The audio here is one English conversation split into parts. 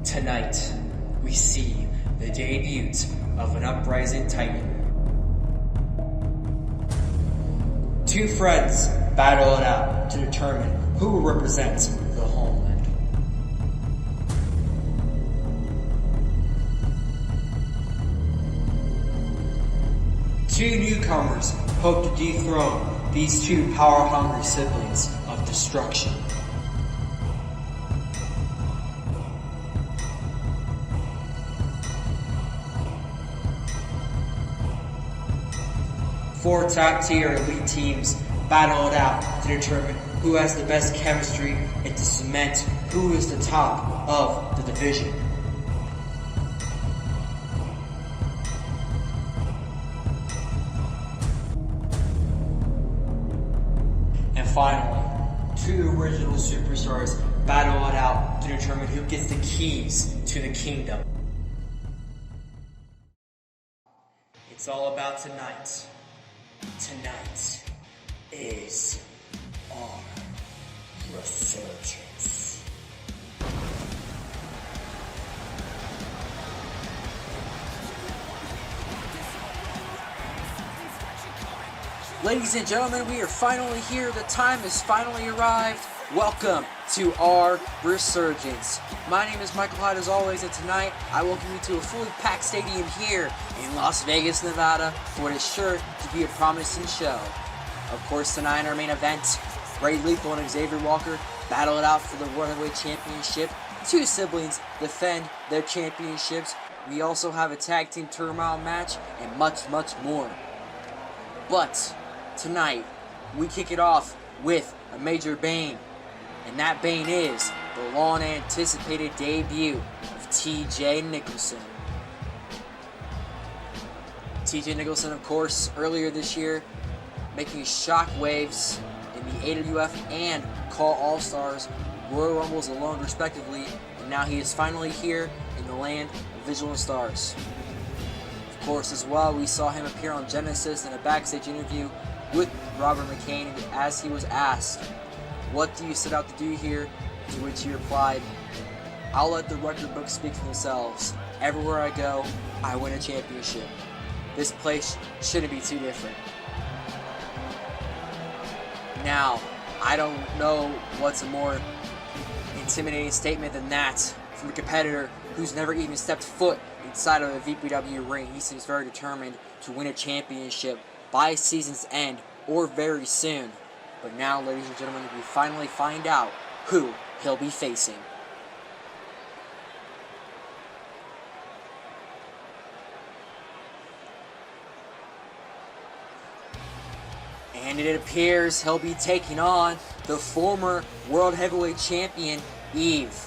Tonight, we see the debut of an uprising titan. Two friends battle it out to determine who will represent the homeland. Two newcomers hope to dethrone these two power-hungry siblings of destruction. Four top-tier elite teams battle it out to determine who has the best chemistry and to cement who is the top of the division. And finally, two original superstars battle it out to determine who gets the keys to the kingdom. It's all about tonight. Tonight is our resurgence. Ladies and gentlemen, we are finally here. The time has finally arrived. Welcome to our resurgence. My name is Michael Hyde as always, and tonight I welcome you to a fully packed stadium here in Las Vegas, Nevada, for what is sure to be a promising show. Of course, tonight in our main event, Ray Lethal and Xavier Walker battle it out for the World Heavyweight Championship. Two siblings defend their championships. We also have a tag team turmoil match and much, much more. But tonight, we kick it off with a major bang. And that bane is the long-anticipated debut of TJ Nicholson. TJ Nicholson, of course, earlier this year, making shockwaves in the AWF and Call All-Stars Royal Rumbles alone, respectively, and now he is finally here in the land of Vigilant Stars. Of course, as well, we saw him appear on Genesis in a backstage interview with Robert McCain as he was asked, "What do you set out to do here?" To which he replied, "I'll let the record books speak for themselves. Everywhere I go, I win a championship. This place shouldn't be too different." Now, I don't know what's a more intimidating statement than that from a competitor who's never even stepped foot inside of a VPW ring. He seems very determined to win a championship by season's end or very soon. But now, ladies and gentlemen, we finally find out who he'll be facing. And it appears he'll be taking on the former World Heavyweight Champion, Eve.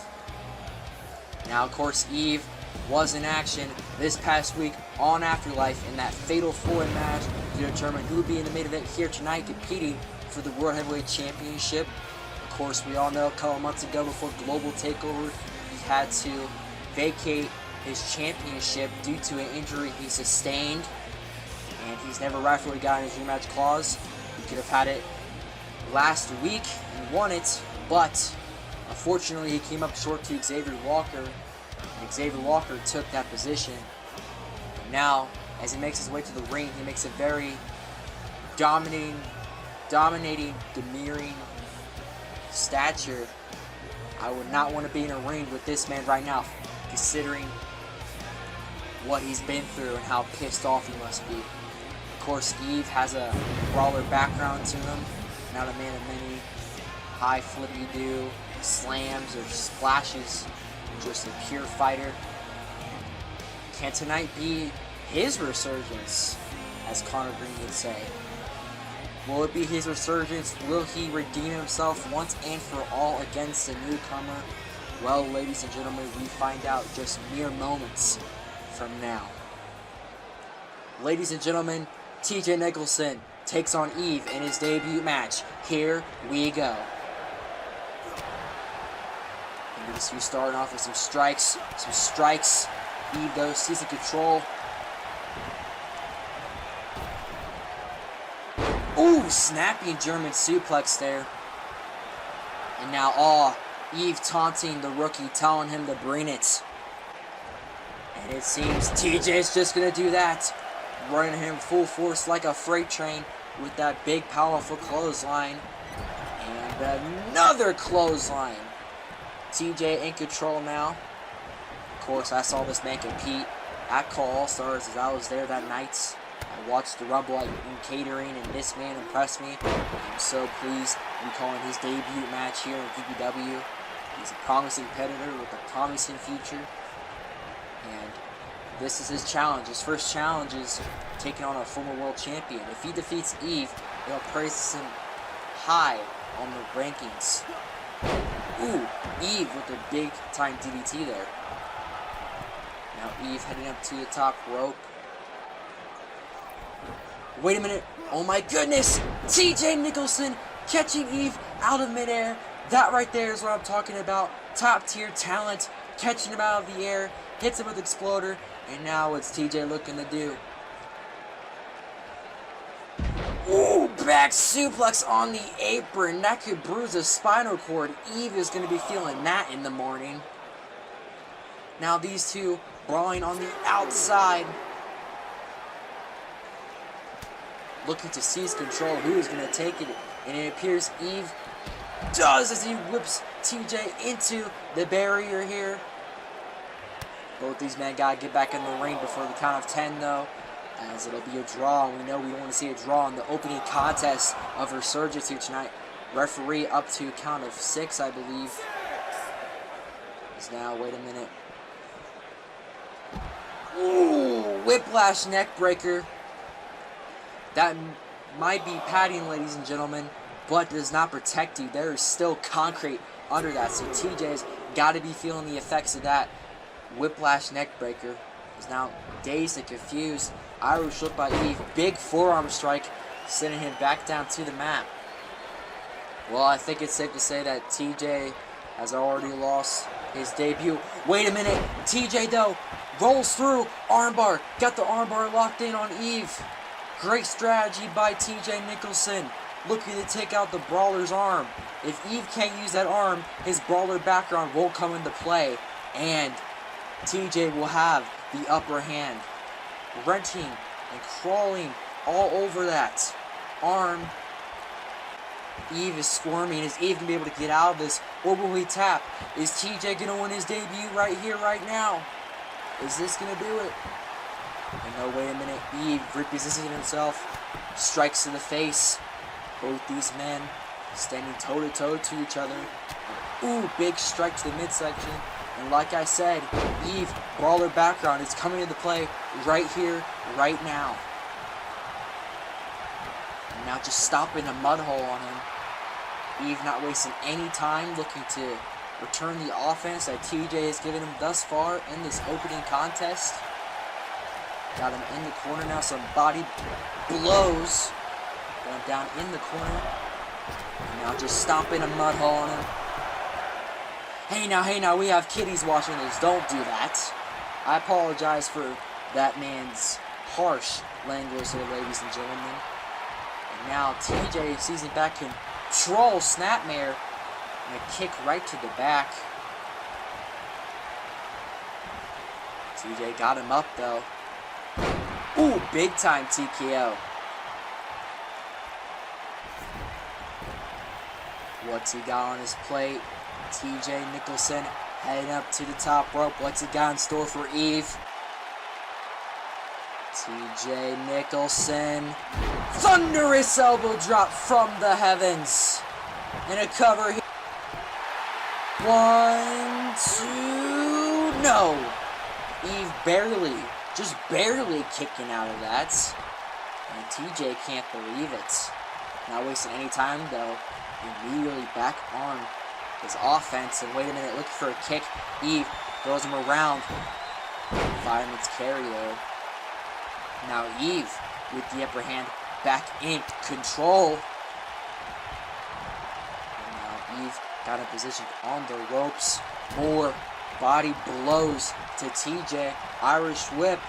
Now, of course, Eve was in action this past week on Afterlife in that fatal four-way match to determine who would be in the main event here tonight competing for the World Heavyweight Championship. Of course, we all know a couple months ago before Global Takeover, he had to vacate his championship due to an injury he sustained, and he's never rightfully gotten his rematch clause. He could have had it last week and won it, but unfortunately he came up short to Xavier Walker, and Xavier Walker took that position. And now, as he makes his way to the ring, he makes a very dominating, demurring stature. I would not want to be in a ring with this man right now, considering what he's been through and how pissed off he must be. Of course, Eve has a brawler background to him, not a man of many high flippy-do slams or splashes, just a pure fighter. Can tonight be his resurgence, as Connor Green would say? Will it be his resurgence? Will he redeem himself once and for all against the newcomer? Well, ladies and gentlemen, we find out just mere moments from now. Ladies and gentlemen, TJ Nicholson takes on Eve in his debut match. Here we go. And we're starting off with some strikes. Eve, though, seizing control. Ooh, snappy German suplex there. And now, Eve taunting the rookie, telling him to bring it. And it seems TJ's just going to do that. Running him full force like a freight train with that big, powerful clothesline. And another clothesline. TJ in control now. Of course, I saw this man compete at Call All-Stars as I was there that night. I watched the Rumble in catering, and this man impressed me. I'm so pleased to be calling his debut match here in VPW. He's a promising competitor with a promising future. And this is his challenge. His first challenge is taking on a former world champion. If he defeats Eve, it'll place him high on the rankings. Ooh, Eve with a big time DDT there. Now Eve heading up to the top rope. Wait a minute. Oh my goodness. TJ Nicholson catching Eve out of midair. That right there is what I'm talking about. Top tier talent. Catching him out of the air. Hits him with Exploder. And now what's TJ looking to do? Ooh, back suplex on the apron. That could bruise a spinal cord. Eve is going to be feeling that in the morning. Now these two brawling on the outside. Looking to seize control. Who is going to take it? And it appears Eve does as he whips TJ into the barrier here. Both these men got to get back in the ring before the count of 10 though, as it'll be a draw. We know we don't want to see a draw in the opening contest of Resurgence here tonight. Referee up to count of 6, I believe. Is now, wait a minute. Ooh, whiplash neck breaker. That might be padding, ladies and gentlemen, but does not protect you. There is still concrete under that, so TJ's got to be feeling the effects of that. Whiplash neck breaker is now dazed and confused. Irish whip by Eve. Big forearm strike, sending him back down to the mat. Well, I think it's safe to say that TJ has already lost his debut. Wait a minute. TJ, though, rolls through. Armbar. Got the armbar locked in on Eve. Great strategy by TJ Nicholson. Looking to take out the Brawler's arm. If Eve can't use that arm, his Brawler background won't come into play. And TJ will have the upper hand. Wrenching and crawling all over that arm. Eve is squirming. Is Eve going to be able to get out of this? Or will he tap? Is TJ going to win his debut right here, right now? Is this going to do it? And no, wait a minute. Eve repositioning himself. Strikes to the face. Both these men standing toe-to-toe to each other. Ooh, big strike to the midsection. And like I said, Eve, Brawler background is coming into play right here, right now. And now just stopping a mud hole on him. Eve not wasting any time, looking to return the offense that TJ has given him thus far in this opening contest. Got him in the corner now, some body blows. Got him down in the corner. And now just stomping a mud hole on him. Hey now, we have kiddies watching this. Don't do that. I apologize for that man's harsh language here, ladies and gentlemen. And now TJ seizing back control, snapmare, and a kick right to the back. TJ got him up though. Ooh, big time TKO. What's he got on his plate? TJ Nicholson heading up to the top rope. What's he got in store for Eve? TJ Nicholson. Thunderous elbow drop from the heavens. And a cover here. 1, 2, no. Eve just barely kicking out of that. And TJ can't believe it. Not wasting any time though. Immediately back on his offense, and wait a minute, looking for a kick. Eve throws him around. Fireman's carry there. Now Eve with the upper hand, back in control. And now Eve got in position on the ropes. More body blows to TJ. Irish whip.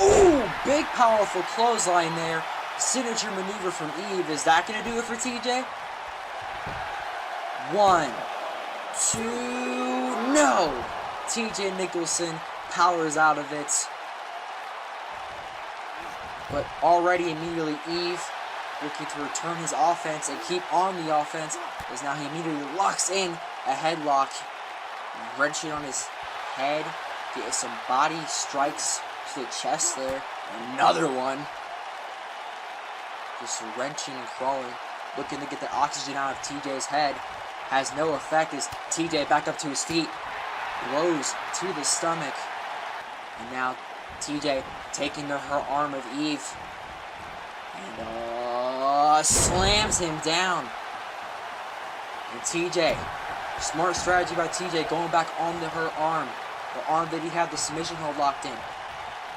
Ooh, big powerful clothesline there. Signature maneuver from Eve. Is that going to do it for TJ? 1, 2, no! TJ Nicholson powers out of it. But already immediately Eve looking to return his offense and keep on the offense, as now he immediately locks in a headlock, wrenching on his head, getting some body strikes to the chest there. Another one. Just wrenching and crawling, looking to get the oxygen out of TJ's head. Has no effect as TJ back up to his feet, blows to the stomach. And now TJ taking to her arm of Eve. And slams him down. And TJ, smart strategy by TJ, going back onto her arm. The arm that he had the submission hold locked in.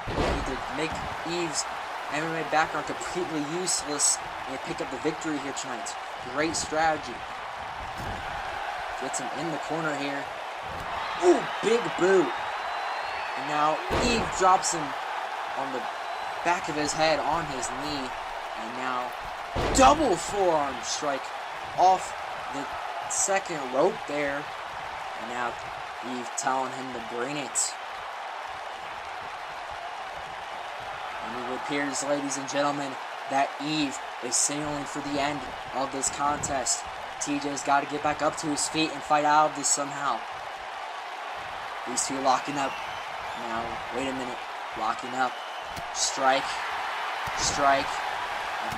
Looking to make Eve's MMA background completely useless and pick up the victory here tonight. Great strategy. Gets him in the corner here. Ooh, big boot. And now Eve drops him on the back of his head on his knee. And now double forearm strike off the second rope there. And now Eve telling him to bring it. And it appears, ladies and gentlemen, that Eve is signaling for the end of this contest. TJ's got to get back up to his feet and fight out of this somehow. These two locking up. Now, wait a minute. Locking up. Strike. Strike.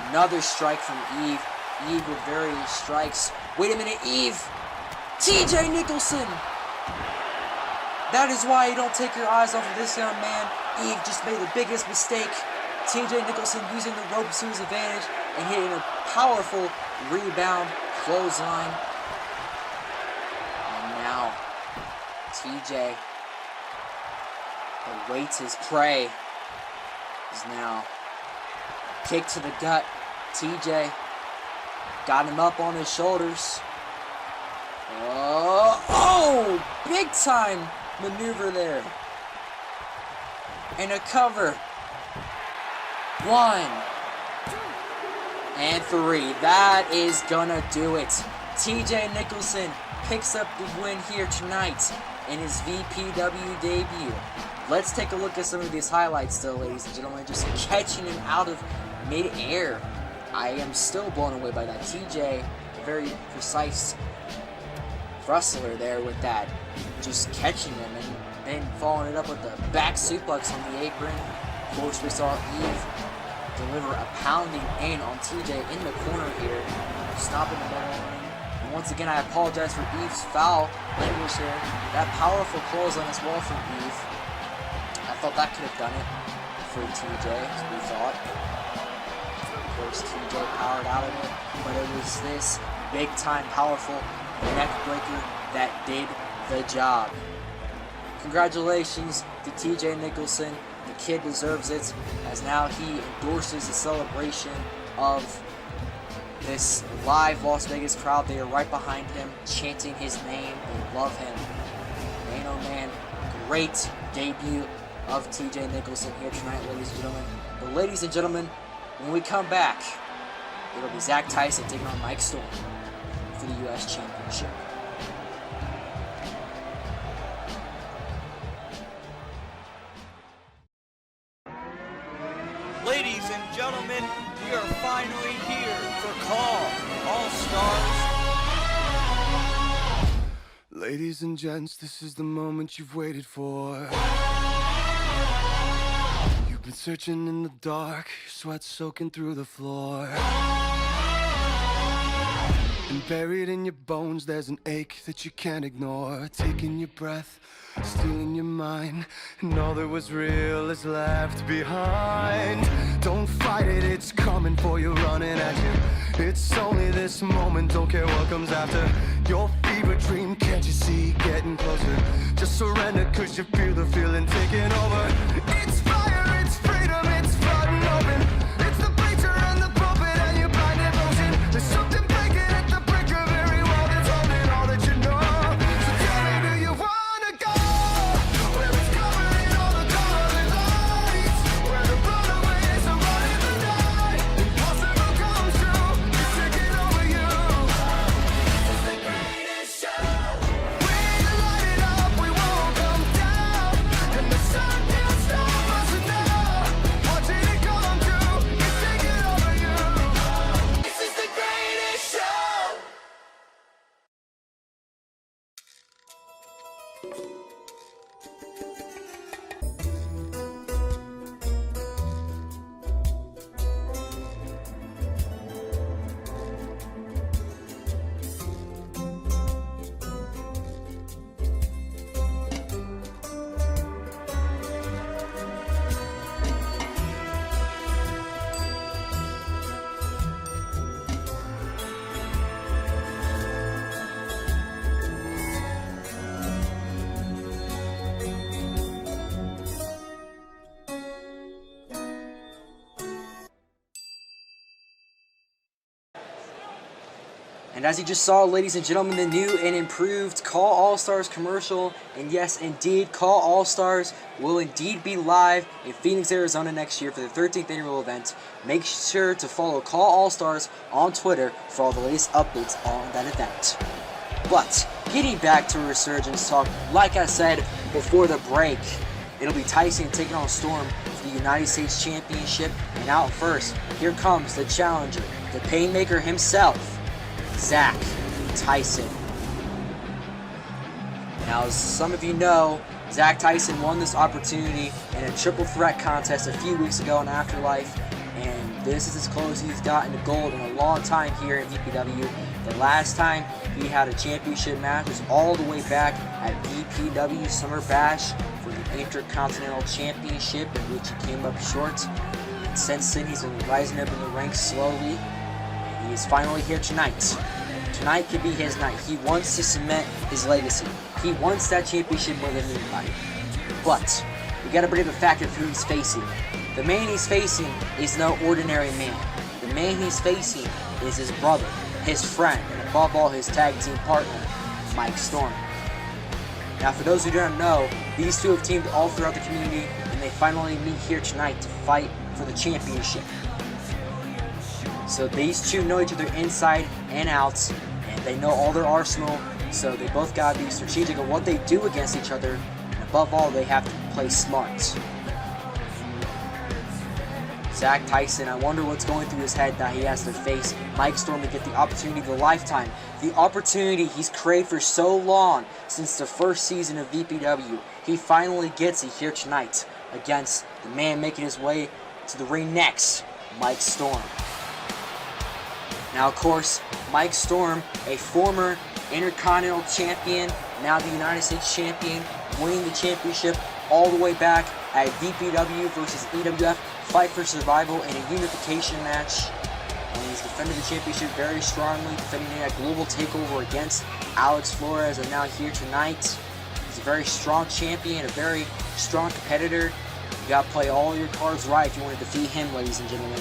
Another strike from Eve. Eve with various strikes. Wait a minute, Eve! TJ Nicholson! That is why you don't take your eyes off of this young man. Eve just made the biggest mistake. TJ Nicholson using the ropes to his advantage and hitting a powerful rebound clothesline. And now, TJ awaits his prey. Is now kick to the gut. TJ got him up on his shoulders. Oh, big time maneuver there. And a cover. 1, 2, and 3. That is gonna do it. TJ Nicholson picks up the win here tonight in his VPW debut. Let's take a look at some of these highlights still, ladies and gentlemen. Just catching him out of mid-air. I am still blown away by that. TJ, very precise wrestler there with that. Just catching him and then following it up with the back suplex on the apron. Of course, we saw Eve deliver a pounding in on TJ in the corner here, stopping the middle ring. And once again, I apologize for Eve's foul language here. That powerful clothesline as well from Eve. I thought that could have done it for TJ, as we thought. Of course, TJ powered out of it, but it was this big-time powerful neck breaker that did the job. Congratulations to TJ Nicholson. The kid deserves it, as now he endorses the celebration of this live Las Vegas crowd. They are right behind him, chanting his name. They love him. Man, oh man, great debut of TJ Nicholson here tonight, ladies and gentlemen. But ladies and gentlemen, when we come back, it'll be Zack Tyson taking on Mike Storm for the U.S. Championship. Ladies and gentlemen, we are finally here for Call All Stars. Ladies and gents, this is the moment you've waited for. You've been searching in the dark, your sweat soaking through the floor. And buried in your bones, there's an ache that you can't ignore. Taking your breath, stealing your mind, and all that was real is left behind. Don't fight it, it's coming for you, running at you. It's only this moment, don't care what comes after. Your fever dream, can't you see, getting closer? Just surrender, cause you feel the feeling taking over. It's fire, it's freedom, it's flooding open. It's the bleacher and the pulpit and your blind devotion. There's something breaking at the brink of every wall that's holding all that you know. So tell me, do you wanna go where it's covered in all the colored lights, where the runaways are running the night? Impossible comes true, it's taking over you. It's the greatest show. We light it up, we won't come down, and the And as you just saw, ladies and gentlemen, the new and improved Call All-Stars commercial. And yes, indeed, Call All-Stars will indeed be live in Phoenix, Arizona next year for the 13th annual event. Make sure to follow Call All-Stars on Twitter for all the latest updates on that event. But getting back to Resurgence talk, like I said before the break, it'll be Tyson taking on Storm for the United States Championship. And out first, here comes the challenger, the Painmaker himself, Zack Tyson. Now, as some of you know, Zack Tyson won this opportunity in a triple threat contest a few weeks ago in Afterlife, and this is as close as he's gotten to gold in a long time here in VPW. The last time he had a championship match was all the way back at VPW Summer Bash for the Intercontinental Championship, in which he came up short. And since then, he's been rising up in the ranks slowly. He is finally here tonight. Tonight could be his night. He wants to cement his legacy. He wants that championship more than anybody. But we gotta bring up the fact of who he's facing. The man he's facing is no ordinary man. The man he's facing is his brother, his friend, and above all, his tag team partner, Mike Storm. Now, for those who don't know, these two have teamed all throughout the community, and they finally meet here tonight to fight for the championship. So these two know each other inside and out, and they know all their arsenal, so they both gotta be strategic of what they do against each other, and above all, they have to play smart. Zack Tyson, I wonder what's going through his head that he has to face Mike Storm to get the opportunity of a lifetime. The opportunity he's craved for so long, since the first season of VPW. He finally gets it here tonight against the man making his way to the ring next, Mike Storm. Now, of course, Mike Storm, a former Intercontinental Champion, now the United States Champion, winning the championship all the way back at VPW versus EWF Fight for Survival in a unification match. And he's defended the championship very strongly, defending it at Global Takeover against Alex Flores, and now here tonight. He's a very strong champion, a very strong competitor. You gotta play all your cards right if you want to defeat him, ladies and gentlemen.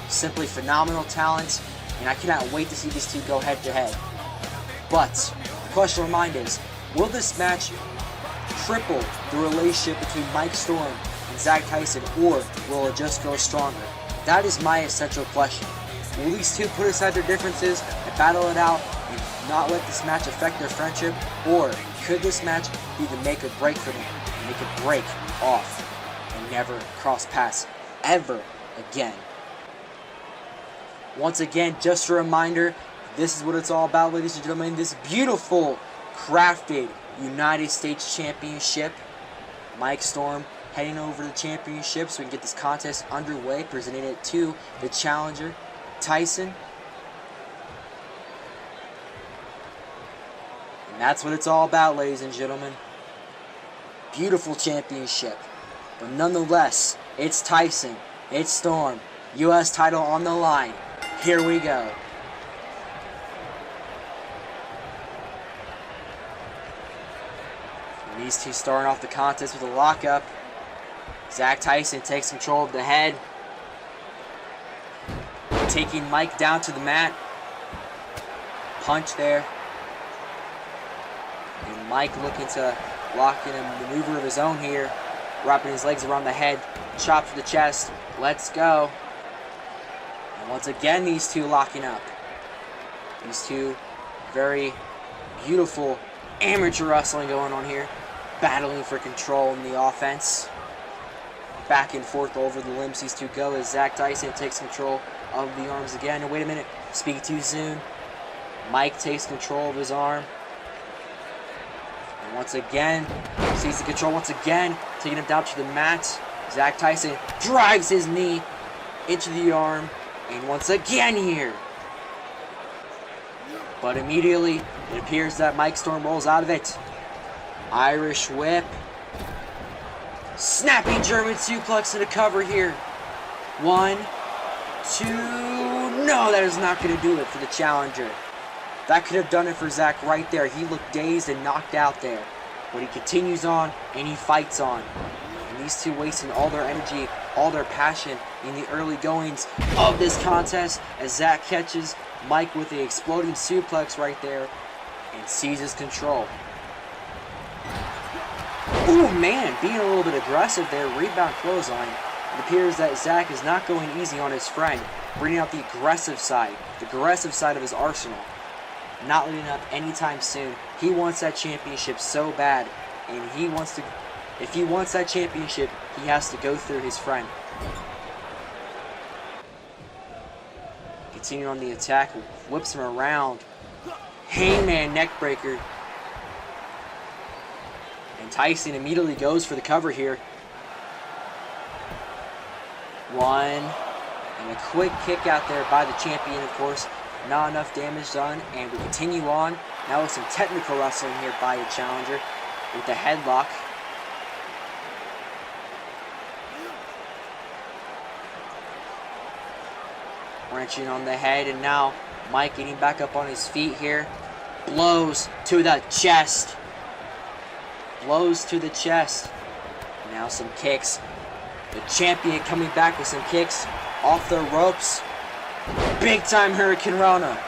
Simply phenomenal talent, and I cannot wait to see these two go head to head. But the question of mind is, will this match triple the relationship between Mike Storm and Zack Tyson, or will it just grow stronger? That is my essential question. Will these two put aside their differences and battle it out and not let this match affect their friendship, or could this match be the make or break for them, and they could break off and never cross paths ever again? Once again, just a reminder, this is what it's all about, ladies and gentlemen. This beautiful, crafted United States Championship. Mike Storm heading over the championship so we can get this contest underway, presenting it to the challenger, Tyson. And that's what it's all about, ladies and gentlemen. Beautiful championship. But nonetheless, it's Tyson, it's Storm, U.S. title on the line. Here we go. And these two starting off the contest with a lockup. Zack Tyson takes control of the head, taking Mike down to the mat. Punch there. And Mike looking to lock in a maneuver of his own here, wrapping his legs around the head, chop to the chest. Let's go. And once again, these two locking up. These two very beautiful amateur wrestling going on here, battling for control in the offense. Back and forth over the limbs these two go as Zack Tyson takes control of the arms again. And wait a minute, speak too soon. Mike takes control of his arm. And once again, sees the control once again, taking him down to the mat. Zack Tyson drives his knee into the arm. And once again here. But immediately, it appears that Mike Storm rolls out of it. Irish whip. Snapping German suplex and a cover here. 1, 2, no, that is not going to do it for the challenger. That could have done it for Zack right there. He looked dazed and knocked out there. But he continues on and he fights on. And these two wasting all their energy all their passion in the early goings of this contest as Zack catches Mike with the exploding suplex right there and seizes control. Ooh, man, being a little bit aggressive there, rebound clothesline. It appears that Zack is not going easy on his friend, bringing out the aggressive side of his arsenal. Not letting up anytime soon. He wants that championship so bad, and if he wants that championship, he has to go through his friend. Continuing on the attack, whips him around. Hangman neckbreaker. And Tyson immediately goes for the cover here. One. And a quick kick out there by the champion, of course. Not enough damage done. And we continue on. Now with some technical wrestling here by the challenger. With the headlock. Wrenching on the head. And now Mike getting back up on his feet here. Blows to the chest. Blows to the chest. Now some kicks. The champion coming back with some kicks off the ropes. Big time Hurricane Rana.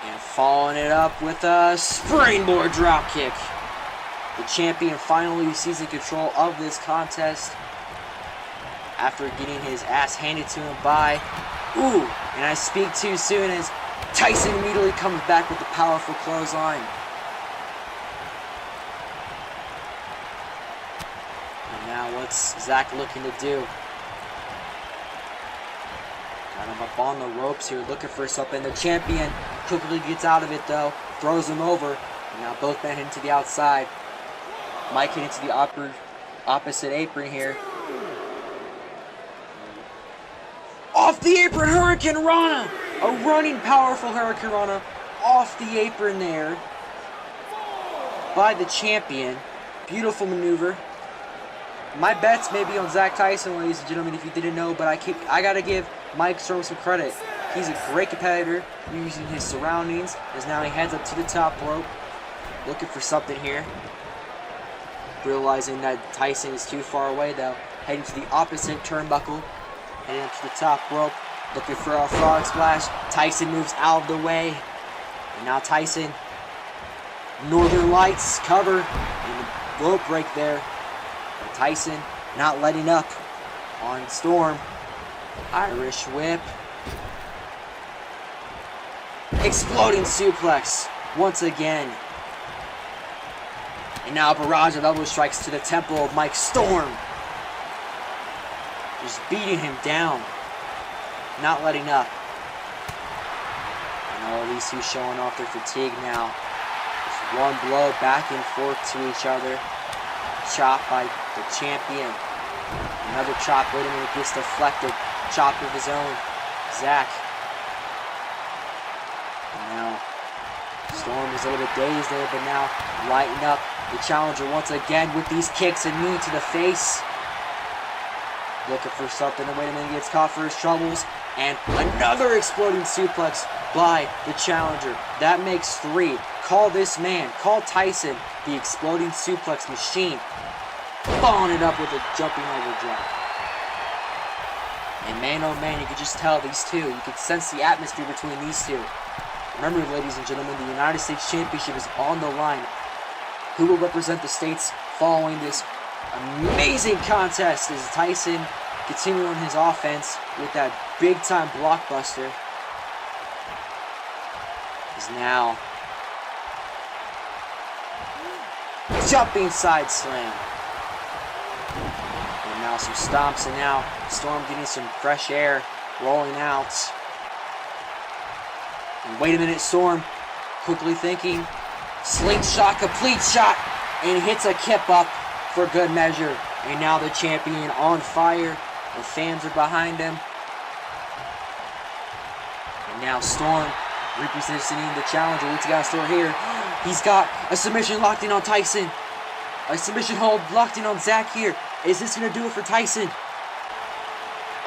And following it up with a springboard drop kick. The champion finally seizing control of this contest after getting his ass handed to him by, ooh, and I speak too soon as Tyson immediately comes back with the powerful clothesline. And now what's Zack looking to do? Got him up on the ropes here, looking for something. The champion quickly gets out of it though, throws him over. And now both men heading to the outside. Mike heading to the opposite apron here. Off the apron, Hurricane Rana! A running powerful Hurricane Rana off the apron there by the champion. Beautiful maneuver. My bets may be on Zack Tyson, ladies and gentlemen, if you didn't know, but I gotta give Mike Storm some credit. He's a great competitor using his surroundings as now he heads up to the top rope. Looking for something here. Realizing that Tyson is too far away though. Heading to the opposite turnbuckle. Heading up to the top rope. Looking for a frog splash. Tyson moves out of the way. And now Tyson. Northern Lights cover. And the rope break there. But Tyson not letting up on Storm. Irish whip. Exploding suplex. Once again. And now a barrage of elbow strikes to the temple of Mike Storm. Just beating him down. Not letting up. And all these two showing off their fatigue now. Just one blow back and forth to each other. Chop by the champion. Another chop. Wait a minute. Gets deflected. Chop of his own. Zack. And now Storm is a little bit dazed there, but now lighting up. The challenger once again with these kicks and knee to the face. Looking for something, and wait a minute, he gets caught for his troubles. And another exploding suplex by the challenger. That makes 3. Call this man, call Tyson, the exploding suplex machine. Following it up with a jumping over drop. And man, oh man, you could just tell these two. You could sense the atmosphere between these two. Remember, ladies and gentlemen, the United States Championship is on the line. Who will represent the States following this amazing contest is Tyson continuing his offense with that big-time blockbuster. Is now jumping side slam. And now some stomps, and now Storm getting some fresh air, rolling out. And wait a minute, Storm quickly thinking. Slingshot, complete shot, and hits a kip up for good measure. And now the champion on fire. The fans are behind him. And now Storm repositioning the challenger. What's he got in store here? He's got a submission locked in on Tyson. A submission hold locked in on Zack here. Is this going to do it for Tyson?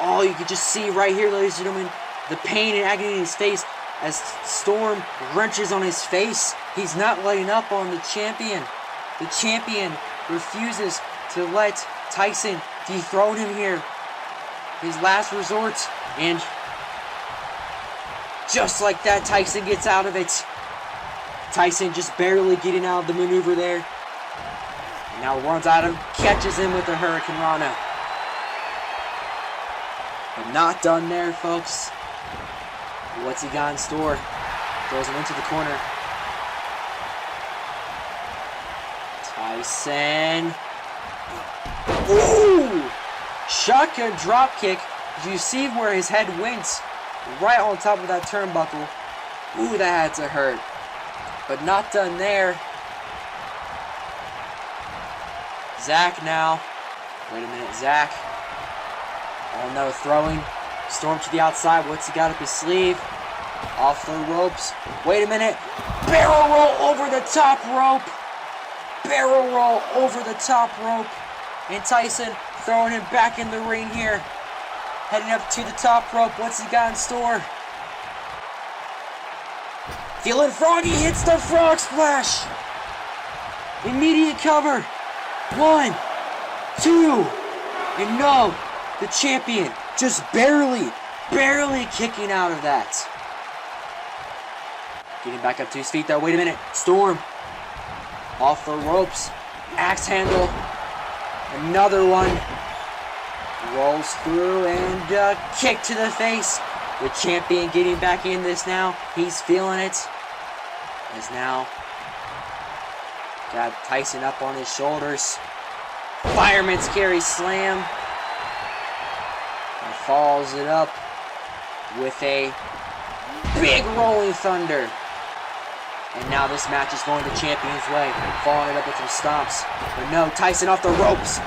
Oh, you can just see right here, ladies and gentlemen, the pain and agony in his face as Storm wrenches on his face. He's not letting up on the champion. the champion refuses to let Tyson dethrone him here. His last resort. And just like that, Tyson gets out of it. Tyson just barely getting out of the maneuver there. And now runs at him, catches him with the Hurricane Rana. But not done there, folks. What's he got in store? Throws him into the corner. Tyson. Ooh! Shotgun drop kick. Did you see where his head went? Right on top of that turnbuckle. Ooh, that had to hurt. But not done there. Zack now. Wait a minute, Zack. Oh no, throwing. Storm to the outside. What's he got up his sleeve? Off the ropes. Wait a minute. Barrel roll over the top rope. Barrel roll over the top rope. And Tyson throwing him back in the ring here. Heading up to the top rope. What's he got in store? Feeling froggy, hits the frog splash. Immediate cover. 1, 2, and no, the champion just barely kicking out of that. Getting back up to his feet though. Wait a minute. Storm. Off the ropes. Axe handle. Another one. Rolls through and a kick to the face. The champion getting back in this now. He's feeling it. As now got Tyson up on his shoulders. Fireman's carry slam. And follows it up with a big rolling thunder. And now this match is going the champion's way. Following it up with some stomps. But no, Tyson off the ropes.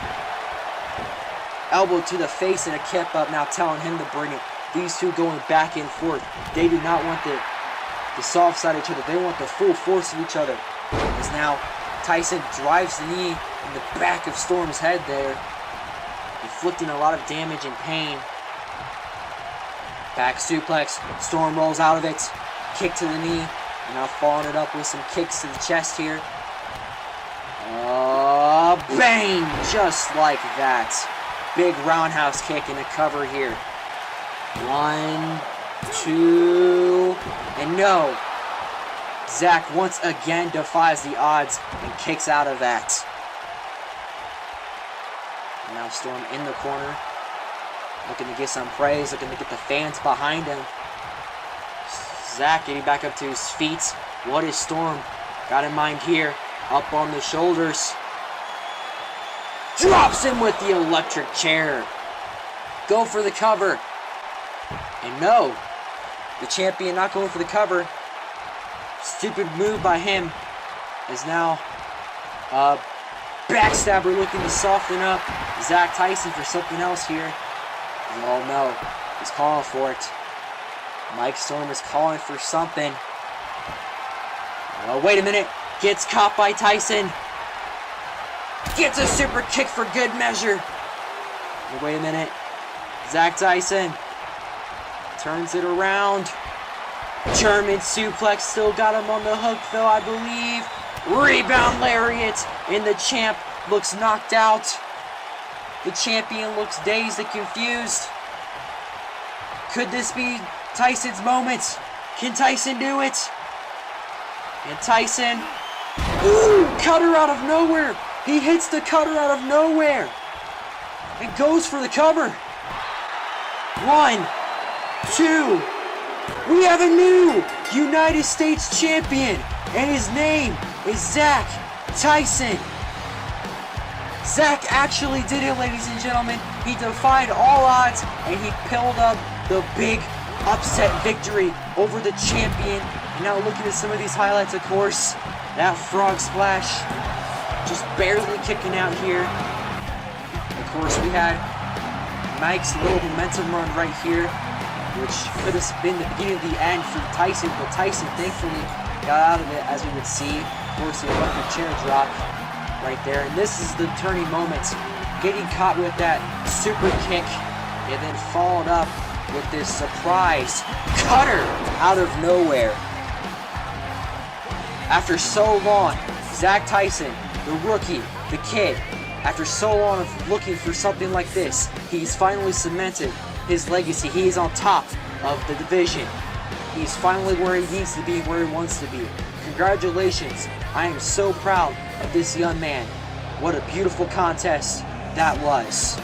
Elbow to the face and a kip up, now telling him to bring it. These two going back and forth. They do not want the soft side of each other. They want the full force of each other. As now Tyson drives the knee in the back of Storm's head there, inflicting a lot of damage and pain. Back suplex. Storm rolls out of it. Kick to the knee. And now following it up with some kicks to the chest here. Bang! Just like that. Big roundhouse kick and a cover here. 1, 2, and no. Zack once again defies the odds and kicks out of that. And now Storm in the corner, looking to get some praise, looking to get the fans behind him. Zack getting back up to his feet. What is Storm got in mind here? Up on the shoulders. Drops him with the electric chair. Go for the cover. And no, the champion not going for the cover. Stupid move by him. Is now backstabber looking to soften up Zack Tyson for something else here. Oh no, he's calling for it. Mike Storm is calling for something. Oh, wait a minute. Gets caught by Tyson. Gets a super kick for good measure. Oh, wait a minute. Zack Tyson turns it around. German suplex, still got him on the hook though, I believe. Rebound lariat, and the champ looks knocked out. The champion looks dazed and confused. Could this be Tyson's moment? Can Tyson do it? And Tyson, ooh, cutter out of nowhere. He hits the cutter out of nowhere and goes for the cover. 1, 2. We have a new United States champion, and his name is Zack Tyson. Zack actually did it, ladies and gentlemen. He defied all odds, and he pulled up the big upset victory over the champion. And now looking at some of these highlights, of course, that frog splash just barely kicking out here. Of course, we had Mike's little momentum run right here, which could have been the beginning of the end for Tyson, but Tyson thankfully got out of it, as we would see. Of course, the electric chair drop right there, and this is the turning moment. Getting caught with that super kick, and then followed up with this surprise cutter out of nowhere. After so long, Zack Tyson, the rookie, the kid. After so long of looking for something like this, he's finally cemented his legacy. He is on top of the division. He's finally where he needs to be, where he wants to be. Congratulations. I am so proud of this young man. What a beautiful contest that was.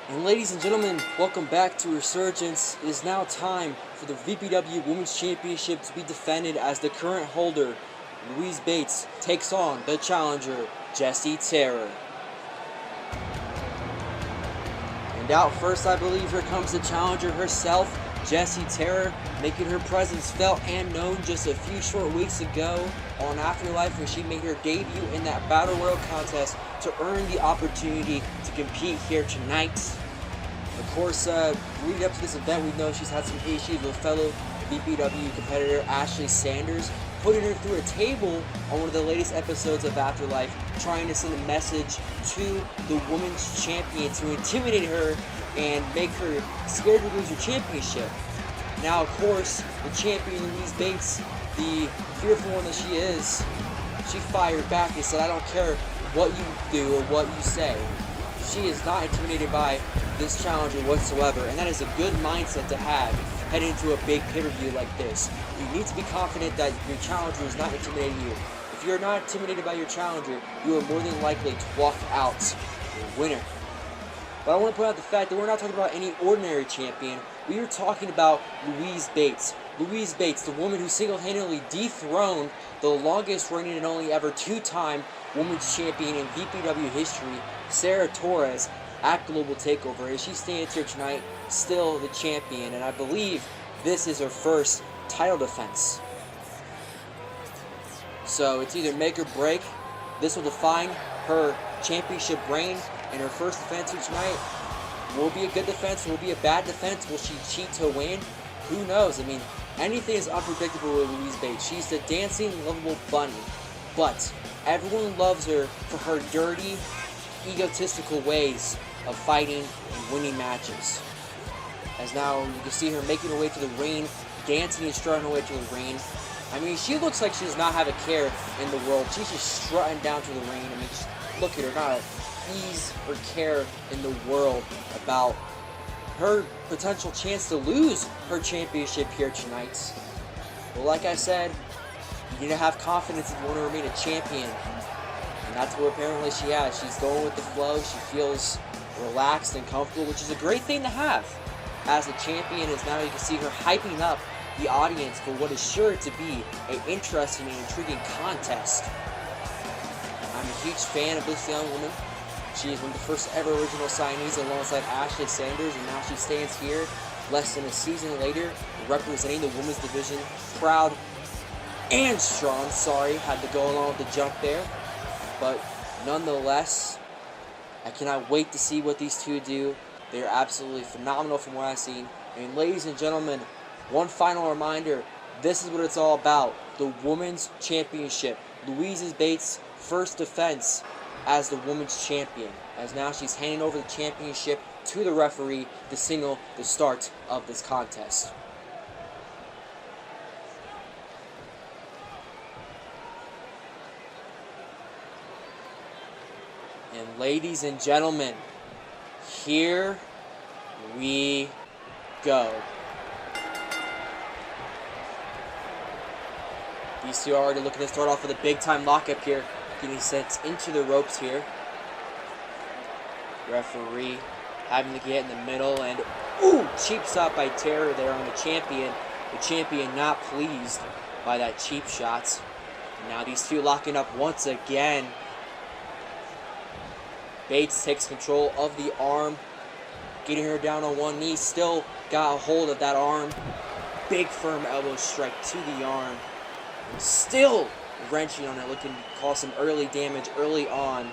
And ladies and gentlemen, welcome back to Resurgence. It is now time for the VPW Women's Championship to be defended as the current holder, Louise Bates, takes on the challenger, Jessie Terror. And out first, I believe, here comes the challenger herself, Jessie Terror, making her presence felt and known just a few short weeks ago on Afterlife when she made her debut in that Battle Royal contest to earn the opportunity to compete here tonight. Of course, leading up to this event, we know she's had some issues with fellow VPW competitor Ashley Sanders, putting her through a table on one of the latest episodes of Afterlife, trying to send a message to the women's champion to intimidate her and make her scared to lose her championship. Now, of course, the champion Louise Bates, the fearful one that she is, she fired back and said, "I don't care what you do or what you say." She is not intimidated by this challenger whatsoever, and that is a good mindset to have heading into a big pay-per-view like this. You need to be confident that your challenger is not intimidating you. If you're not intimidated by your challenger, you are more than likely to walk out a winner. But I want to point out the fact that we're not talking about any ordinary champion. We are talking about Louise Bates. Louise Bates, the woman who single-handedly dethroned the longest reigning and only ever two-time women's champion in VPW history, Sarah Torres, at Global Takeover. As she stands here tonight, still the champion, and I believe this is her first title defense. So it's either make or break. This will define her championship reign, and her first defense here tonight will be a good defense, will be a bad defense. Will she cheat to win? Who knows? I mean, anything is unpredictable with Louise Bates. She's the dancing, lovable bunny, but everyone loves her for her dirty, egotistical ways of fighting and winning matches. As now you can see her making her way to the ring, dancing and strutting her way to the ring. I mean, she looks like she does not have a care in the world. She's just strutting down to the ring. I mean, just look at her, not a ease or care in the world about her potential chance to lose her championship here tonight. But like I said, you need to have confidence if you want to remain a champion. And that's what apparently she has. She's going with the flow. She feels relaxed and comfortable, which is a great thing to have as a champion. As now you can see her hyping up the audience for what is sure to be an interesting and intriguing contest. I'm a huge fan of this young woman. She is one of the first ever original signees alongside Ashley Sanders, and now she stands here less than a season later representing the women's division, proud and strong. Sorry, had to go along with the jump there, but nonetheless, I cannot wait to see what these two do. They are absolutely phenomenal from what I've seen. And ladies and gentlemen, one final reminder, this is what it's all about. The Women's Championship. Louise Bates' first defense as the Women's Champion. As now she's handing over the championship to the referee to signal the start of this contest. And ladies and gentlemen, here we go. These two are already looking to start off with a big-time lockup here. Getting sent into the ropes here. Referee having to get in the middle, and ooh, cheap shot by Terror there on the champion. The champion not pleased by that cheap shot. And now these two locking up once again. Bates takes control of the arm, getting her down on one knee. Still got a hold of that arm. Big firm elbow strike to the arm. Still wrenching on it, looking to cause some early damage early on.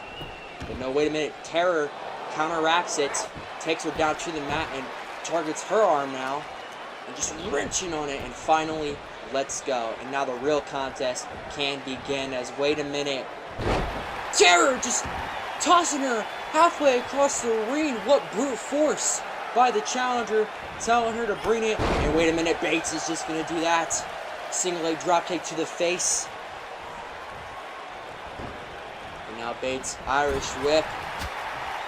But no, wait a minute. Terror counteracts it, takes her down to the mat, and targets her arm now. And just wrenching on it, and finally lets go. And now the real contest can begin as, wait a minute. Terror just tossing her halfway across the ring. What brute force by the challenger, telling her to bring it. And wait a minute, Bates is just going to do that. Single leg dropkick to the face. And now Bates, Irish whip.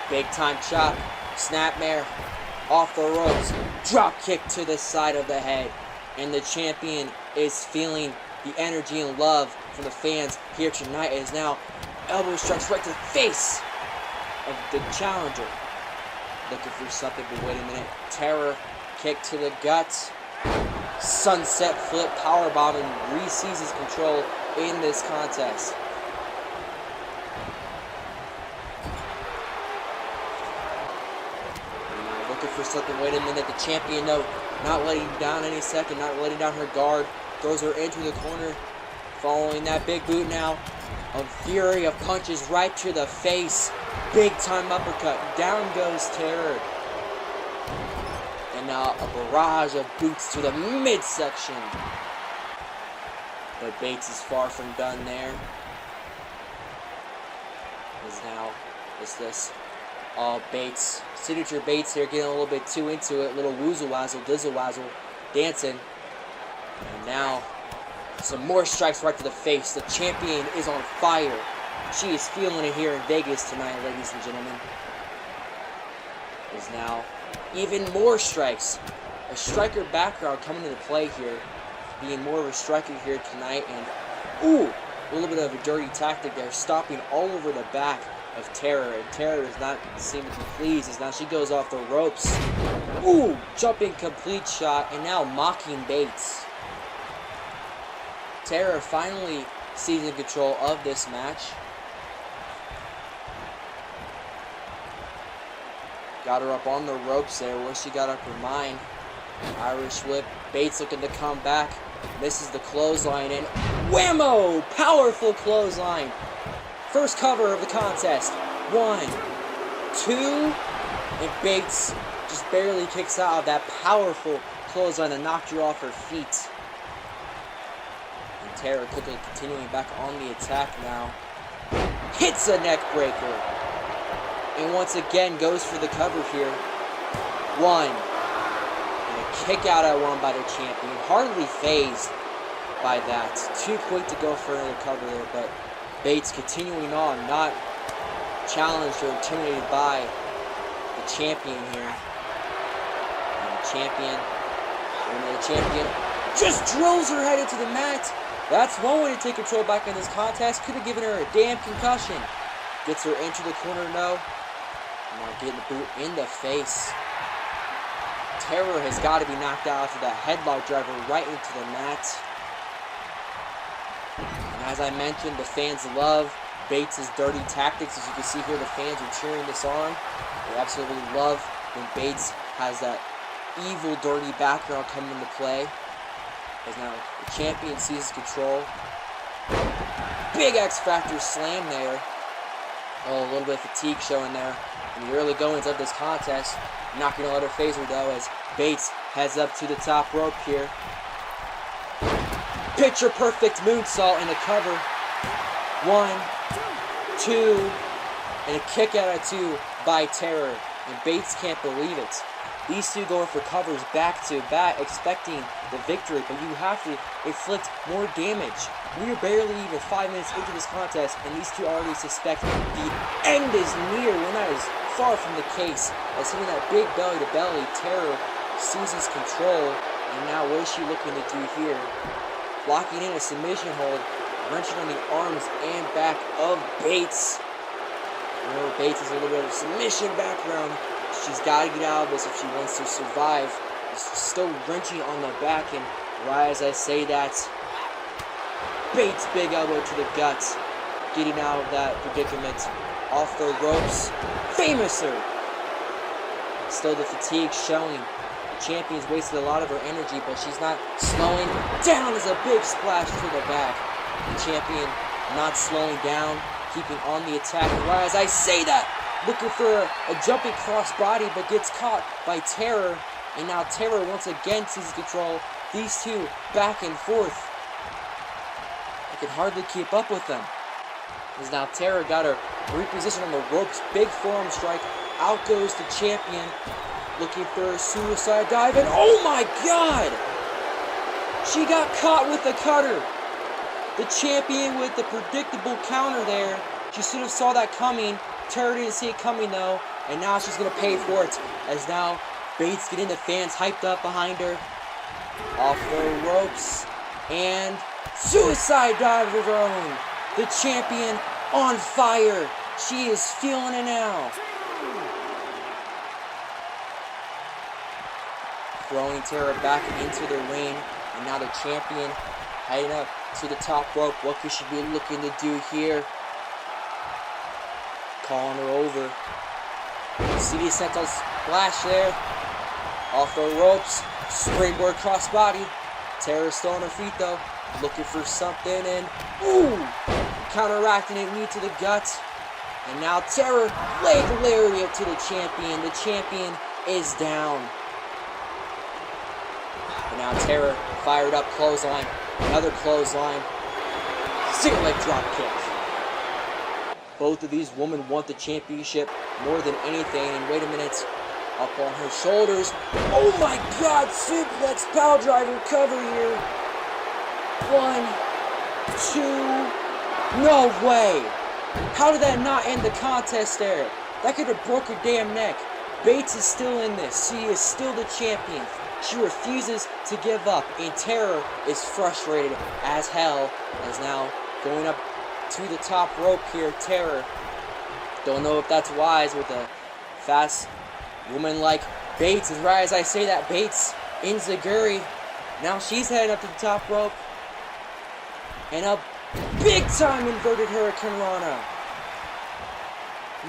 Big time chop. Snapmare. Off the ropes. Drop kick to the side of the head. And the champion is feeling the energy and love from the fans here tonight. As now elbow strikes right to the face of the challenger. Looking for something, but wait a minute. Terror kick to the guts. Sunset flip powerbomb, and re-seizes control in this contest. Now looking for something. Wait a minute. The champion, no, not letting down any second, not letting down her guard. Throws her into the corner. Following that big boot now. A fury of punches right to the face. Big time uppercut. Down goes Terror. And now a barrage of boots to the midsection. But Bates is far from done there. Is now, this Bates, signature Bates here, getting a little bit too into it. Little woozle wazzle, dizzle wazzle, dancing. And now some more strikes right to the face. The champion is on fire. She is feeling it here in Vegas tonight, ladies and gentlemen. Is now even more strikes. A striker background coming into play here. Being more of a striker here tonight. And ooh, a little bit of a dirty tactic there. Stopping all over the back of Terror. And Terror does not seem to be pleased as now she goes off the ropes. Ooh, jumping complete shot. And now mocking Bates. Terror finally seizing control of this match. Got her up on the ropes there where she got up her mind. Irish whip. Bates looking to come back. Misses the clothesline and whammo! Powerful clothesline. First cover of the contest. 1, 2, and Bates just barely kicks out of that powerful clothesline that knocked her off her feet. And Terror quickly continuing back on the attack now. Hits a neck breaker. And once again goes for the cover here. 1. And a kick out at 1 by the champion. Hardly phased by that. Too quick to go for another cover there. But Bates continuing on. Not challenged or intimidated by the champion here. And the champion just drills her head into the mat. That's one way to take control back in this contest. Could have given her a damn concussion. Gets her into the corner, no. Now getting the boot in the face. Terror has got to be knocked out after that headlock driver right into the mat. And as I mentioned, the fans love Bates' dirty tactics. As you can see here, the fans are cheering this on. They absolutely love when Bates has that evil, dirty background coming into play. As now the champion seizes control. Big X Factor slam there. Oh, a little bit of fatigue showing there in the early goings of this contest. Not going to let her phase her though, as Bates heads up to the top rope here. Picture perfect moonsault and a cover. 1, 2, and a kick out of 2 by Terror. And Bates can't believe it. These two going for covers back to back, expecting the victory, but you have to inflict more damage. We are barely even 5 minutes into this contest, and these two already suspect the end is near, when that is far from the case. As hitting that big belly-to-belly, Terror seizes control, and now what is she looking to do here? locking in a submission hold, wrenching on the arms and back of Bates. Remember, Bates has a little bit of a submission background. She's got to get out of this if she wants to survive. She's still wrenching on the back, and right as I say that, Bates' big elbow to the gut, getting out of that predicament. Off the ropes, famouser. Still the fatigue showing. The champion's wasted a lot of her energy, but she's not slowing down. As a big splash to the back. The champion not slowing down, keeping on the attack. And right as I say that, looking for a jumping crossbody, but gets caught by Terror. And now Terror once again seizes control. These two back and forth. I can hardly keep up with them. As now Terror got her repositioned on the ropes. Big forearm strike. Out goes the champion. Looking for a suicide dive. And oh my god! She got caught with the cutter. The champion with the predictable counter there. She should have saw that coming. Terror didn't see it coming though. And now she's going to pay for it. As now Bates getting the fans hyped up behind her. Off the ropes. And suicide dive of her own. The champion on fire. She is feeling it now. Throwing Terror back into the ring. And now the champion heading up to the top rope. What could she be looking to do here? Calling her over. See the sentinel splash there. Off the ropes. Springboard crossbody. Terror still on her feet though. Looking for something and ooh! Counteracting it, knee to the gut. And now Terror, leg lariat to the champion. The champion is down. And now Terror fired up clothesline. Another clothesline. Single leg drop kick. Both of these women want the championship more than anything. And wait a minute. Up on her shoulders. Oh my god! Suplex power driver cover here. 1, 2. No way! How did that not end the contest there? That could have broke her damn neck. Bates is still in this. She is still the champion. She refuses to give up. And Terror is frustrated as hell. As now going up to the top rope here, Terror. Don't know if that's wise with a fast woman like Bates. And right as I say that, Bates in Zaguri. Now she's heading up to the top rope. And a big time inverted Hurricane Rana.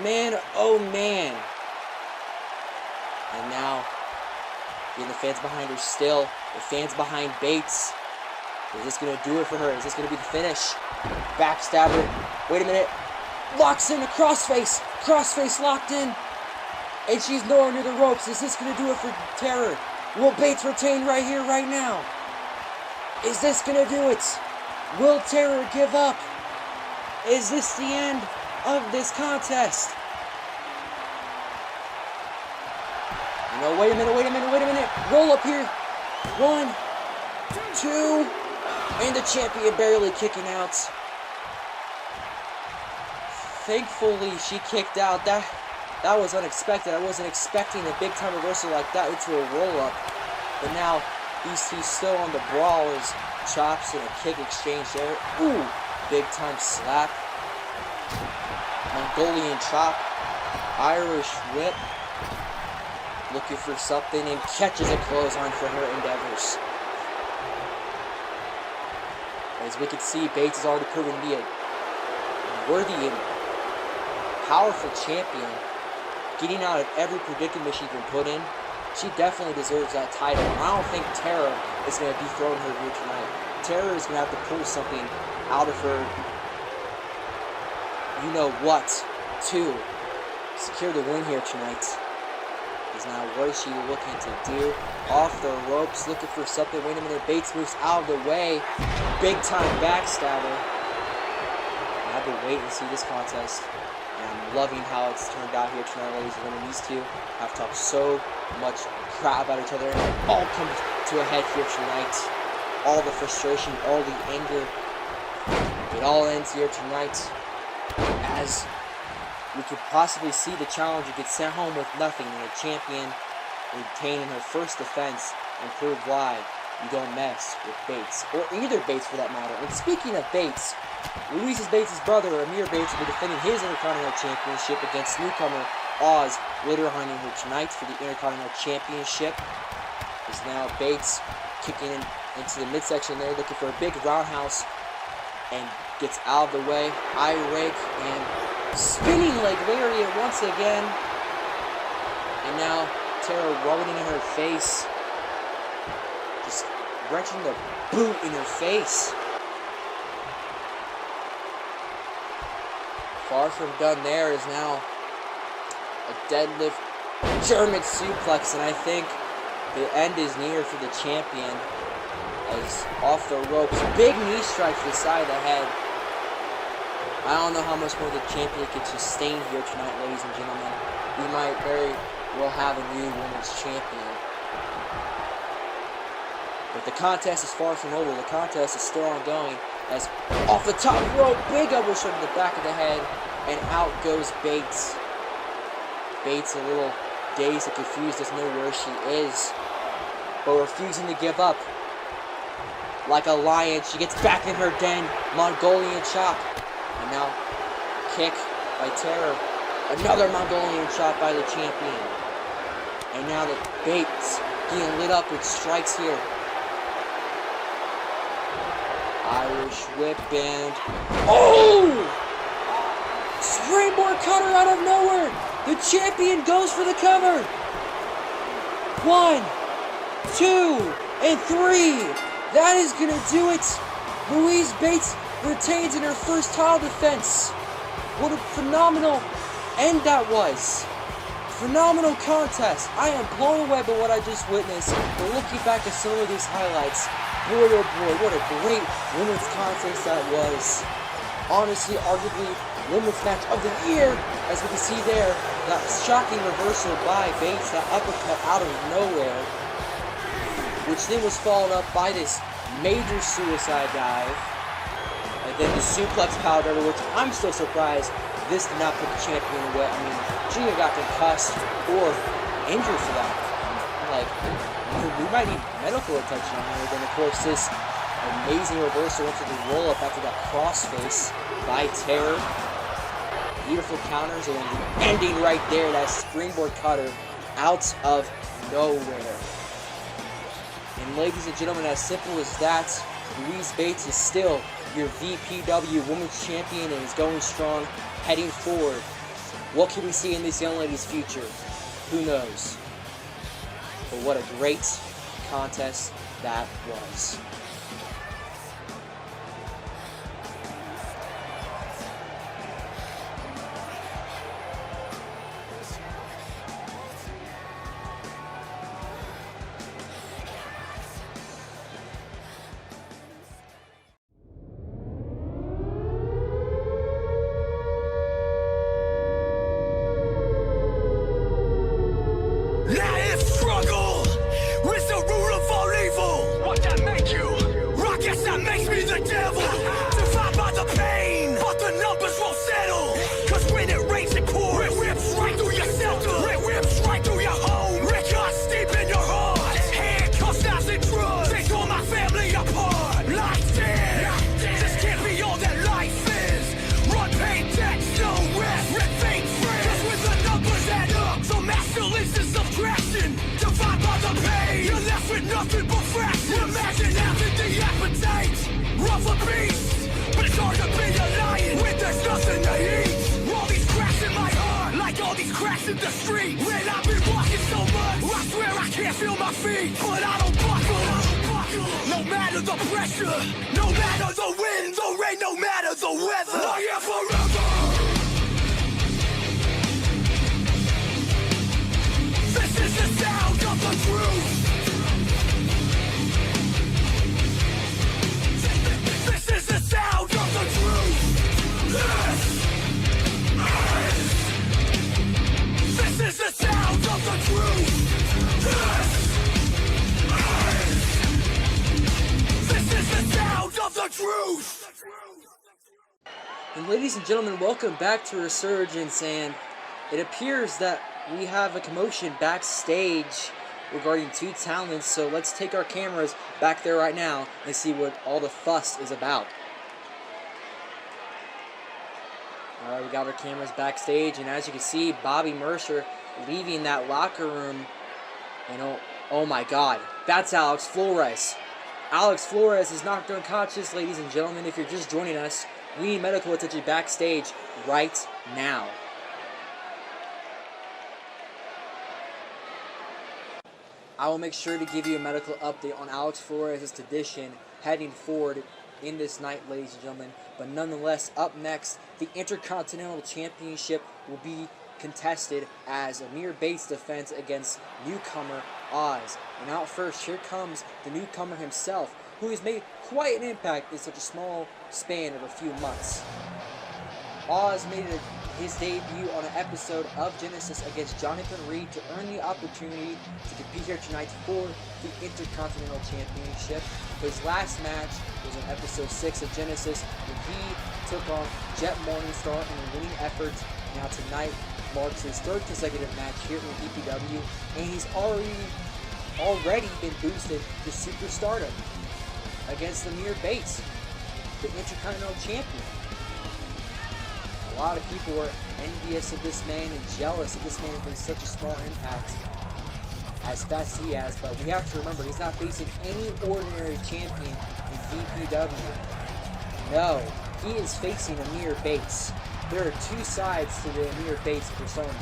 Man, oh man. And now, getting the fans behind her still. The fans behind Bates. Is this going to do it for her? Is this going to be the finish? Backstabber. Wait a minute. Locks in a crossface. Crossface locked in. And she's nowhere near the ropes. Is this going to do it for Terror? Will Bates retain right here, right now? Is this going to do it? Will Terror give up? Is this the end of this contest? You know, wait a minute. Roll up here. 1, 2. And the champion barely kicking out. Thankfully, she kicked out. That was unexpected. I wasn't expecting a big time reversal like that into a roll up. But now, he's still on the brawl. His chops and a kick exchange there. Ooh, big time slap. Mongolian chop. Irish whip. Looking for something and catches a clothesline for her endeavors. As we can see, Bates has already proven to be a worthy and powerful champion. Getting out of every predicament she can put in. She definitely deserves that title. I don't think Terror is going to dethrone her here tonight. Terror is going to have to pull something out of her, you know what, to secure the win here tonight. Is now what is she looking to do? Off the ropes, looking for something. Wait a minute, Bates moves out of the way. Big time backstabber. I have to wait and see this contest. And I'm loving how it's turned out here tonight, ladies and gentlemen. These two have talked so much crap about each other, and it all comes to a head here tonight. All the frustration, all the anger, it all ends here tonight. As we could possibly see the challenger get sent home with nothing, and the champion retaining her first defense and prove why you don't mess with Bates, or either Bates for that matter. And speaking of Bates, Louise Bates' brother, Amir Bates, will be defending his Intercontinental Championship against newcomer Oz later on in here tonight for the Intercontinental Championship. Is now Bates kicking into the midsection there, looking for a big roundhouse, and gets out of the way. Eye rake and spinning leg lariat once again. And now Tara rubbing in her face, just wrenching the boot in her face. Far from done there is now a deadlift German suplex, and I think the end is near for the champion. As off the ropes, big knee strike to the side of the head. I don't know how much more the champion can sustain here tonight, ladies and gentlemen. We might very well have a new women's champion. But the contest is far from over. The contest is still ongoing as off the top rope, big elbow shot to the back of the head, and out goes Bates. Bates, a little dazed and confused, doesn't know where she is, but refusing to give up. Like a lion, she gets back in her den, Mongolian chop. And now, kick by Terror. Another Mongolian chop by the champion. And now that Bates getting lit up with strikes here. Irish whip and... oh! Springboard cutter out of nowhere! The champion goes for the cover! 1, 2, and 3! That is going to do it. Louise Bates retains in her first title defense. What a phenomenal end that was. Phenomenal contest. I am blown away by what I just witnessed. But looking back at some of these highlights, boy oh boy, what a great women's contest that was. Honestly, arguably, women's match of the year. As we can see there, that shocking reversal by Bates, that uppercut out of nowhere, which then was followed up by this major suicide dive, and then the suplex power driver, which I'm still surprised this did not put the champion away. I mean, she either got concussed or injured for that. Like, we might need medical attention on her. Then, of course, this amazing reversal into the roll-up after that crossface by Terror. Beautiful counters, and the ending right there, that springboard cutter out of nowhere. And ladies and gentlemen, as simple as that, Louise Bates is still your VPW Women's Champion and is going strong, heading forward. What can we see in this young lady's future? Who knows? But what a great contest that was. In the street, when I've been walking so much, I swear I can't feel my feet, but I don't buckle. No matter the pressure, no matter the wind, the rain, no matter the weather, I am forever. This is the sound of the truth. This is the sound of the truth. This is the sound of the truth. This is the sound of the truth. And ladies and gentlemen, welcome back to Resurgence, and it appears that we have a commotion backstage regarding two talents, so let's take our cameras back there right now and see what all the fuss is about. Alright, we got our cameras backstage, and as you can see, Bobby Mercer leaving that locker room. And oh my god, that's Alex Flores. Alex Flores is knocked unconscious, ladies and gentlemen. If you're just joining us, we need medical attention backstage right now. I will make sure to give you a medical update on Alex Flores' condition heading forward in this night, ladies and gentlemen. But nonetheless, up next, the Intercontinental Championship will be contested as Amir Bates defends against newcomer Oz. And out first, here comes the newcomer himself, who has made quite an impact in such a small span of a few months. Oz made his debut on an episode of Genesis against Jonathan Reed to earn the opportunity to compete here tonight for the Intercontinental Championship. His last match was on episode 6 of Genesis when he took on Jet Morningstar in a winning effort. Now tonight marks his third consecutive match here in VPW, and he's already been boosted to superstardom against Amir Bates, the Intercontinental Champion. A lot of people are envious of this man and jealous of this man having such a small impact as fast as he has, but we have to remember he's not facing any ordinary champion in VPW. No, he is facing Amir Bates. There are two sides to the Amir Bates persona.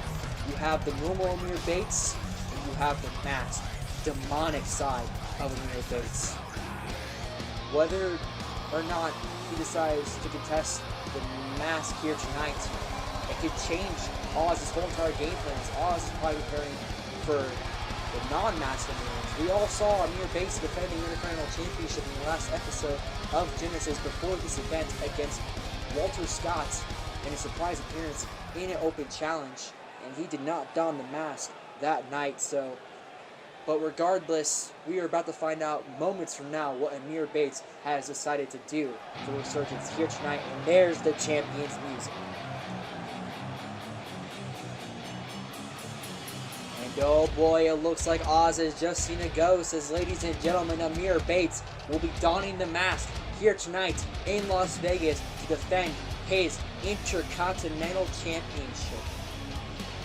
You have the normal Amir Bates, and you have the masked, demonic side of Amir Bates. Whether or not he decides to contest the mask here tonight, it could change Oz's whole entire game plans. Oz is probably preparing for the non-masked Amirs. We all saw Amir Bates defending the Intercontinental Championship in the last episode of Genesis before this event against Walter Scott in a surprise appearance in an open challenge, and he did not don the mask that night. But regardless, we are about to find out moments from now what Amir Bates has decided to do for Resurgence here tonight, and there's the champion's music. And oh boy, it looks like Oz has just seen a ghost, as ladies and gentlemen, Amir Bates will be donning the mask here tonight in Las Vegas to defend his Intercontinental Championship.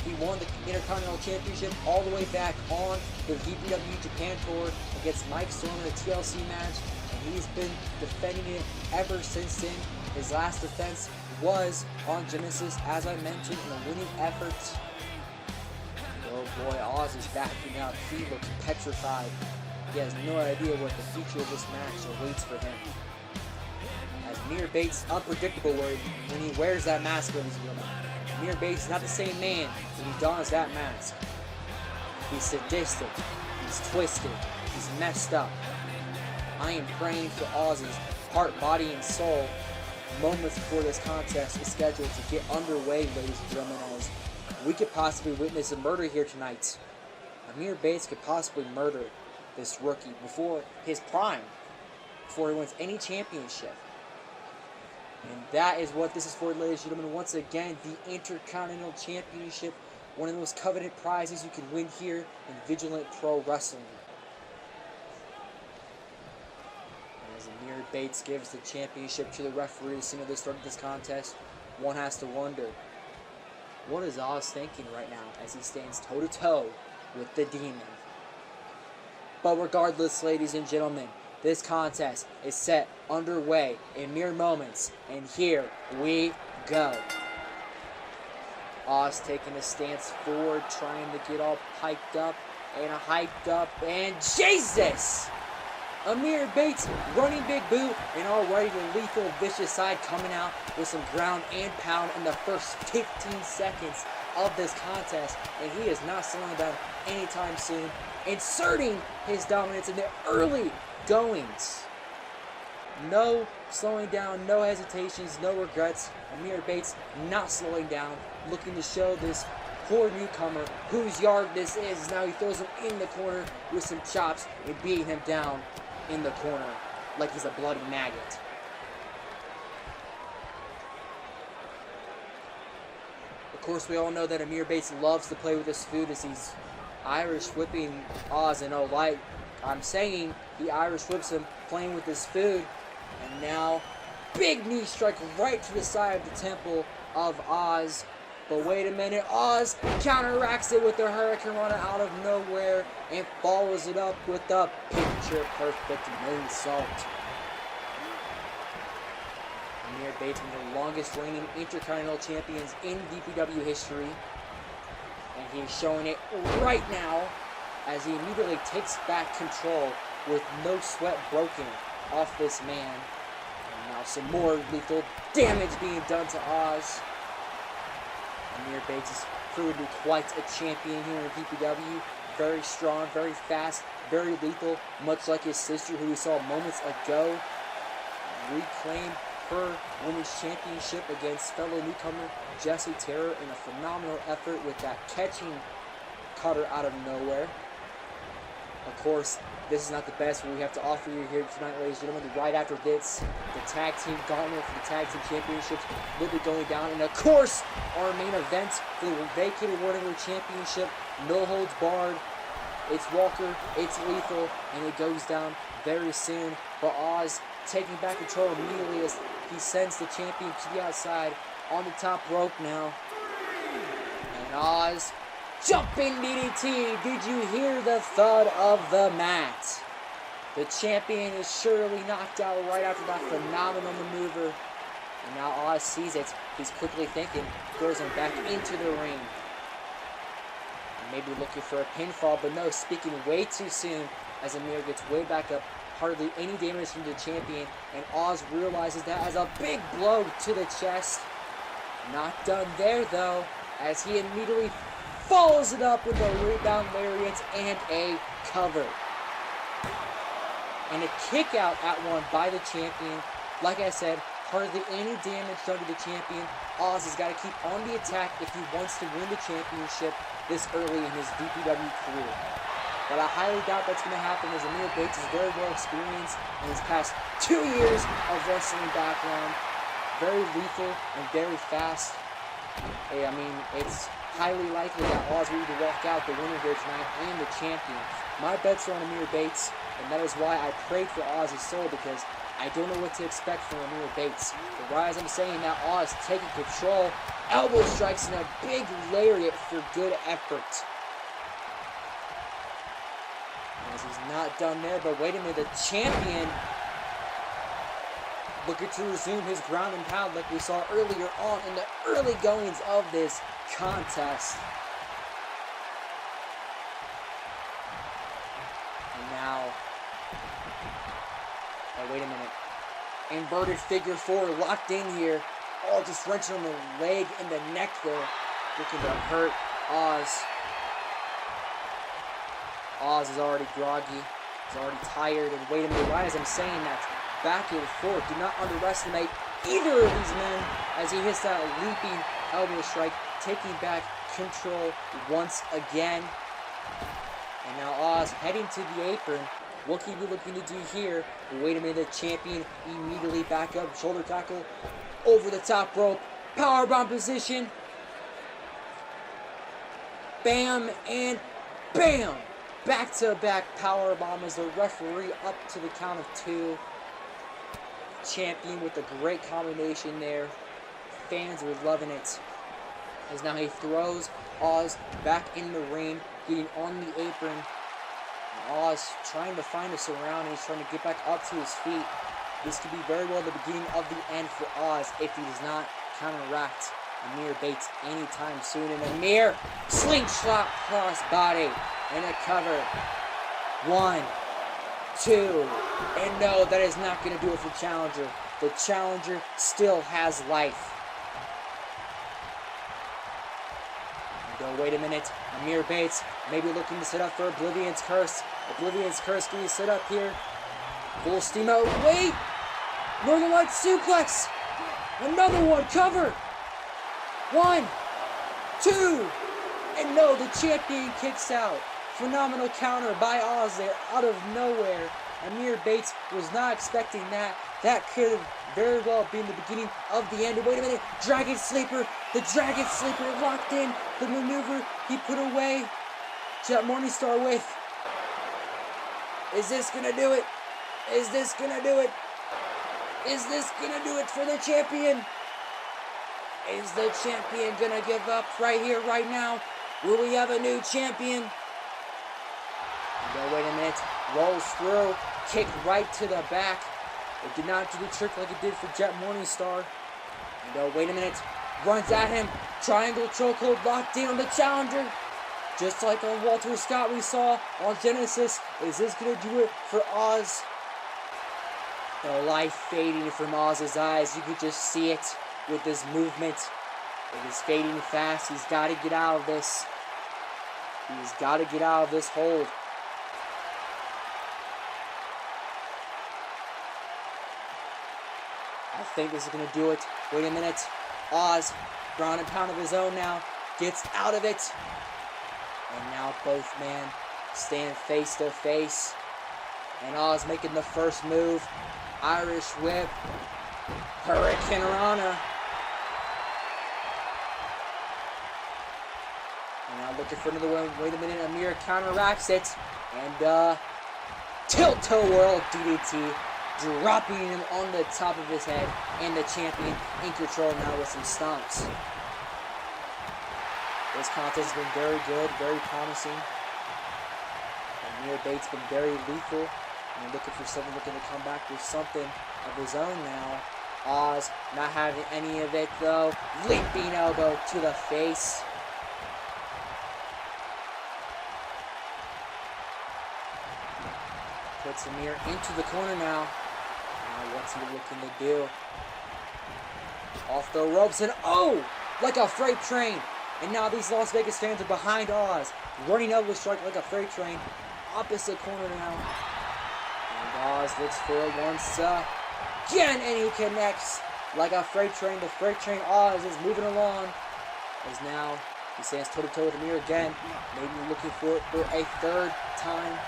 He won the Intercontinental Championship all the way back on the VPW Japan Tour against Mike Storm in a TLC match, and he's been defending it ever since then. His last defense was on Genesis, as I mentioned, in a winning effort. Oh boy, Oz is backing up. He looks petrified. He has no idea what the future of this match awaits for him. As Amir Bates, unpredictable when he wears that mask, ladies and gentlemen. Amir Bates is not the same man when he dons that mask. He's sadistic, he's twisted, he's messed up. I am praying for Oz's heart, body, and soul moments before this contest is scheduled to get underway, ladies and gentlemen, as we could possibly witness a murder here tonight. Amir Bates could possibly murder this rookie before his prime, before he wins any championship. And that is what this is for, ladies and gentlemen. Once again, the Intercontinental Championship, one of the most coveted prizes you can win here in Vigilant Pro Wrestling. And as Amir Bates gives the championship to the referee as soon as they started this contest, one has to wonder, what is Oz thinking right now as he stands toe-to-toe with the Demon? But regardless, ladies and gentlemen, this contest is set underway in mere moments, and here we go. Oz taking a stance forward, trying to get all piped up and hyped up, and Jesus! Amir Bates running big boot, and already the lethal vicious side coming out with some ground and pound in the first 15 seconds of this contest, and he is not slowing down anytime soon, inserting his dominance in the early goings. No slowing down, no hesitations, no regrets. Amir Bates not slowing down, looking to show this poor newcomer whose yard this is. Now he throws him in the corner with some chops and beating him down in the corner like he's a bloody maggot. Of course, we all know that Amir Bates loves to play with his food, as he's Irish whipping Oz, and I'm saying he Irish whips him playing with his food. And now, big knee strike right to the side of the temple of Oz. But wait a minute, Oz counteracts it with the Hurricane Rana out of nowhere and follows it up with the picture-perfect moonsault. Amir Bates, one of the longest reigning Intercontinental Champions in VPW history. And he's showing it right now as he immediately takes back control with no sweat broken off this man. And now some more lethal damage being done to Oz. Amir Bates is proven to be quite a champion here in VPW. Very strong, very fast, very lethal, much like his sister who we saw moments ago reclaim her women's championship against fellow newcomer Jessie Terror in a phenomenal effort with that catching cutter out of nowhere. Of course, this is not the best we have to offer you here tonight, ladies and gentlemen. Right after this, the tag team gauntlet for the tag team championships will be going down. And of course, our main event for the vacated World Heavyweight Championship, no holds barred. It's Walker, it's lethal, and it goes down very soon. But Oz taking back control immediately as he sends the champion to the outside on the top rope now. And Oz, jumping DDT. Did you hear the thud of the mat? The champion is surely knocked out right after that phenomenal maneuver. And now Oz sees it. He's quickly thinking, throws him back into the ring. And maybe looking for a pinfall, but no, speaking way too soon as Amir gets way back up. Hardly any damage from the champion, and Oz realizes that as a big blow to the chest. Not done there though, as he immediately follows it up with a rebound lariat and a cover. And a kick out at one by the champion. Like I said, hardly any damage done to the champion. Oz has got to keep on the attack if he wants to win the championship this early in his VPW career. But I highly doubt that's going to happen as Amir Bates is very well experienced in his past 2 years of wrestling background. Very lethal and very fast. Hey, I mean, it's highly likely that Oz will either walk out the winner here tonight and the champion. My bets are on Amir Bates, and that is why I prayed for Oz's soul, because I don't know what to expect from Amir Bates. But right as I'm saying that, Oz taking control, elbow strikes and a big lariat for good effort. As he's not done there, but wait a minute, the champion looking to resume his ground and pound like we saw earlier on in the early goings of this contest. And now, oh wait a minute, inverted figure four locked in here, all just wrenching on the leg and the neck there, looking to hurt Oz. Oz is already groggy, he's already tired, and wait a minute, why as I'm saying that, back and forth, do not underestimate either of these men as he hits that leaping elbow strike, taking back control once again. And now Oz heading to the apron. What can he be looking to do here? Wait a minute, the champion immediately back up, shoulder tackle, over the top rope, powerbomb position. Bam and bam! Back-to-back powerbomb as the referee up to the count of 2. Champion with a great combination there. Fans were loving it. As now he throws Oz back in the ring, getting on the apron. And Oz trying to find a surroundings, trying to get back up to his feet. This could be very well the beginning of the end for Oz if he does not counteract Amir Bates anytime soon. And Amir, slingshot crossbody. And a cover. 1, 2, and no, that is not going to do it for Challenger. The Challenger still has life. And wait a minute, Amir Bates maybe looking to set up for Oblivion's Curse. Oblivion's Curse getting set up here. Full steam out. Wait! Northern Lights suplex. Another one. Cover. 1, 2, and no, the champion kicks out. Phenomenal counter by Oz there out of nowhere. Amir Bates was not expecting that. That could have very well been the beginning of the end. Wait a minute, Dragon Sleeper. The Dragon Sleeper locked in. The maneuver he put away. Jet Morningstar with. Is this gonna do it? Is this gonna do it? Is this gonna do it for the champion? Is the champion gonna give up right here, right now? Will we have a new champion? No, wait a minute. Rolls through. Kick right to the back. It did not do the trick like it did for Jet Morningstar. No, wait a minute. Runs at him. Triangle chokehold locked in on the challenger. Just like on Walter Scott we saw on Genesis. Is this going to do it for Oz? The light fading from Oz's eyes. You could just see it with his movement. It is fading fast. He's got to get out of this. He's got to get out of this hold. I think this is going to do it. Wait a minute. Oz, ground and pound of his own now, gets out of it. And now both men stand face to face. And Oz making the first move. Irish whip. Hurricane Rana. And now looking for another one. Wait a minute. Amir counteracts it. And tilt-toe whirl DDT. Dropping him on the top of his head. And the champion in control now with some stomps. This contest has been very good, very promising. Amir Bates been very lethal. And looking for someone looking to come back with something of his own now. Oz not having any of it though. Leaping elbow to the face. Puts Amir into the corner now. Now what's he looking to do? Off the ropes and oh! Like a freight train. And now these Las Vegas fans are behind Oz. Running elbow strike like a freight train. Opposite corner now. And Oz looks for it once again. And he connects like a freight train. The freight train Oz is moving along. As now he stands toe to toe with Amir again. Maybe looking for it for a third time.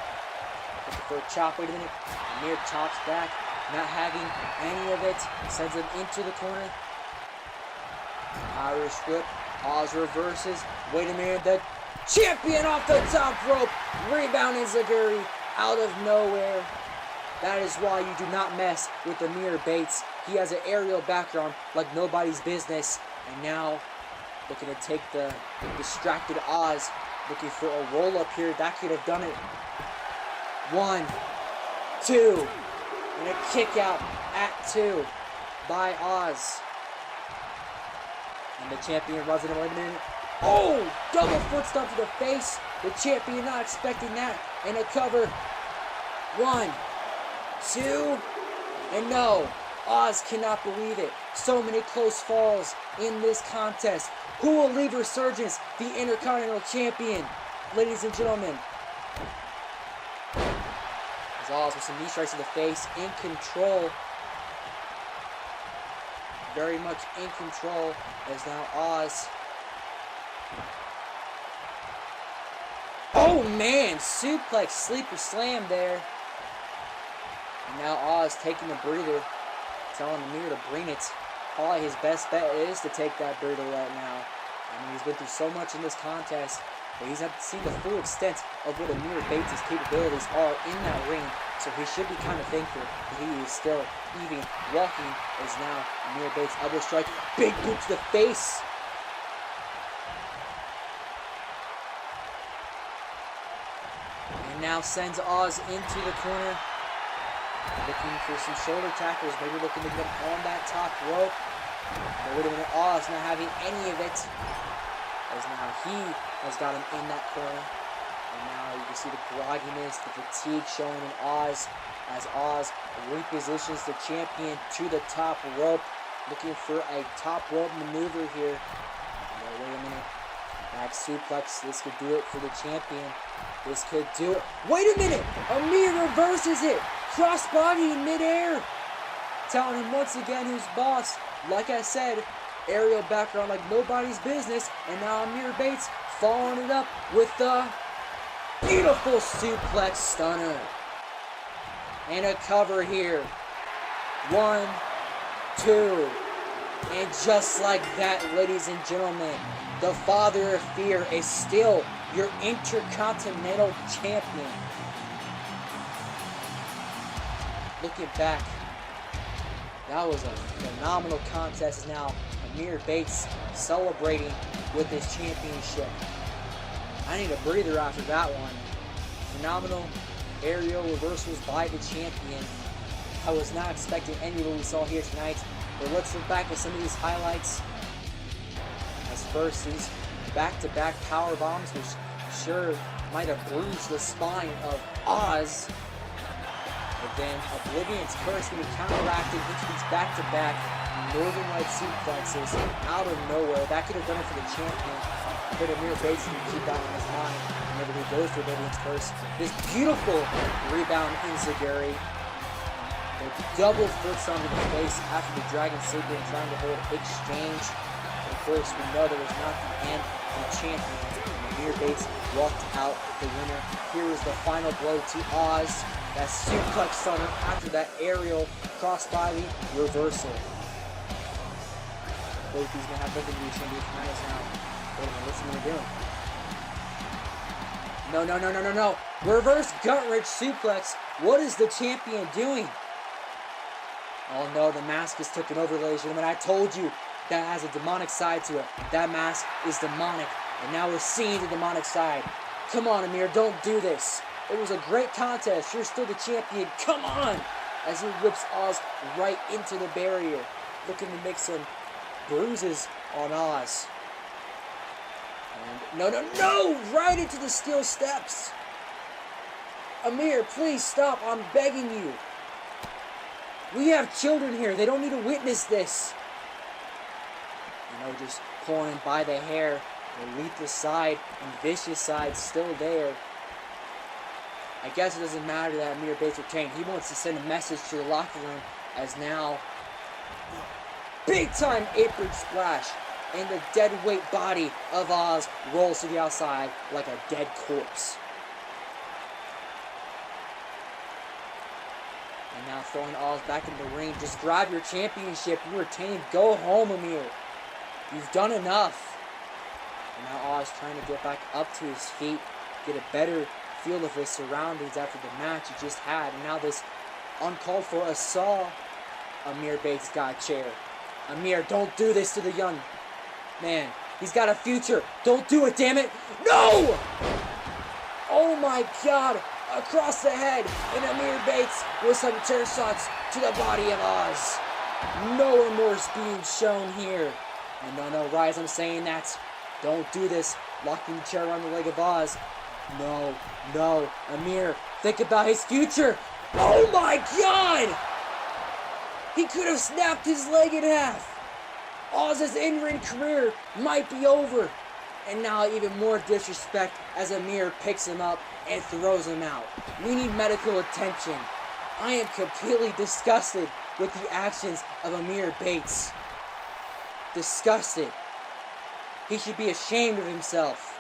Looking for a chop. Wait a minute. Amir chops back. Not having any of it. Sends him into the corner. Irish whip. Oz reverses. Wait a minute. The champion off the top rope. Rebound Enziguri out of nowhere. That is why you do not mess with Amir Bates. He has an aerial background like nobody's business. And now looking to take the distracted Oz. Looking for a roll up here. That could have done it. 1, 2. And a kick out at 2 by Oz. And the champion runs into a minute. Oh! Double foot stomp to the face. The champion not expecting that. And a cover. 1, 2. And no. Oz cannot believe it. So many close falls in this contest. Who will leave Resurgence, the Intercontinental Champion? Ladies and gentlemen. As Oz with some knee strikes to the face. In control. Very much in control as now Oz. Oh man, suplex, sleeper slam there. And now Oz taking the breather, telling Amir to bring it. Probably his best bet is to take that breather right now. I mean, he's been through so much in this contest, but he's not seen the full extent of what Amir Bates' capabilities are in that ring. So he should be kind of thankful that he is still even walking. As now Amir Bates elbow strike, big boot to the face. And now sends Oz into the corner. Looking for some shoulder tackles, maybe looking to get on that top rope. But wait a minute, Oz not having any of it. As now he has got him in that corner. And now you can see the grogginess, the fatigue showing in Oz as Oz repositions the champion to the top rope. Looking for a top rope maneuver here. No, wait a minute. Back suplex. This could do it for the champion. This could do it. Wait a minute! Amir reverses it! Crossbody in midair! Telling him once again who's boss. Like I said, aerial background like nobody's business. And now Amir Bates following it up with the beautiful suplex stunner. And a cover here. 1, 2. And just like that, ladies and gentlemen, the father of fear is still your Intercontinental Champion. Looking back, that was a phenomenal contest. Now Amir Bates celebrating with his championship. I need a breather after that one. Phenomenal aerial reversals by the champion. I was not expecting any of what we saw here tonight, but let's look back at some of these highlights. As first, these back-to-back power bombs, which sure might have bruised the spine of Oz. But then Oblivion's curse being counteracted into these back-to-back Northern Light suplexes out of nowhere. That could have done it for the champion. But Amir Bates can keep that on his mind whenever he goes for Oblivion's curse. This beautiful rebound in Xavier. The double foot stomp in the face after the Dragon Sleeper and trying to hold exchange. Of course, we know that was not the end of the champion. Amir Bates walked out the winner. Here is the final blow to Oz. That suplex stunner after that aerial crossbody reversal. Both these men have nothing to do with Champion Finals now. Wait a minute, what's he gonna do? No. Reverse gut-wrench suplex. What is the champion doing? Oh no, the mask is taken over, ladies and gentlemen. I told you that has a demonic side to it. That mask is demonic. And now we're seeing the demonic side. Come on, Amir, don't do this. It was a great contest. You're still the champion. Come on! As he whips Oz right into the barrier. Looking to make some bruises on Oz. And no! Right into the steel steps. Amir, please stop. I'm begging you. We have children here. They don't need to witness this. Just pulling him by the hair. The lethal side and vicious side still there. I guess it doesn't matter that Amir Bates retained. He wants to send a message to the locker room as now big time apron splash and the dead weight body of Oz rolls to the outside like a dead corpse. And now throwing Oz back in the ring. Just grab your championship. You retained. Go home, Amir. You've done enough. And now Oz trying to get back up to his feet, get a better feel of his surroundings after the match he just had. And now this uncalled for assault. Amir Bates got a chair. Amir, don't do this to the young man. He's got a future. Don't do it, damn it. No! Oh my God. Across the head. And Amir Bates with some chair shots to the body of Oz. No remorse being shown here. And no, Rise, I'm saying that. Don't do this. Locking the chair around the leg of Oz. No. Amir, think about his future. Oh my God! He could have snapped his leg in half. Oz's in-ring career might be over. And now even more disrespect as Amir picks him up and throws him out. We need medical attention. I am completely disgusted with the actions of Amir Bates. Disgusted. He should be ashamed of himself.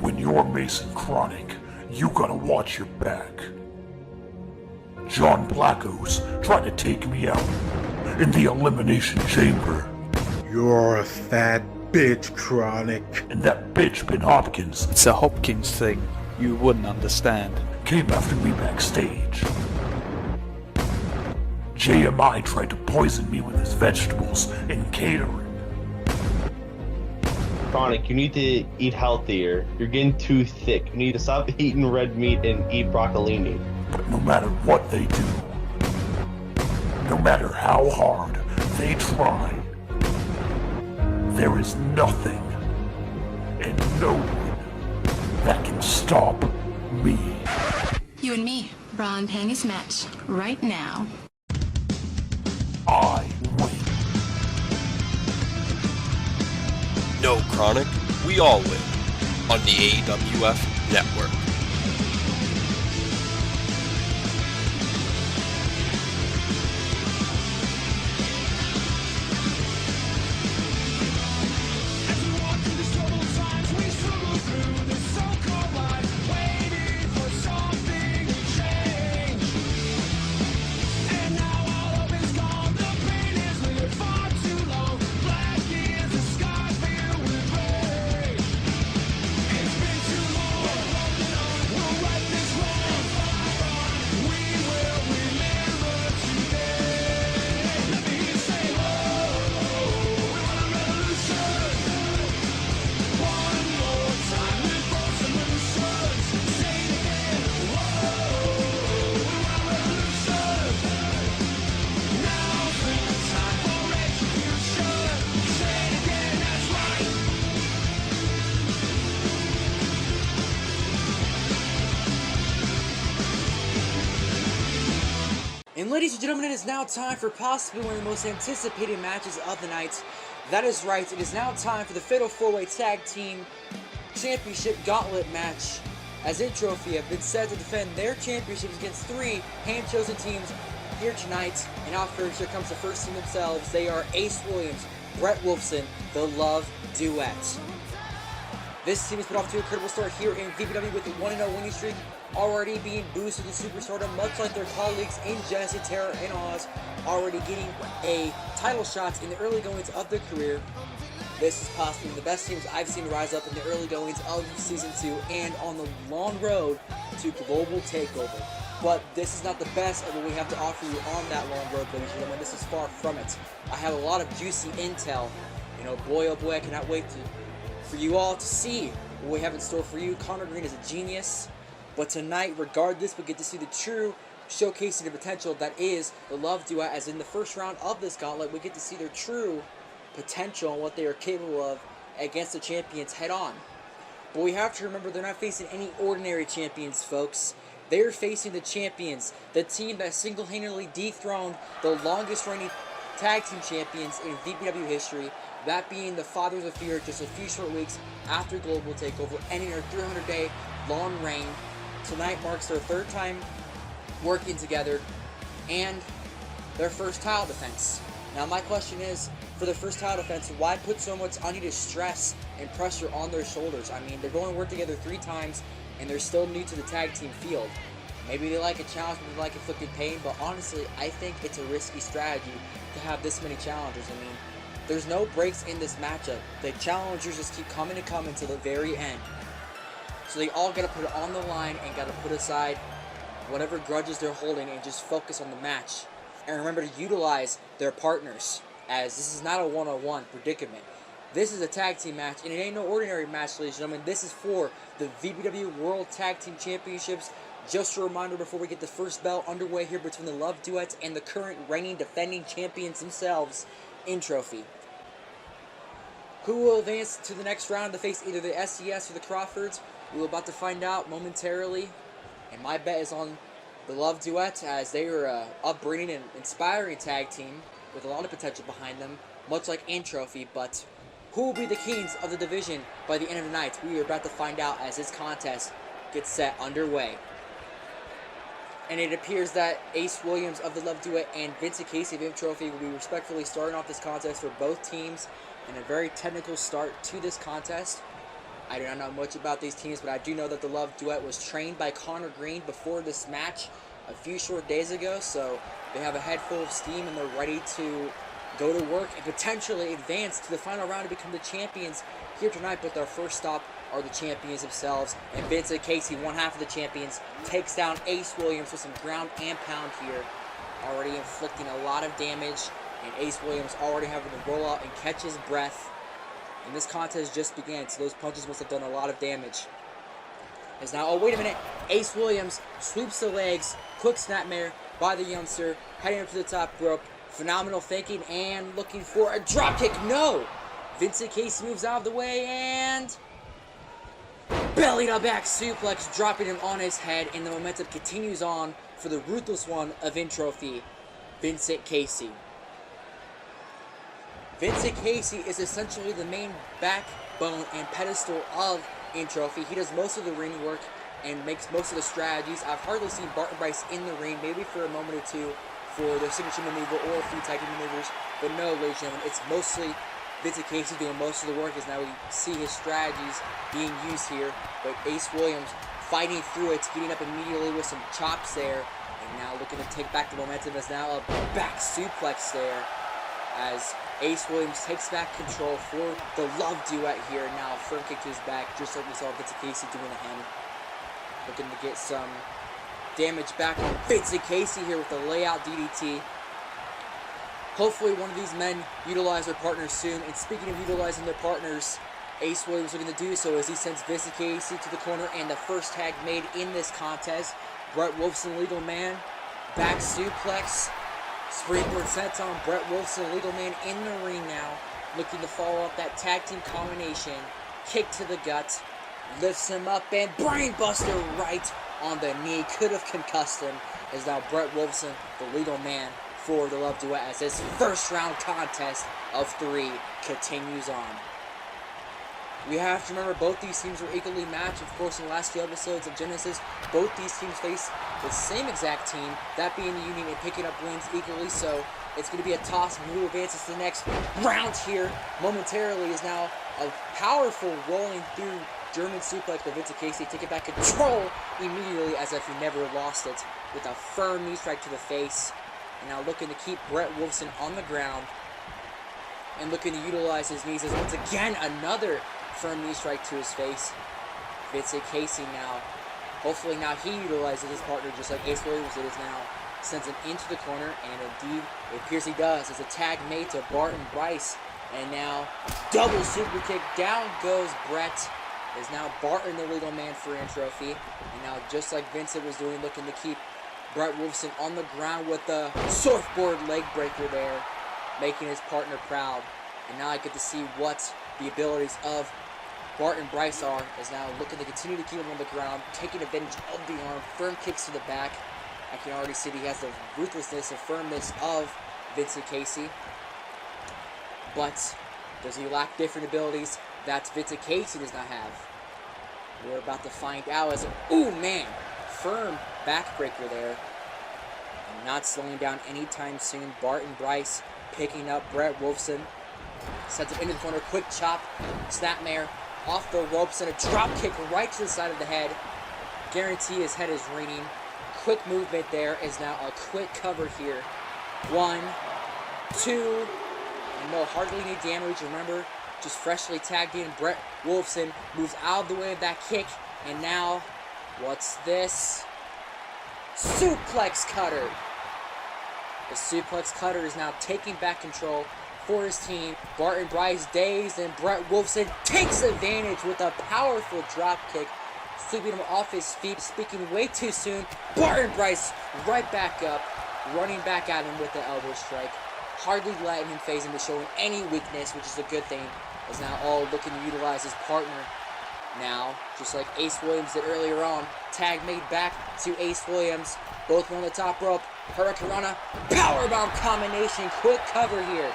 When you're Mason Chronic, you gotta watch your back. John Blacko's trying to take me out in the Elimination Chamber. You're a fat bitch, Chronic. And that bitch Ben Hopkins It's a Hopkins thing. You wouldn't understand. came after me backstage. JMI tried to poison me with his vegetables and catering. Chronic, you need to eat healthier. You're getting too thick. You need to stop eating red meat and eat broccolini. But no matter what they do, no matter how hard they try, there is nothing and no one that can stop me. You and me, bra and panties match right now. I win. No, Chronic, we all win on the AWF Network. And ladies and gentlemen, it is now time for possibly one of the most anticipated matches of the night. That is right, it is now time for the Fatal 4-Way Tag Team Championship Gauntlet match, as Entropy have been set to defend their championships against 3 hand-chosen teams here tonight. And out first, here comes the first team themselves. They are Ace Williams, Brett Wolfson, the Love Duet. This team has been off to an incredible start here in VPW with a 1-0 winning streak, already being boosted to superstardom, much like their colleagues in Jesse, Terra, and Oz, already getting a title shots in the early goings of their career. This is possibly the best teams I've seen rise up in the early goings of Season 2 and on the long road to Global Takeover. But this is not the best of what we have to offer you on that long road, ladies and gentlemen. This is far from it. I have a lot of juicy intel. You know, boy oh boy, I cannot wait for you all to see what we have in store for you. Connor Green is a genius. But tonight, regardless, we get to see the true showcasing the potential that is the Love Duet, as in the first round of this gauntlet, we get to see their true potential and what they are capable of against the champions head on. But we have to remember they're not facing any ordinary champions, folks. They're facing the champions, the team that single-handedly dethroned the longest reigning tag team champions in VPW history, that being the Fathers of Fear, just a few short weeks after Global Takeover, ending their 300-day long reign. Tonight marks their 3rd time working together and their first title defense. Now my question is, for their first title defense, why put so much unneeded stress and pressure on their shoulders? I mean, they're going to work together 3 times and they're still new to the tag team field. Maybe they like a challenge, maybe they like inflicted pain, but honestly, I think it's a risky strategy to have this many challengers. I mean, there's no breaks in this matchup. The challengers just keep coming and coming to the very end. So they all got to put it on the line and got to put aside whatever grudges they're holding and just focus on the match. And remember to utilize their partners, as this is not a one-on-one predicament. This is a tag team match, and it ain't no ordinary match, ladies and gentlemen. This is for the VPW World Tag Team Championships. Just a reminder before we get the first bell underway here between the Love Duets and the current reigning defending champions themselves, Entropy. Who will advance to the next round to face either the SES or the Crawfords? We're about to find out momentarily, and my bet is on the Love Duet, as they are an upbringing and inspiring tag team with a lot of potential behind them, much like Entropy. But who will be the kings of the division by the end of the night? We are about to find out as this contest gets set underway. And it appears that Ace Williams of the Love Duet and Vincent Casey of Entropy will be respectfully starting off this contest for both teams, and a very technical start to this contest. I do not know much about these teams, but I do know that the Love Duet was trained by Connor Green before this match a few short days ago, so they have a head full of steam and they're ready to go to work and potentially advance to the final round to become the champions here tonight. But their first stop are the champions themselves, and Vincent Casey, one half of the champions, takes down Ace Williams with some ground and pound here, already inflicting a lot of damage, and Ace Williams already having to roll out and catch his breath. And this contest just began, so those punches must have done a lot of damage. As now, oh wait a minute, Ace Williams sweeps the legs, quick snapmare by the youngster, heading up to the top rope. Phenomenal thinking and looking for a dropkick. No! Vincent Casey moves out of the way and belly to back suplex, dropping him on his head, and the momentum continues on for the ruthless one of Entropy, Vincent Casey. Vincent Casey is essentially the main backbone and pedestal of Entropy. He does most of the ring work and makes most of the strategies. I've hardly seen Barton Bryce in the ring, maybe for a moment or two for their signature maneuver or a few tag team maneuvers. But no, ladies and gentlemen, it's mostly Vincent Casey doing most of the work, as now we see his strategies being used here. But Ace Williams fighting through it, getting up immediately with some chops there, and now looking to take back the momentum, as now a back suplex there, as Ace Williams takes back control for the Love Duet here. Now a front kick to his back, just like we saw Vincent Casey doing to him. Looking to get some damage back on Vincent Casey here with the layout DDT. Hopefully one of these men utilize their partners soon. And speaking of utilizing their partners, Ace Williams looking to do so as he sends Vincent Casey to the corner, and the first tag made in this contest. Brett Wolfson, Legal Man, back suplex. Springboard senton. Brett Wolfson, Legal Man, in the ring now, looking to follow up that tag team combination. Kick to the gut, lifts him up, and brainbuster right on the knee. Could have concussed him. Is now Brett Wolfson, the legal man for the Love Duet, as this first round contest of 3 continues on. We have to remember both these teams were equally matched. Of course, in the last few episodes of Genesis, both these teams face the same exact team, that being the Union, and picking up wins equally. So it's going to be a toss who advances to the next round here. Momentarily is now a powerful rolling through German suplex by Vincent Casey, taking back control immediately as if he never lost it, with a firm knee strike to the face. And now looking to keep Brett Wolfson on the ground and looking to utilize his knees as once again another firm knee strike to his face. Vincent Casey now, hopefully now he utilizes his partner just like Ace Williams did now, sends him into the corner, and indeed it appears he does. As a tag made to Barton Bryce, and now double super kick, down goes Brett. Is now Barton the legal man for Entropy, and now just like Vincent was doing, looking to keep Brett Wolfson on the ground with the surfboard leg breaker there, making his partner proud. And now I get to see what the abilities of Barton Bryce are, is now looking to continue to keep him on the ground, taking advantage of the arm, firm kicks to the back. I can already see that he has the ruthlessness and firmness of Vincent Casey. But does he lack different abilities that Vincent Casey does not have? We're about to find out as, ooh man, firm backbreaker there. And not slowing down anytime soon. Barton Bryce picking up Brett Wolfson. Sets him into the corner, quick chop, snapmare off the ropes, and a drop kick right to the side of the head. Guarantee his head is ringing. Quick movement there is now a quick cover here. 1, 2, no, hardly any damage. Remember, just freshly tagged in. Brett Wolfson moves out of the way of that kick, and now, what's this? Suplex cutter. The suplex cutter is now taking back control for his team. Barton Bryce dazed, and Brett Wolfson takes advantage with a powerful drop kick, sweeping him off his feet, speaking way too soon. Barton Bryce right back up, running back at him with the elbow strike, hardly letting him phase into showing any weakness, which is a good thing, is now all looking to utilize his partner. Now, just like Ace Williams did earlier on, tag made back to Ace Williams, both on the top rope, Hurricanrana, powerbomb combination, quick cover here.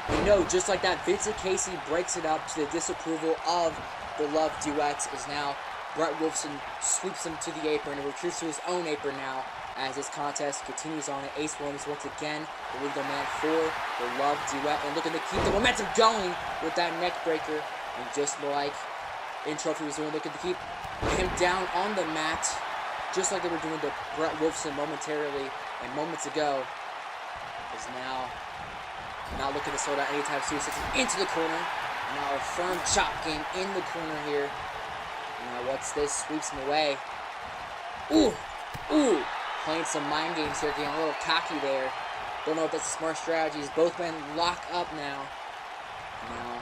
And no, just like that, Vincent Casey breaks it up to the disapproval of the Love Duet. Is now Brett Wolfson sweeps him to the apron and retreats to his own apron now as this contest continues on. Ace Williams once again the legal man for the Love Duet, and looking to keep the momentum going with that neck breaker. And just like Entropy was doing, looking to keep him down on the mat, just like they were doing to Brett Wolfson momentarily and moments ago. Is now not looking to slow down anytime soon. Sits him into the corner. Now a firm chop game in the corner here. Now what's this? Sweeps him away. Ooh, ooh. Playing some mind games here, getting a little cocky there. Don't know if that's a smart strategy. As both men lock up now. Now,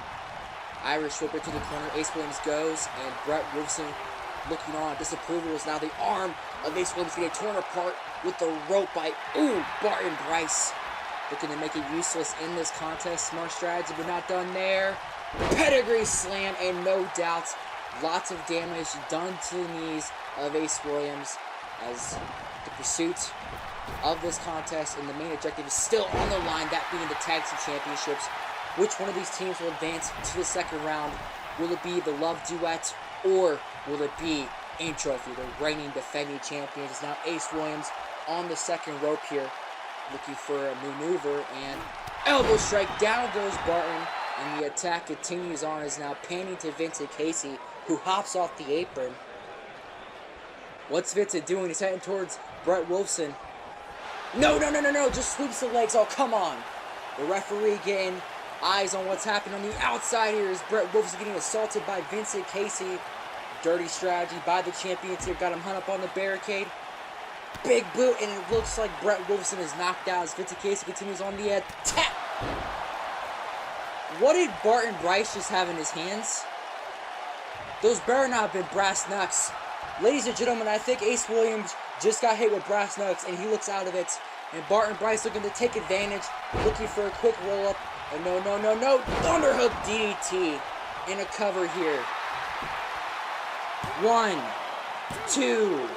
Irish whipper to the corner. Ace Williams goes, and Brett Wolfson looking on. Disapproval is now the arm of Ace Williams getting torn apart with the rope by, Barton Bryce. Looking to make it useless in this contest. Smart strategy, but not done there. Pedigree slam, and no doubt, lots of damage done to the knees of Ace Williams, as the pursuit of this contest and the main objective is still on the line, that being the Tag Team Championships. Which one of these teams will advance to the second round? Will it be the Love Duet, or will it be Entropy, the reigning defending champions? It's now Ace Williams on the second rope here, looking for a maneuver, and elbow strike, down goes Barton, and the attack continues on, is now panning to Vincent Casey, who hops off the apron. What's Vincent doing? He's heading towards Brett Wolfson. No, just sweeps the legs. Oh, come on. The referee getting eyes on what's happening on the outside here as Brett Wolfson getting assaulted by Vincent Casey. Dirty strategy by the champions here. Got him hung up on the barricade. Big boot, and it looks like Brett Wolfson is knocked out as Vincent Casey continues on the attack. What did Barton Bryce just have in his hands? Those better not have been brass knucks. Ladies and gentlemen, I think Ace Williams just got hit with brass knucks, and he looks out of it. And Barton Bryce looking to take advantage, looking for a quick roll-up. And no. Thunderhook DDT in a cover here. 1, 2.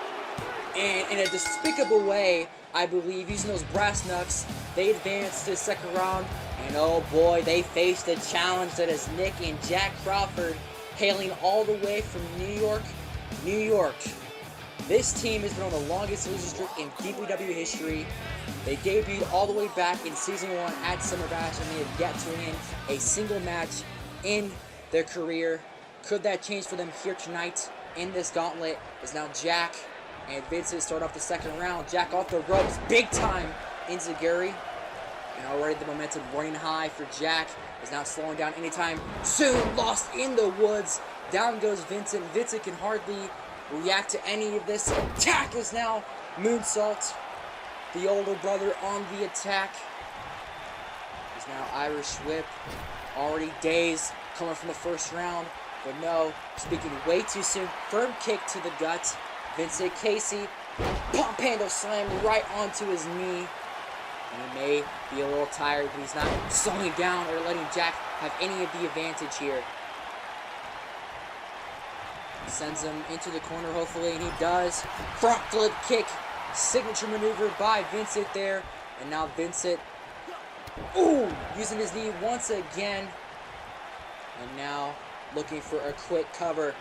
And in a despicable way, I believe, using those brass knucks, they advanced to the second round. And oh boy, they faced a challenge that is Nick and Jack Crawford, hailing all the way from New York, New York. This team has been on the longest losing streak in VPW history. They debuted all the way back in Season 1 at Summer Bash, and they have yet to win a single match in their career. Could that change for them here tonight in this gauntlet? As now Jack and Vincent start off the second round. Jack off the ropes, big time into Gary. And already the momentum running high for Jack is not slowing down anytime soon. Lost in the woods. Down goes Vincent. Vincent can hardly react to any of this. Attack is now moonsault. The older brother on the attack is now Irish whip. Already dazed, coming from the first round. But no, speaking way too soon. Firm kick to the gut. Vincent Casey, pump handle slam right onto his knee. And he may be a little tired, but he's not slowing down or letting Jack have any of the advantage here. Sends him into the corner, hopefully, and he does. Front flip kick, signature maneuver by Vincent there. And now Vincent, ooh, using his knee once again. And now looking for a quick cover.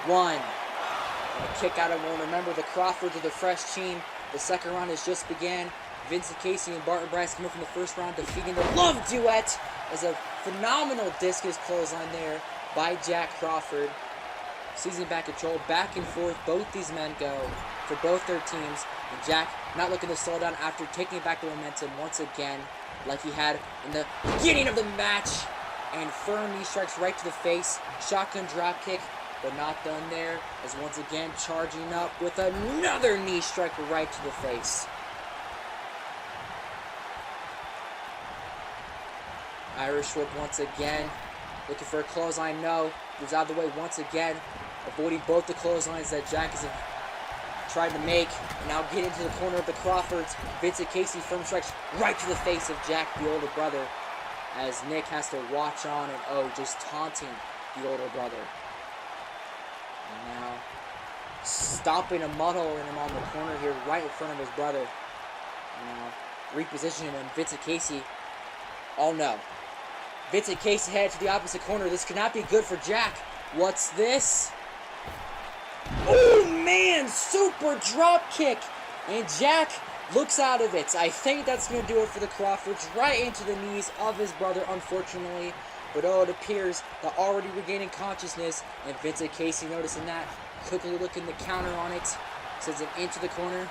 1. And a kick out of one. Remember, the Crawfords are the fresh team. The second round has just began. Vincent Casey and Barton Bryce coming from the first round, defeating the Love Duet as a phenomenal discus clothesline there by Jack Crawford. Seizing back control, back and forth, both these men go for both their teams. And Jack not looking to slow down after taking back the momentum once again, like he had in the beginning of the match. And firm knee strikes right to the face. Shotgun drop kick, but not done there, as once again charging up with another knee strike right to the face. Irish whip once again, looking for a clothesline, no, moves out of the way once again, avoiding both the clotheslines that Jack has tried to make, and now get into the corner of the Crawfords. Vincent Casey firm strikes right to the face of Jack, the older brother, as Nick has to watch on and just taunting the older brother. And now stomping a muddle in him on the corner here, right in front of his brother. And now repositioning him, Vincent Casey, oh no. Vincent Casey headed to the opposite corner. This cannot be good for Jack. What's this? Oh man, super drop kick. And Jack looks out of it. I think that's going to do it for the Crawfords. Right into the knees of his brother, unfortunately. But it appears they're already regaining consciousness. And Vincent Casey noticing that, quickly looking to counter on it. Sends it into the corner.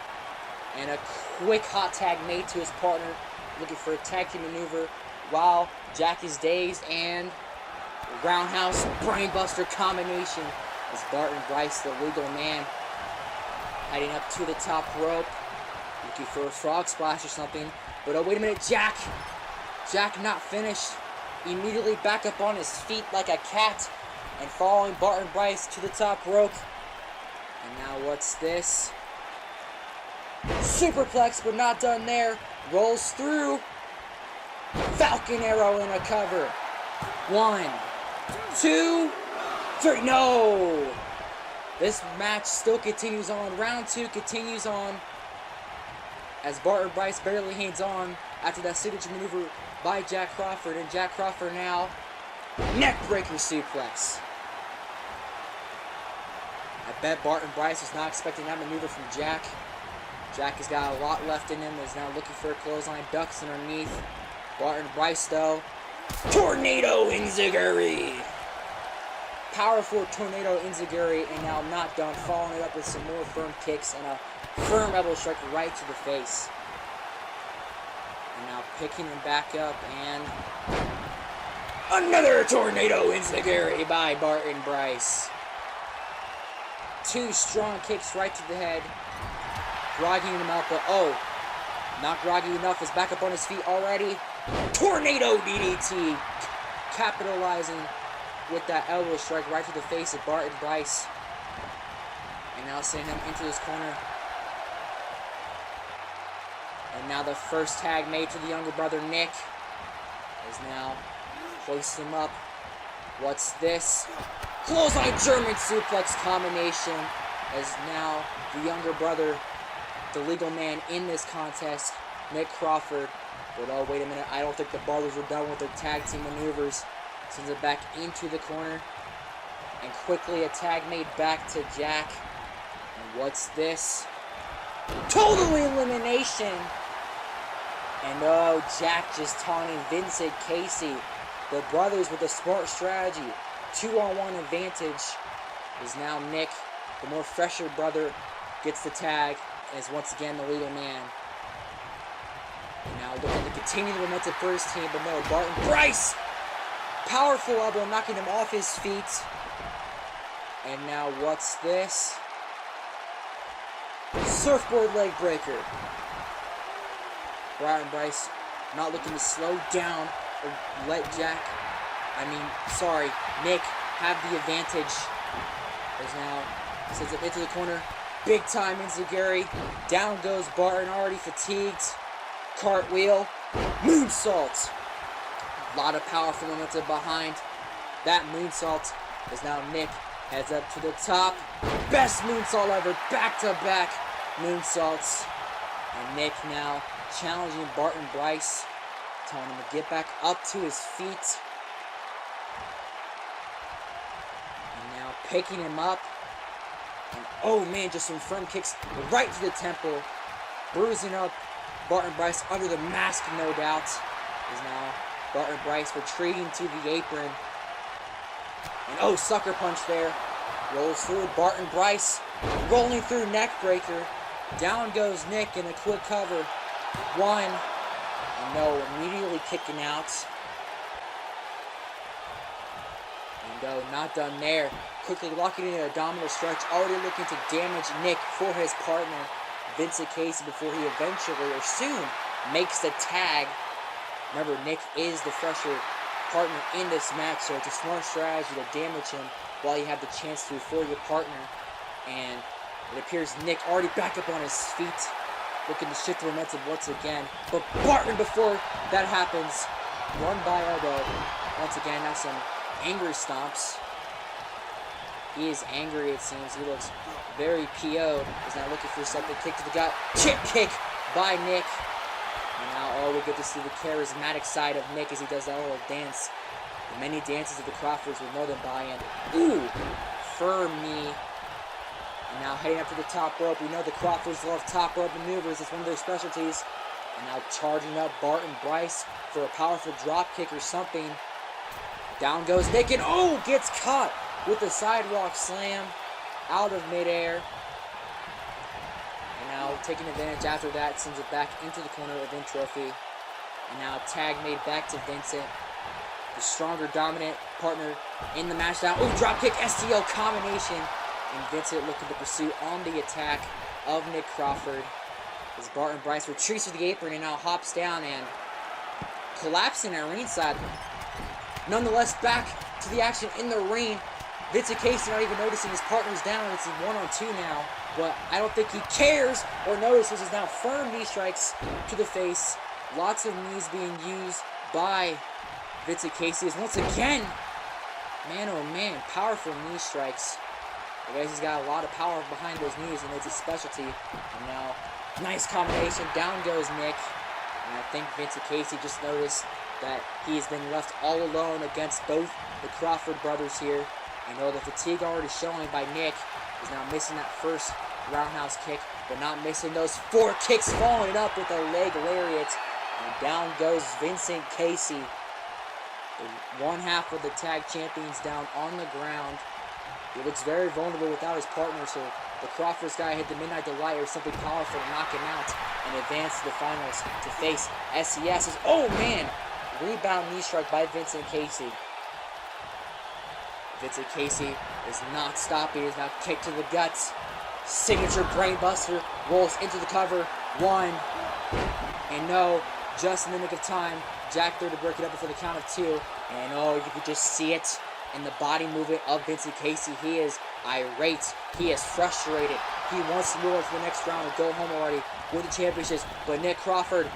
And a quick hot tag made to his partner. Looking for a tag team maneuver. While Jack is dazed, and roundhouse brainbuster combination as Barton Bryce, the legal man, heading up to the top rope, looking for a frog splash or something. But oh, wait a minute, Jack not finished. Immediately back up on his feet like a cat and following Barton Bryce to the top rope. And now what's this? Superplex, but not done there. Rolls through. Falcon arrow in a cover. 1, 2, 3. No! This match still continues on. Round 2 continues on as Barton Bryce barely hangs on after that signature maneuver by Jack Crawford. And Jack Crawford now neckbreaker suplex. I bet Barton Bryce was not expecting that maneuver from Jack. Jack has got a lot left in him. Is now looking for a clothesline. Ducks underneath. Barton Bryce, though. Tornado Enziguri! Powerful tornado Enziguri, and now not done. Following it up with some more firm kicks and a firm elbow strike right to the face. And now picking him back up, and another tornado Enziguri by Barton Bryce. 2 strong kicks right to the head. Grogging him out, but not groggy enough. Is back up on his feet already. Tornado DDT, capitalizing with that elbow strike right to the face of Barton Bryce. And now sending him into his corner. And now the first tag made to the younger brother Nick is now hoisting him up. What's this? Clothesline German suplex combination, as now the younger brother, the legal man in this contest, Nick Crawford. But oh, wait a minute, I don't think the brothers are done with their tag team maneuvers. Sends it back into the corner. And quickly a tag made back to Jack. And what's this? Total elimination! And oh, Jack just taunting Vincent Casey. The brothers with a smart strategy. 2-on-1 advantage. Is now Nick, the more fresher brother, gets the tag. And is once again the legal man. And now looking to continue the momentum for his team. But no, Barton Bryce! Powerful elbow, knocking him off his feet. And now what's this? Surfboard leg breaker. Barton Bryce not looking to slow down or let Nick have the advantage. As now sends it into the corner. Big time Enziguri. Down goes Barton, already fatigued. Cartwheel. Moonsault. A lot of powerful momentum behind that moonsault. As now Nick heads up to the top. Best moonsault ever. Back-to-back moonsaults. And Nick now challenging Barton Bryce. Telling him to get back up to his feet. And now picking him up. And oh man, just some front kicks right to the temple. Bruising up Barton Bryce under the mask, no doubt. Is now Barton Bryce retreating to the apron. And oh, sucker punch there. Rolls through Barton Bryce. Rolling through neck breaker. Down goes Nick in a quick cover. One. And no, immediately kicking out. And no, not done there. Quickly locking in an abdominal stretch. Already looking to damage Nick for his partner, Vincent Casey, before he eventually or soon makes the tag. Remember, Nick is the fresher partner in this match, so it's a smart strategy to damage him while you have the chance to for your partner. And it appears Nick already back up on his feet, looking to shift the momentum once again. But Barton, before that happens, run by elbow. Once again, now some angry stomps. He is angry, it seems. He looks very PO'd. He's now looking for something. Kick to the gut. Chip kick by Nick. And now, oh, we get to see the charismatic side of Nick as he does that little dance. The many dances of the Crawfords with more than buy-in. Ooh, firm knee. And now heading up to the top rope. We know the Crawfords love top rope maneuvers. It's one of their specialties. And now charging up Barton Bryce for a powerful drop kick or something. Down goes Nick and oh, gets caught with the sidewalk slam out of midair. And now taking advantage after that, sends it back into the corner of Entropy. And now tag made back to Vincent. The stronger, dominant partner in the match now. Ooh, dropkick STO combination. And Vincent looking to pursue on the attack of Nick Crawford. As Barton Bryce retreats to the apron and now hops down and collapsing at ringside. Nonetheless, back to the action in the ring. Vincent Casey not even noticing his partner's down. It's 1-on-2 now. But I don't think he cares or notices. Is now firm knee strikes to the face. Lots of knees being used by Vincent Casey. Is once again, man oh man, powerful knee strikes. I guess he's got a lot of power behind those knees, and it's his specialty. And now, nice combination. Down goes Nick. And I think Vincent Casey just noticed that he has been left all alone against both the Crawford brothers here. I know the fatigue already showing by Nick. Is now missing that first roundhouse kick, but not missing those 4 kicks, following it up with a leg lariat. And down goes Vincent Casey. One half of the tag champions down on the ground. He looks very vulnerable without his partner, so the Crawfords guy hit the Midnight Delight or something powerful to knock him out and advance to the finals to face SCS. Oh man! Rebound knee strike by Vincent Casey. Vincent Casey is not stopping. He's now kicked to the guts. Signature brainbuster rolls into the cover. 1. And no, just in the nick of time. Jack there to break it up before the count of 2. And oh, you could just see it in the body movement of Vincent Casey. He is irate. He is frustrated. He wants to move on to the next round and go home already with the championships. But Nick Crawford,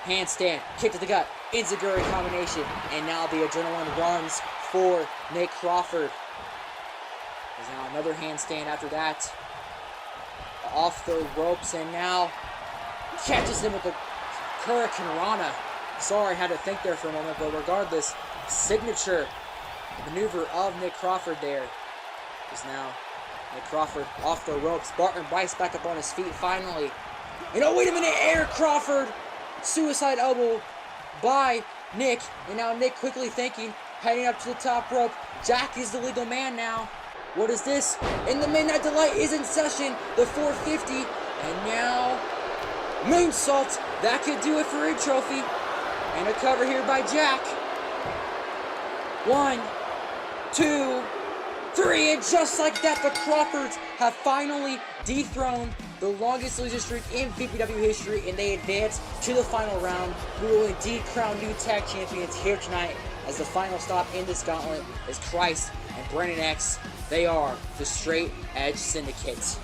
handstand, kick to the gut, Enziguri combination, and now the adrenaline runs for Nick Crawford. There's now another handstand after that. Off the ropes, and now catches him with the Hurricane Rana. Sorry, had to think there for a moment, but regardless, signature maneuver of Nick Crawford there is now Nick Crawford off the ropes. Barton Bryce back up on his feet finally. And oh, wait a minute, Air Crawford! Suicide elbow by Nick, and now Nick quickly thinking, heading up to the top rope. Jack is the legal man now. What is this? And the Midnight Delight is in session, the 450, and now moonsault. That could do it for Entropy. And a cover here by Jack. 1, 2, 3, and just like that, the Crawfords have finally dethroned the longest losing streak in VPW history, and they advance to the final round. We will indeed crown new tag champions here tonight, as the final stop in this gauntlet is Christ and Brandon X. They are the Straight Edge Syndicate.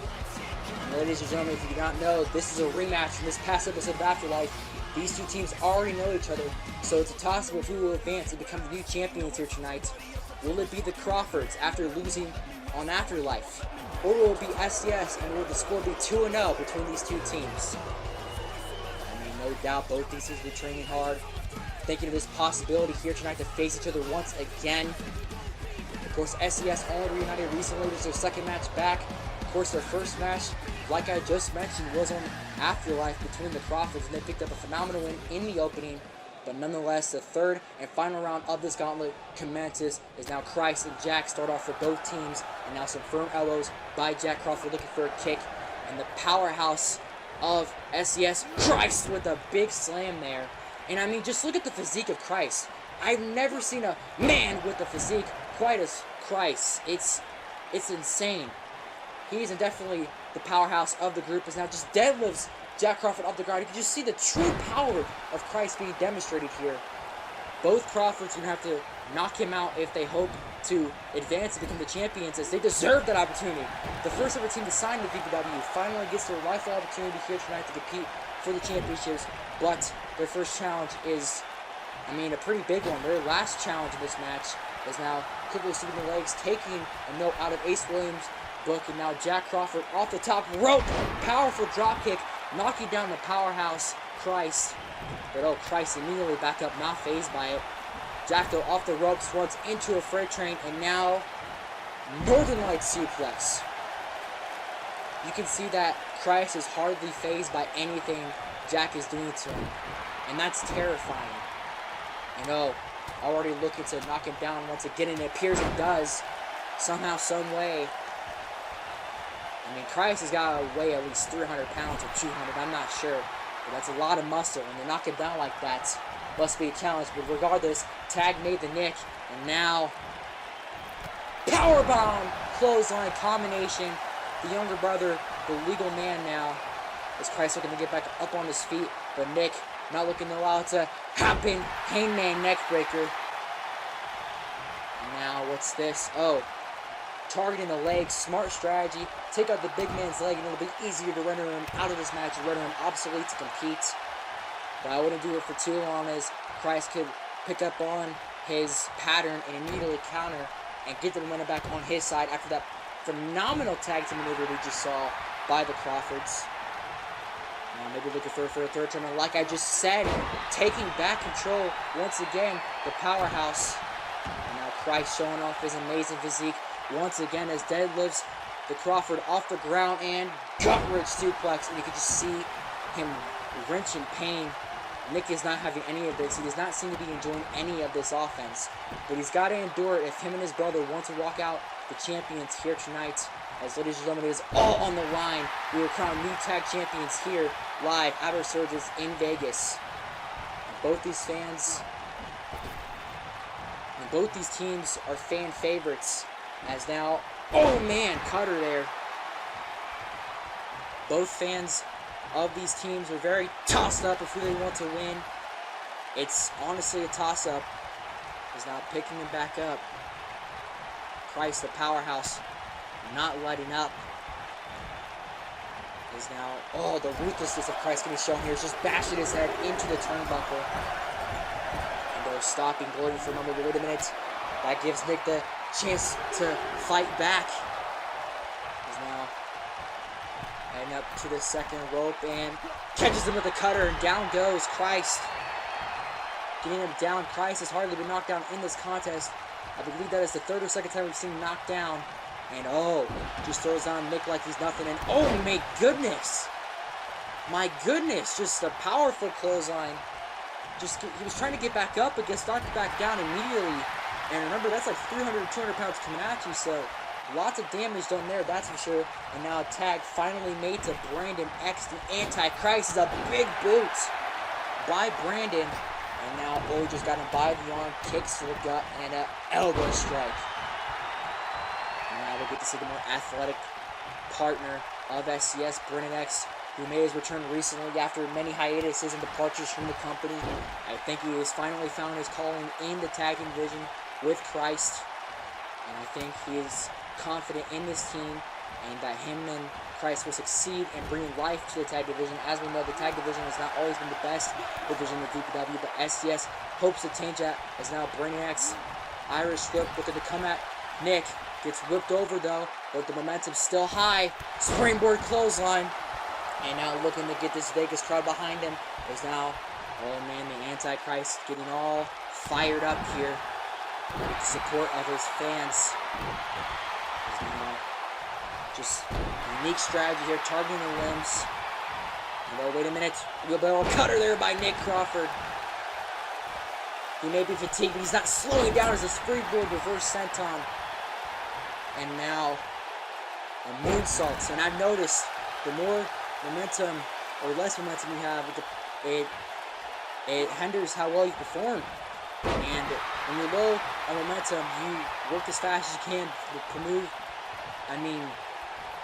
And ladies and gentlemen, if you do not know, this is a rematch from this past episode of Afterlife. These two teams already know each other, so it's a toss-up of who will advance and become the new champions here tonight. Will it be the Crawfords after losing on Afterlife? Or will it be SCS, and will the score be 2-0 between these two teams? I mean, no doubt both these teams will be training hard, thinking of this possibility here tonight to face each other once again. Of course, SCS only reunited recently. This is their second match back. Of course, their first match, like I just mentioned, was on Afterlife between the Crawfords, and they picked up a phenomenal win in the opening. But nonetheless, the third and final round of this gauntlet commences as now Christ and Jack start off for both teams, and now some firm elbows by Jack Crawford looking for a kick, and the powerhouse of SCS, Christ, with a big slam there. And I mean, just look at the physique of Christ. I've never seen a man with the physique quite as Christ. It's insane. He's definitely the powerhouse of the group, as now just deadlifts Jack Crawford off the ground. You can just see the true power of Christ being demonstrated here. Both Crawfords are going to have to knock him out if they hope to advance and become the champions, as they deserve that opportunity. The first ever team to sign the VPW finally gets their lifelong opportunity here tonight to compete for the championships, but their first challenge is, I mean, a pretty big one. Their last challenge in this match is now quickly sweeping the legs, taking a note out of Ace Williams' book, and now Jack Crawford off the top rope. Powerful drop kick, knocking down the powerhouse Christ. But oh, Christ immediately back up, not fazed by it. Jack, though, off the ropes, runs into a freight train, and now Northern Lights suplex. You can see that Christ is hardly fazed by anything Jack is doing to him, and that's terrifying. And oh, already looking to knock him down once again, and it appears it does, somehow, some way. I mean, Christ has got to weigh at least 300 pounds or 200, I'm not sure. But that's a lot of muscle, and to knock him down like that must be a challenge. But regardless, tag made the Nick, and now powerbomb, clothesline combination. The younger brother, the legal man now, is Christ looking to get back up on his feet, but Nick not looking to allow it to happen. Hangman neckbreaker. And now what's this? Oh, targeting the leg, smart strategy. Take out the big man's leg, and it'll be easier to render him out of this match and render him obsolete to compete. But I wouldn't do it for too long, as Christ could pick up on his pattern and immediately counter and get the momentum back on his side after that phenomenal tag team maneuver we just saw by the Crawfords. Now maybe looking for a third time, and like I just said, taking back control once again, the powerhouse. And now Christ showing off his amazing physique once again as deadlifts the Crawford off the ground and gut-wrench suplex, and you can just see him wrench in pain. Nick is not having any of this. He does not seem to be enjoying any of this offense, but he's got to endure it if him and his brother want to walk out the champions here tonight. As ladies and gentlemen, it is all on the line. We will crown new tag champions here live at Resurgence in Vegas. And both these fans and both these teams are fan favorites, as now, oh man, cutter there. Both fans of these teams are very tossed up of who they want to win. It's honestly a toss-up. Is now picking him back up. Christ, the powerhouse, not letting up. Is now, oh, the ruthlessness of Christ can be shown here. Is just bashing his head into the turnbuckle. And they're stopping, gloating for a moment. But wait a minute. That gives Nick the chance to fight back. He's now heading up to the second rope and catches him with a cutter, and down goes Christ. Getting him down. Christ has hardly been knocked down in this contest. I believe that is the third or second time we've seen him knocked down. And oh, just throws on Nick like he's nothing. And oh my goodness. My goodness, just a powerful clothesline. He was trying to get back up, but gets knocked back down immediately. And remember, that's like 300 or 200 pounds coming at you, so lots of damage done there, that's for sure. And now a tag finally made to Brandon X, the Antichrist. Is a big boot by Brandon. And now Boy just got him by the arm, kicks to the gut, and an elbow strike. And now we get to see the more athletic partner of SCS, Brandon X, who made his return recently after many hiatuses and departures from the company. I think he has finally found his calling in the tag team division with Christ. And I think he is confident in this team and that him and Christ will succeed in bringing life to the tag division. As we know, the tag division has not always been the best division of VPW, but SCS hopes to change that as now Brandon X, Irish whip, looking to come at Nick. Gets whipped over though, but the momentum's still high. Springboard clothesline. And now looking to get this Vegas crowd behind him is now, oh man, the Antichrist getting all fired up here with the support of his fans. He's now just unique strategy here, targeting the limbs. And oh, wait a minute, wheelbarrow cutter there by Nick Crawford. He may be fatigued, but he's not slowing down as a springboard reverse senton. And now a moonsault. And I've noticed the more momentum or less momentum you have, it hinders how well you perform. And when you're low on momentum, you work as fast as you can,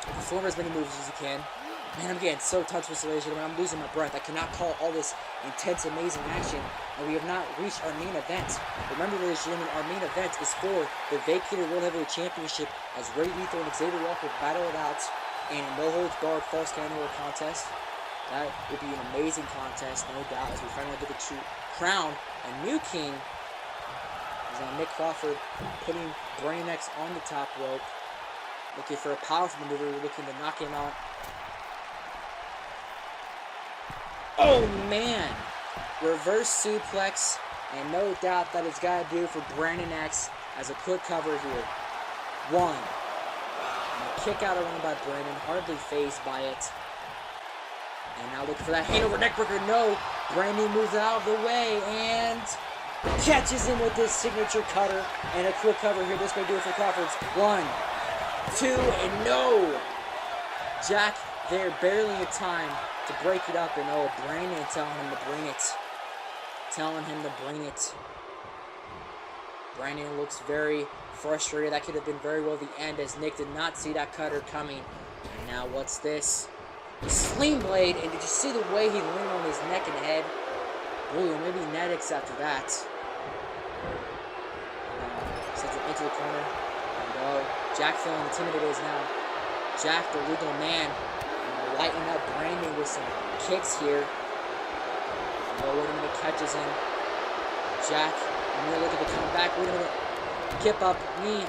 perform as many moves as you can. Man, I'm getting so touched with ladies and gentlemen. I'm losing my breath. I cannot call all this intense, amazing action, and we have not reached our main event. Remember, ladies and gentlemen, our main event is for the vacated World Heavyweight Championship as Ray Lethal and Xavier Walker battle it out in a no-holds-barred false count annual contest. That would be an amazing contest, no doubt, as we finally get to crown a new king. As Nick Crawford putting Brandon X on the top rope, looking for a powerful maneuver, looking to knock him out. Oh man! Reverse suplex, and no doubt that it's got to do for Brandon X as a quick cover here. One. Kick out of one by Brandon, hardly phased by it. And now looking for that hand over neckbreaker. No, Brandon moves out of the way and catches him with his signature cutter and a quick cover here. This may do it for Crawfords. 1, 2, and no. Jack there barely in time to break it up, and oh, Brandon telling him to bring it. Brandon looks very frustrated. That could have been very well the end, as Nick did not see that cutter coming. And now what's this? Sling blade, and did you see the way he leaned on his neck and head? Ooh, maybe Netix after that. Sends it into the corner. And oh, Jack feeling intimidated is now Jack, the legal man, lighting up Brandon with some kicks here. And oh, wait a minute, catches him. Jack, and we're looking to come back. Wait a minute. Kip up, knee,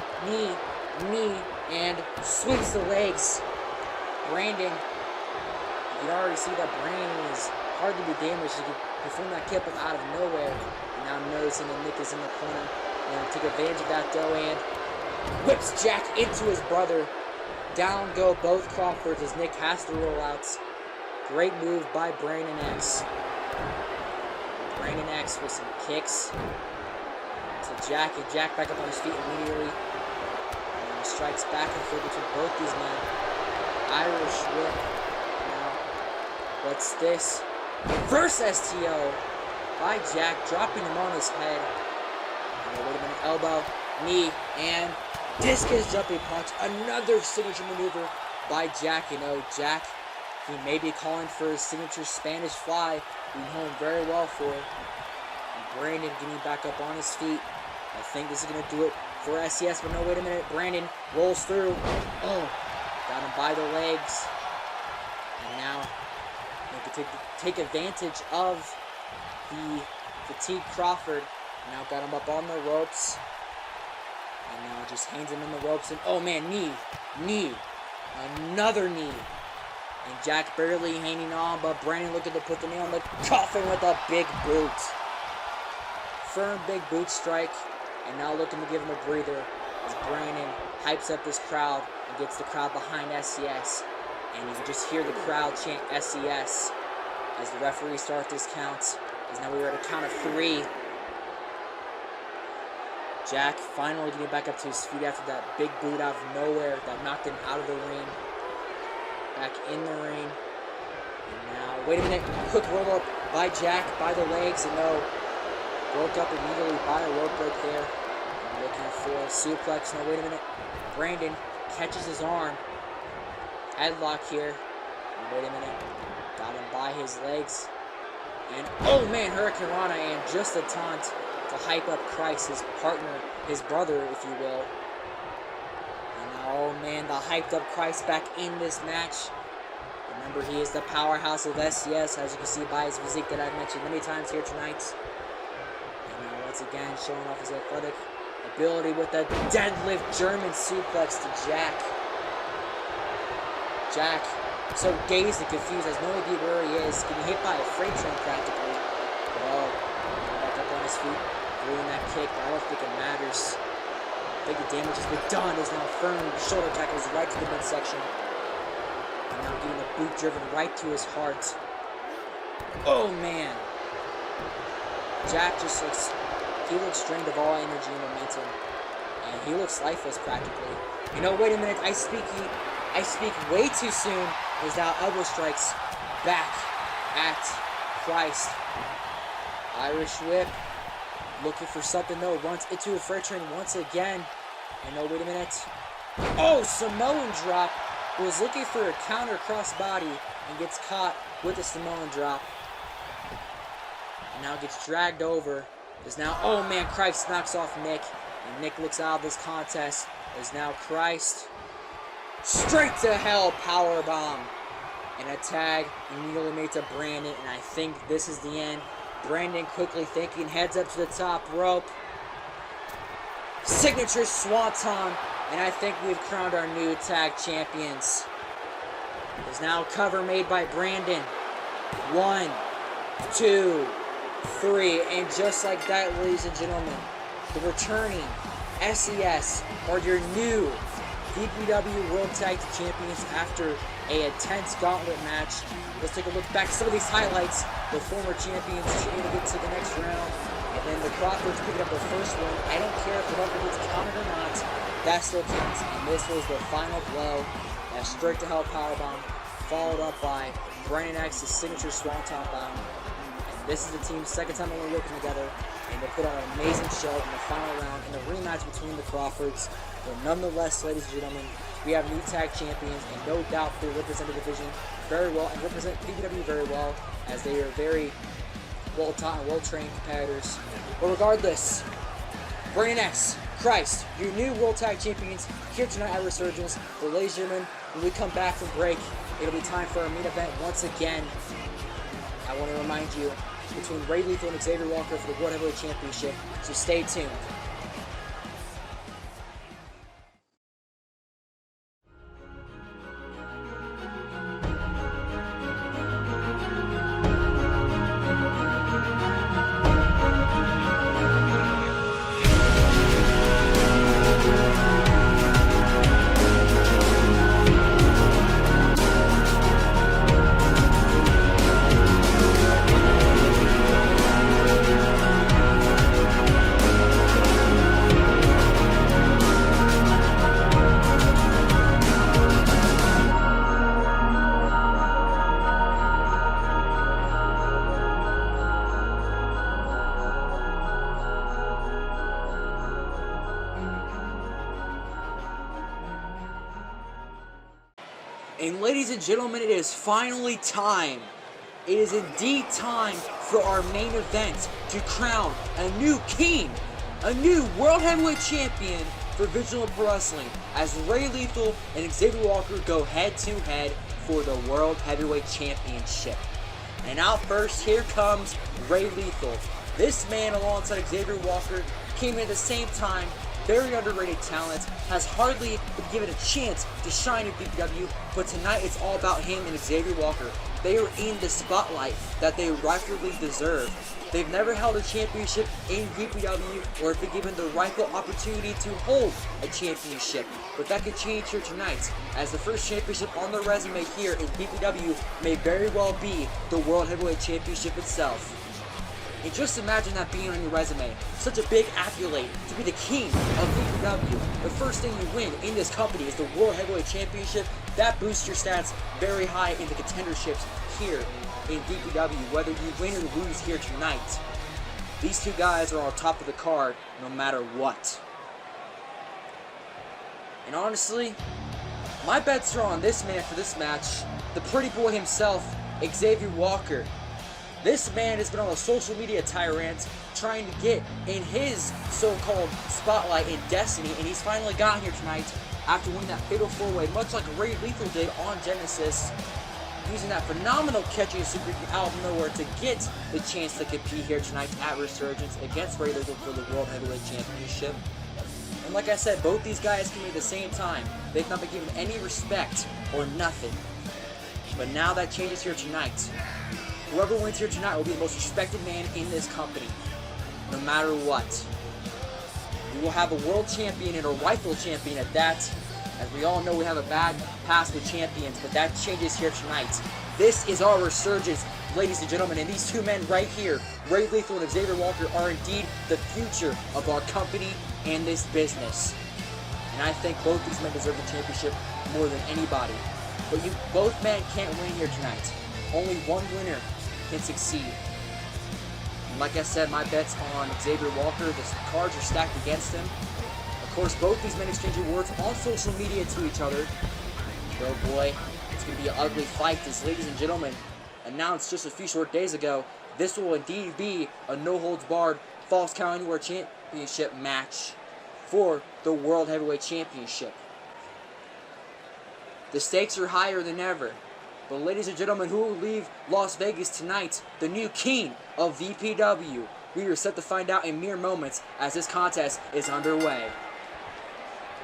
and sweeps the legs. Brandon, you can already see that Brandon is hardly be damaged. He can perform that kip up out of nowhere. And now noticing that Nick is in the corner. And take advantage of that though, and whips Jack into his brother. Down go both Crawfords as Nick has to roll out. Great move by Brandon X. Brandon X with some kicks to Jack, and Jack back up on his feet immediately. And he strikes back and forth between both these men. Irish whip. Now, what's this? Reverse STO by Jack, dropping him on his head. And wait a minute, elbow, knee, and discus jumping punch. Another signature maneuver by Jack. You know, Jack, he may be calling for his signature Spanish fly. We know him very well for it. And Brandon getting back up on his feet. I think this is going to do it for SCS, but no, wait a minute. Brandon rolls through. Oh, got him by the legs. And now they can take advantage of the fatigued Crawford. Now got him up on the ropes. And now just hangs him in the ropes. And oh man, knee. Another knee. And Jack barely hanging on, but Brandon looking to put the nail in the coffin with a big boot. Firm big boot strike. And now looking to give him a breather as Brandon hypes up this crowd and gets the crowd behind SCS. And you can just hear the crowd chant SCS as the referee starts this count. As now we are at a count of 3. Jack finally getting back up to his feet after that big boot out of nowhere that knocked him out of the ring. Back in the ring. And now, wait a minute, quick roll up by Jack, by the legs, and no, broke up immediately by a rope break there. And looking for a suplex. No, wait a minute. Brandon catches his arm. Headlock here. And wait a minute. Got him by his legs. And oh man, Hurricane Rana, and just a taunt to hype up Christ, his partner, his brother, if you will. And oh man, the hyped up Christ back in this match. Remember, he is the powerhouse of SCS, as you can see by his physique that I've mentioned many times here tonight. And now once again, showing off his athletic ability with a deadlift German suplex to Jack. Jack, so dazed and confused, has no idea where he is, getting hit by a freight train practically. But oh, back up on his feet, doing that kick, but I don't think it matters. I think the damage has been done. Is now firm shoulder tackles right to the midsection. And now getting a boot driven right to his heart. Oh man. Jack just looks, he looks drained of all energy and momentum. And he looks lifeless practically. You know, wait a minute, I speak way too soon. Is now elbow strikes back at Christ. Irish whip. Looking for something though. Runs into a freight train once again. And no, wait a minute. Oh, Samoan drop. Was looking for a counter crossbody and gets caught with a Samoan drop. And now gets dragged over. Is now, oh man, Christ knocks off Nick. And Nick looks out of this contest. Is now Christ. Straight to hell, powerbomb. And a tag immediately made to Brandon. And I think this is the end. Brandon quickly thinking, heads up to the top rope. Signature swanton. And I think we've crowned our new tag champions. There's now a cover made by Brandon. 1, 2, 3. And just like that, ladies and gentlemen, the returning SCS are your new VPW World Tag Team Champions after a intense gauntlet match. Let's take a look back at some of these highlights. The former champions trying to get to the next round. And then the Crawfords picking up their first win. I don't care if the record gets counted or not. That still counts. And this was the final blow. That straight to hell powerbomb. Followed up by Brandon X's signature swanton bomb. And this is the team's second time they're working together. And they put on an amazing show in the final round in the rematch between the Crawfords. But nonetheless, ladies and gentlemen, we have new tag champions, and no doubt they represent the division very well and represent VPW very well, as they are very well-taught and well-trained competitors. But regardless, Brandon X, Christ, your new World Tag Champions here tonight at Resurgence. But ladies and gentlemen, when we come back from break, it'll be time for our main event once again. I want to remind you, between Ray Lethal and Xavier Walker for the World Heavyweight Championship, so stay tuned. And ladies and gentlemen, it is finally time. It is indeed time for our main event to crown a new king, a new World Heavyweight Champion for Vigilant Pro Wrestling, as Ray Lethal and Xavier Walker go head-to-head for the World Heavyweight Championship. And out first, here comes Ray Lethal. This man, alongside Xavier Walker, came in at the same time very underrated talent, has hardly been given a chance to shine in VPW, but tonight it's all about him and Xavier Walker. They are in the spotlight that they rightfully deserve. They've never held a championship in VPW or been given the rightful opportunity to hold a championship. But that could change here tonight, as the first championship on their resume here in VPW may very well be the World Heavyweight Championship itself. And just imagine that being on your resume. Such a big accolade to be the king of VPW. The first thing you win in this company is the World Heavyweight Championship. That boosts your stats very high in the contenderships here in VPW, whether you win or lose here tonight. These two guys are on top of the card no matter what. And honestly, my bets are on this man for this match, the pretty boy himself, Xavier Walker. This man has been on a social media tirade trying to get in his so-called spotlight in Destiny, and he's finally got here tonight after winning that fatal 4-way, much like Ray Lethal did on Genesis, using that phenomenal catching super out of nowhere to get the chance to compete here tonight at Resurgence against Ray Lethal for the World Heavyweight Championship. And like I said, both these guys came at the same time. They've not been given any respect or nothing. But now that changes here tonight. Whoever wins here tonight will be the most respected man in this company, no matter what. We will have a world champion and a rifle champion at that. As we all know, we have a bad past with champions, but that changes here tonight. This is our Resurgence, ladies and gentlemen, and these two men right here, Ray Lethal and Xavier Walker, are indeed the future of our company and this business. And I think both these men deserve the championship more than anybody. But both men can't win here tonight. Only one winner can succeed. And like I said, my bet's on Xavier Walker. The cards are stacked against him. Of course, both these men exchanging words on social media to each other. Oh boy, it's going to be an ugly fight, as ladies and gentlemen announced just a few short days ago. This will indeed be a no-holds-barred Falls Count Anywhere Championship match for the World Heavyweight Championship. The stakes are higher than ever. But ladies and gentlemen, who will leave Las Vegas tonight? The new king of VPW. We are set to find out in mere moments as this contest is underway.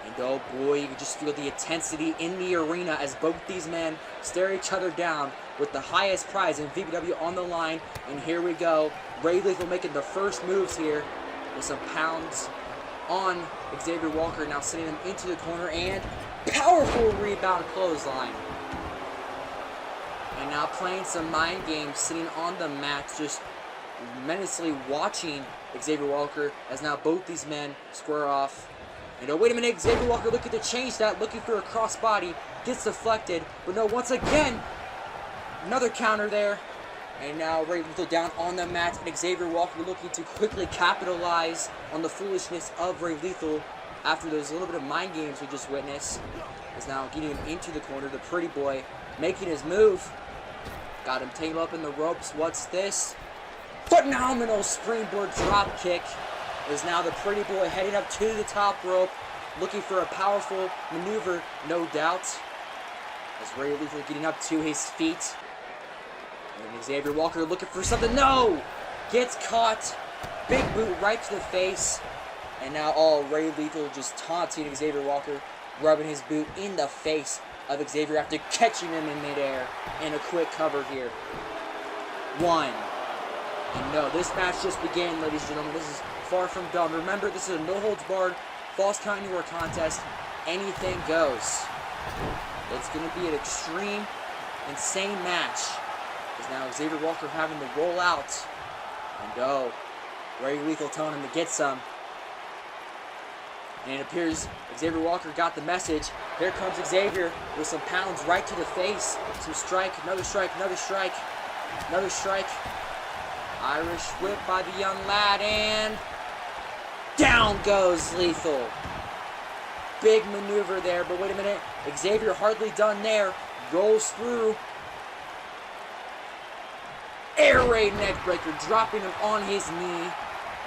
And oh boy, you can just feel the intensity in the arena as both these men stare each other down with the highest prize in VPW on the line. And here we go. Ray Lethal making the first moves here with some pounds on Xavier Walker, now sending him into the corner, and powerful rebound clothesline. And now playing some mind games, sitting on the mat, just menacingly watching Xavier Walker as now both these men square off. And oh, wait a minute, Xavier Walker looking to change that, looking for a crossbody, gets deflected, but no, once again, another counter there. And now Ray Lethal down on the mat, and Xavier Walker looking to quickly capitalize on the foolishness of Ray Lethal after those little bit of mind games we just witnessed. Is now getting him into the corner, the pretty boy making his move. Got him tangled up in the ropes. What's this? Phenomenal springboard drop kick. Is now the pretty boy heading up to the top rope, looking for a powerful maneuver, no doubt. As Ray Lethal getting up to his feet. And Xavier Walker looking for something. No! Gets caught. Big boot right to the face. And now Ray Lethal just taunting Xavier Walker, rubbing his boot in the face of Xavier after catching him in midair. And a quick cover here. One. And no, this match just began, ladies and gentlemen. This is far from done. Remember, this is a no-holds-barred, Falls Count Anywhere contest. Anything goes. It's going to be an extreme, insane match. Because now Xavier Walker having to roll out. And Ray Lethal telling him to get some. And it appears Xavier Walker got the message. Here comes Xavier with some pounds right to the face. Some strike, another strike, another strike, another strike. Irish whip by the young lad, and down goes Lethal. Big maneuver there, but wait a minute. Xavier hardly done there. Rolls through. Air raid neckbreaker, dropping him on his knee.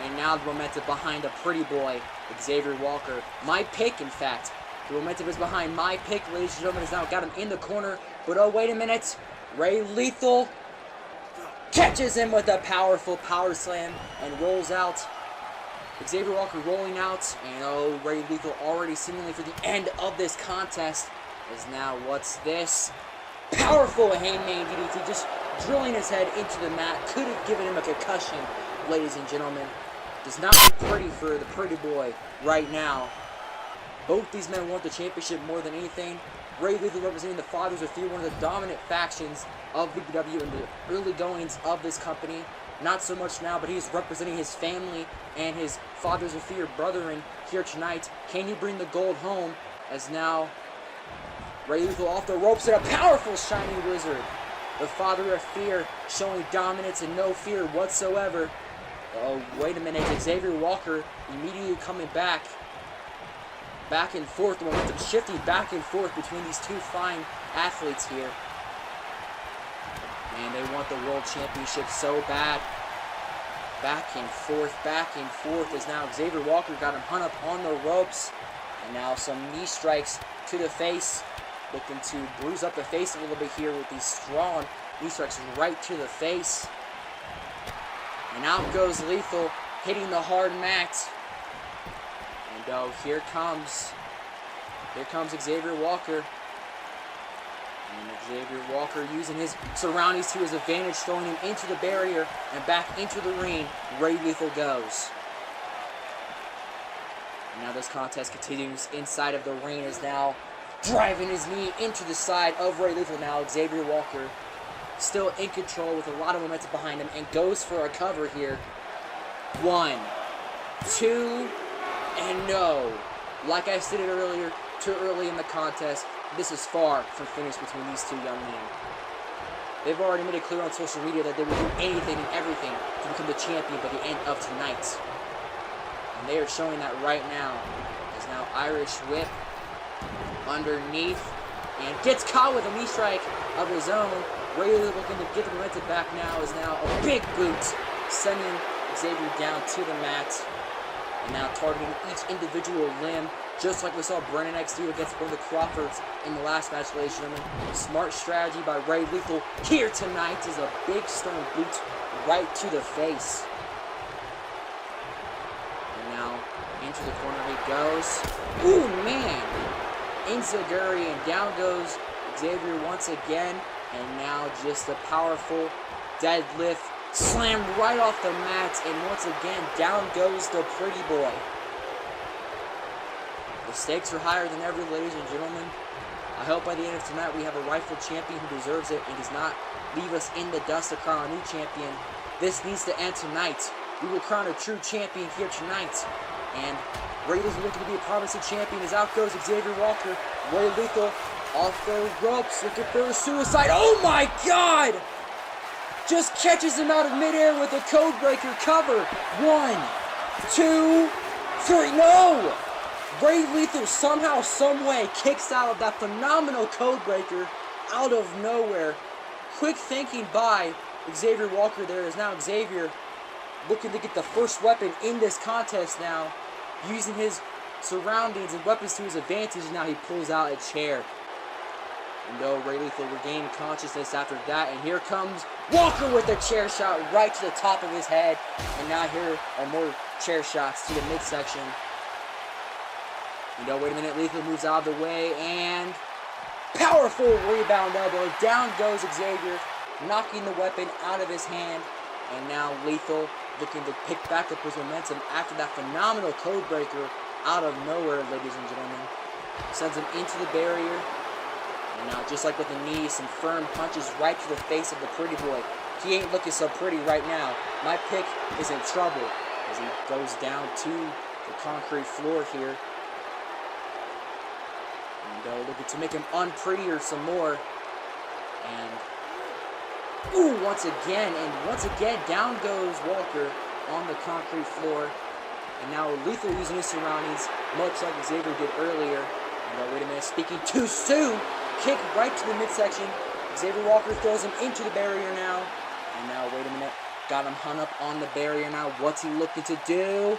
And now the momentum behind the pretty boy, Xavier Walker. My pick, in fact. The momentum is behind my pick, ladies and gentlemen, has now got him in the corner. But oh, wait a minute. Ray Lethal catches him with a powerful power slam and rolls out. Xavier Walker rolling out, and oh, Ray Lethal already seemingly for the end of this contest. As now, what's this? Powerful haymaker DDT, just drilling his head into the mat. Could have given him a concussion, ladies and gentlemen. Does not look pretty for the pretty boy right now. Both these men want the championship more than anything. Ray Lethal representing the Fathers of Fear, one of the dominant factions of VPW in the early goings of this company. Not so much now, but he's representing his family and his Fathers of Fear brethren here tonight. Can he bring the gold home? As now, Ray Lethal off the ropes and a powerful Shining Wizard. The Father of Fear showing dominance and no fear whatsoever. Oh, wait a minute. Xavier Walker immediately coming back. Back and forth. The momentum shifting back and forth between these two fine athletes here. And they want the World Championship so bad. Back and forth as now Xavier Walker got him hung up on the ropes. And now some knee strikes to the face. Looking to bruise up the face a little bit here with these strong knee strikes right to the face. And out goes Lethal, hitting the hard mat. And oh, here comes Xavier Walker. And Xavier Walker using his surroundings to his advantage, throwing him into the barrier and back into the ring. Ray Lethal goes. And now this contest continues inside of the ring, is now driving his knee into the side of Ray Lethal. Now Xavier Walker still in control with a lot of momentum behind him and goes for a cover here. 1, 2, and no. Like I stated earlier, too early in the contest, this is far from finished between these two young men. They've already made it clear on social media that they will do anything and everything to become the champion by the end of tonight. And they are showing that right now. As now Irish Whip underneath and gets caught with a knee strike of his own. Ray looking to get the momentum back now is now a big boot, sending Xavier down to the mat. And now targeting each individual limb, just like we saw Brennan X do against one of the Crawfords in the last match, ladies and gentlemen. Smart strategy by Ray Lethal here tonight is a big stone boot right to the face. And now into the corner he goes. Ooh, man! Enziguri, and down goes Xavier once again. And now just a powerful deadlift. Slam right off the mat, and once again, down goes the pretty boy. The stakes are higher than ever, ladies and gentlemen. I hope by the end of tonight we have a rightful champion who deserves it and does not leave us in the dust to crown a new champion. This needs to end tonight. We will crown a true champion here tonight. And Ray Lethal looking to be a promising champion as out goes Xavier Walker. Ray Lethal off the ropes, looking for a suicide. Oh my God! Just catches him out of midair with a codebreaker cover. 1, 2, 3. No! Ray Lethal somehow, someway kicks out of that phenomenal codebreaker out of nowhere. Quick thinking by Xavier Walker there is now Xavier looking to get the first weapon in this contest now. Using his surroundings and weapons to his advantage, now he pulls out a chair. And though Ray Lethal regained consciousness after that, and here comes Walker with a chair shot right to the top of his head. And now here are more chair shots to the midsection. And oh, wait a minute, Lethal moves out of the way, and powerful rebound elbow. Down goes Xavier, knocking the weapon out of his hand. And now Lethal looking to pick back up his momentum after that phenomenal codebreaker out of nowhere, ladies and gentlemen. Sends him into the barrier. And now, just like with the knee, some firm punches right to the face of the pretty boy. He ain't looking so pretty right now. My pick is in trouble as he goes down to the concrete floor here. And looking to make him unprettier some more. And ooh, once again down goes Walker on the concrete floor. And now Lethal using his surroundings, much like Xavier did earlier. And wait a minute, speaking too soon. Kick right to the midsection. Xavier Walker throws him into the barrier now. And now, wait a minute. Got him hung up on the barrier now. What's he looking to do?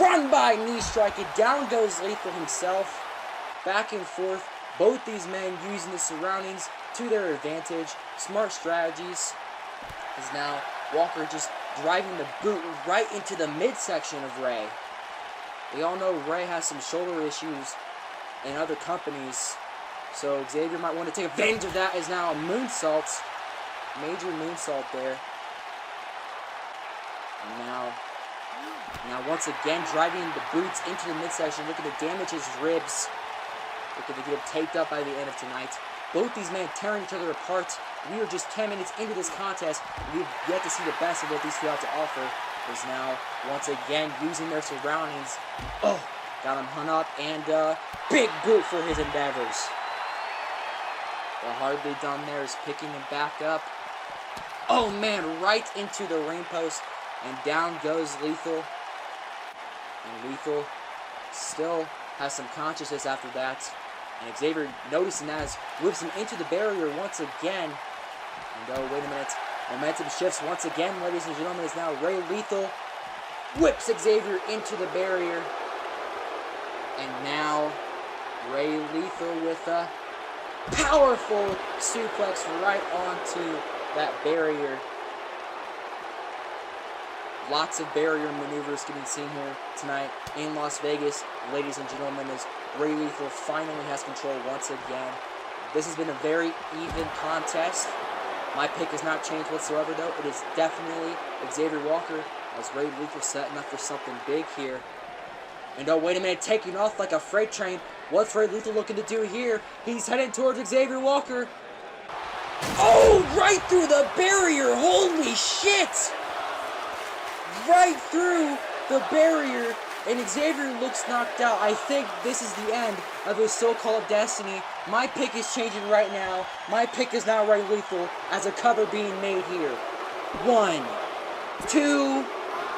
Run by knee strike. It down goes Lethal himself. Back and forth. Both these men using the surroundings to their advantage. Smart strategies. As now Walker just driving the boot right into the midsection of Ray. We all know Ray has some shoulder issues in other companies, so Xavier might want to take advantage of that. As now a moonsault, major moonsault there. And now once again driving the boots into the midsection, looking to damage his ribs, looking to get him taped up by the end of tonight. Both these men tearing each other apart. We are just 10 minutes into this contest. We've yet to see the best of what these two have to offer. Is now once again using their surroundings. Oh, got him hung up, and big boot for his endeavors. The hardly done there is picking him back up. Oh man, right into the ring post, and down goes Lethal. And Lethal still has some consciousness after that. And Xavier, noticing that, whips him into the barrier once again. And oh, wait a minute. Momentum shifts once again, ladies and gentlemen, as now Ray Lethal whips Xavier into the barrier. And now Ray Lethal with a powerful suplex right onto that barrier. Lots of barrier maneuvers getting seen here tonight in Las Vegas, ladies and gentlemen, as Ray Lethal finally has control once again. This has been a very even contest. My pick has not changed whatsoever, though. It is definitely Xavier Walker, as Ray Lethal setting up for something big here. And oh, wait a minute, taking off like a freight train. What's Ray Lethal looking to do here? He's heading towards Xavier Walker. Oh, right through the barrier. Holy shit! Right through the barrier, and Xavier looks knocked out. I think this is the end of his so-called destiny. My pick is changing right now. My pick is now Ray Lethal, as a cover being made here. 1, 2,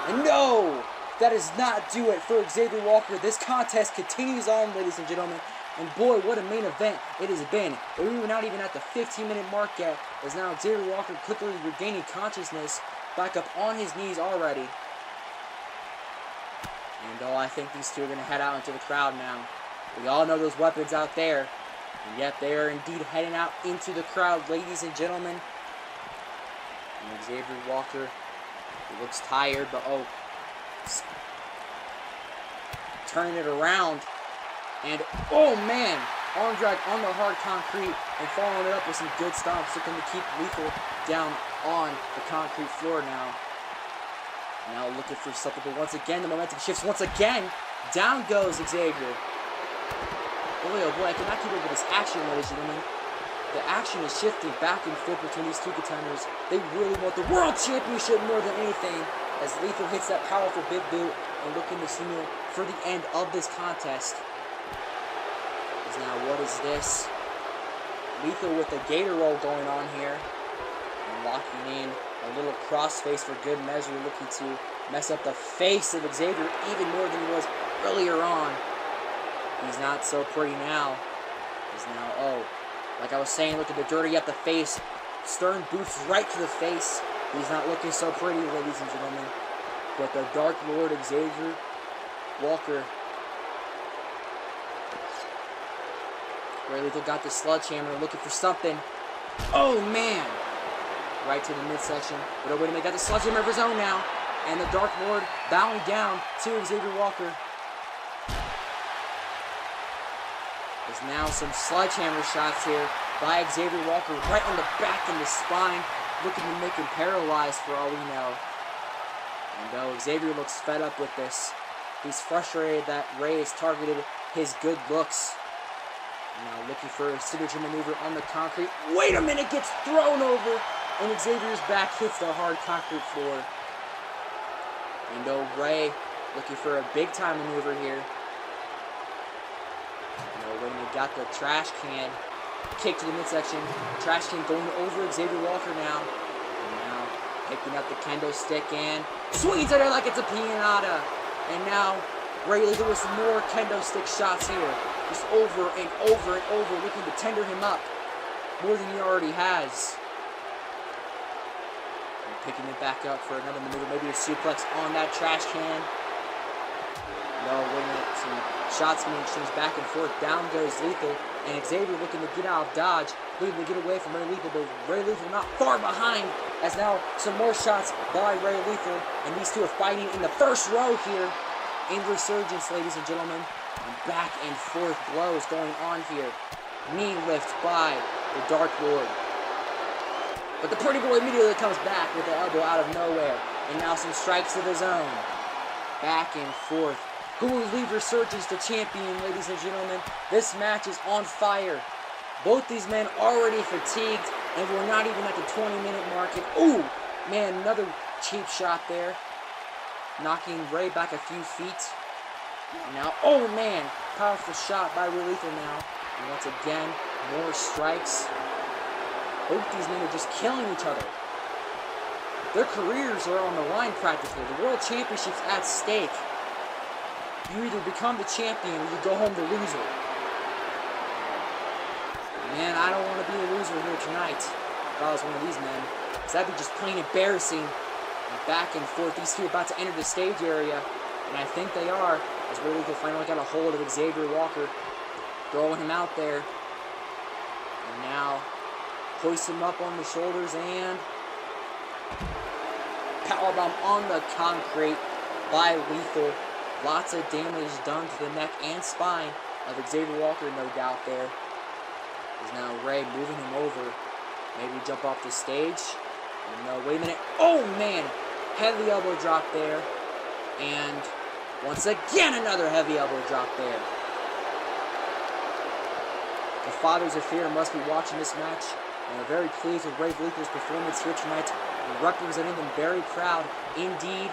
and no! That does not do it for Xavier Walker. This contest continues on, ladies and gentlemen. And boy, what a main event it has been. And we were not even at the 15-minute mark yet, as now Xavier Walker quickly regaining consciousness, back up on his knees already. And oh, I think these two are going to head out into the crowd now. We all know those weapons out there. And yet they are indeed heading out into the crowd, ladies and gentlemen. And Xavier Walker, he looks tired, but oh, turning it around. And oh man, arm drag on the hard concrete and following it up with some good stomps, looking to keep Lethal down on the concrete floor now. Now looking for something, but once again the momentum shifts once again. Down goes Xavier. Boy, oh boy, I cannot keep up with this action, ladies and gentlemen. The action is shifting back and forth between these two contenders. They really want the World Championship more than anything, as Lethal hits that powerful big boot and looking to signal for the end of this contest. As now, what is this? Lethal with a gator roll going on here. And locking in a little crossface for good measure, looking to mess up the face of Xavier even more than he was earlier on. He's not so pretty now. He's now, oh, like I was saying, looking to dirty up the face. Stern boots right to the face. He's not looking so pretty, ladies and gentlemen. But the Dark Lord Xavier Walker. Ray Lethal got the sledgehammer, looking for something. Oh man! Right to the midsection. But oh wait a minute, got the sledgehammer of his own now. And the Dark Lord bowing down to Xavier Walker. There's now some sledgehammer shots here by Xavier Walker right on the back and the spine, looking to make him paralyzed for all we know. And though Xavier looks fed up with this, he's frustrated that Ray has targeted his good looks. Now looking for a signature maneuver on the concrete. Wait a minute, gets thrown over, and Xavier's back hits the hard concrete floor. And though Ray looking for a big time maneuver here. When he got the trash can kick to the midsection. Trash can going over Xavier Walker now. And now picking up the kendo stick and swings at it like it's a pinata. And now Ray Lethal with some more kendo stick shots here. Just over and over and over, looking to tender him up more than he already has. And picking it back up for another maneuver, maybe a suplex on that trash can. No, waiting at some shots being exchanged back and forth. Down goes Lethal, and Xavier looking to get out of dodge, looking to get away from Ray Lethal, but Ray Lethal not far behind, as now some more shots by Ray Lethal, and these two are fighting in the first row here in Resurgence, ladies and gentlemen. And back and forth blows going on here. Knee lift by the Dark Lord. But the Pretty Boy immediately comes back with the elbow out of nowhere, and now some strikes of his own. Back and forth. Who will leave Resurgence the champion, ladies and gentlemen? This match is on fire. Both these men already fatigued, and we're not even at the 20-minute mark. And ooh, man, another cheap shot there, knocking Ray back a few feet. And now, oh man, powerful shot by Ray Lethal now. And once again, more strikes. Both these men are just killing each other. Their careers are on the line practically. The World Championship's at stake. You either become the champion or you go home the loser. Man, I don't want to be the loser here tonight if I was one of these men, because that'd be just plain embarrassing. And back and forth, these two are about to enter the stage area, and I think they are, as Ray Lethal finally got a hold of Xavier Walker, throwing him out there. And now, hoist him up on the shoulders and powerbomb on the concrete by Lethal. Lots of damage done to the neck and spine of Xavier Walker, no doubt there. Is now Ray moving him over. Maybe jump off the stage. And no, wait a minute. Oh man! Heavy elbow drop there. And once again, another heavy elbow drop there. The Fathers of Fear must be watching this match and are very pleased with Ray Lethal's performance here tonight, and representing them very proud indeed.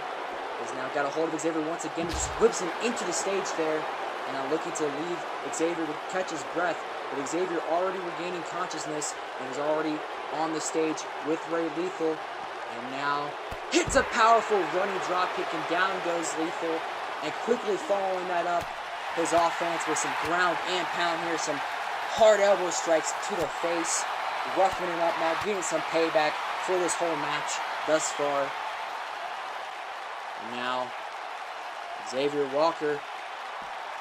Has now got a hold of Xavier once again, just whips him into the stage there, and now looking to leave Xavier to catch his breath, but Xavier already regaining consciousness and is already on the stage with Ray Lethal, and now hits a powerful running drop kick, and down goes Lethal, and quickly following that up, his offense with some ground and pound here, some hard elbow strikes to the face, roughing him up now, getting some payback for this whole match thus far. And now, Xavier Walker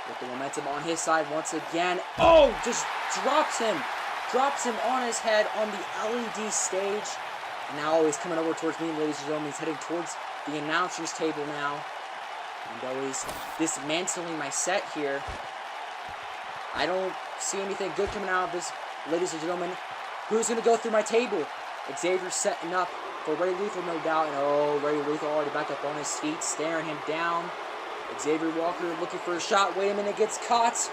with the momentum on his side once again. Oh, just drops him on his head on the LED stage. And now he's coming over towards me, ladies and gentlemen. He's heading towards the announcer's table now. And always dismantling my set here. I don't see anything good coming out of this, ladies and gentlemen. Who's going to go through my table? Xavier's setting up for Ray Lethal, no doubt. And oh, Ray Lethal already back up on his feet, staring him down. Xavier Walker looking for a shot. Wait a minute, gets caught.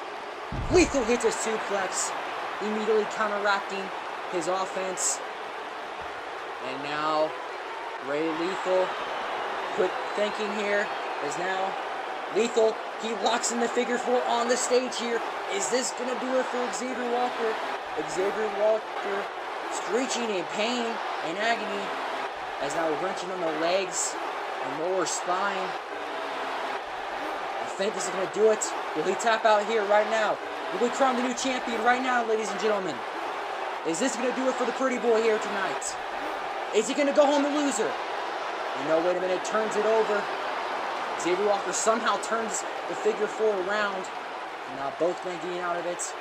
Lethal hits a suplex, immediately counteracting his offense. And now, Ray Lethal, quick thinking here, is now Lethal. He locks in the figure four on the stage here. Is this going to do it for Xavier Walker? Xavier Walker screeching in pain and agony, as now wrenching on the legs and lower spine. I think this is going to do it. Will he tap out here right now? Will he crown the new champion right now, ladies and gentlemen? Is this going to do it for the Pretty Boy here tonight? Is he going to go home the loser? And no, wait a minute, turns it over. Xavier Walker somehow turns the figure four around. And now both men getting out of it.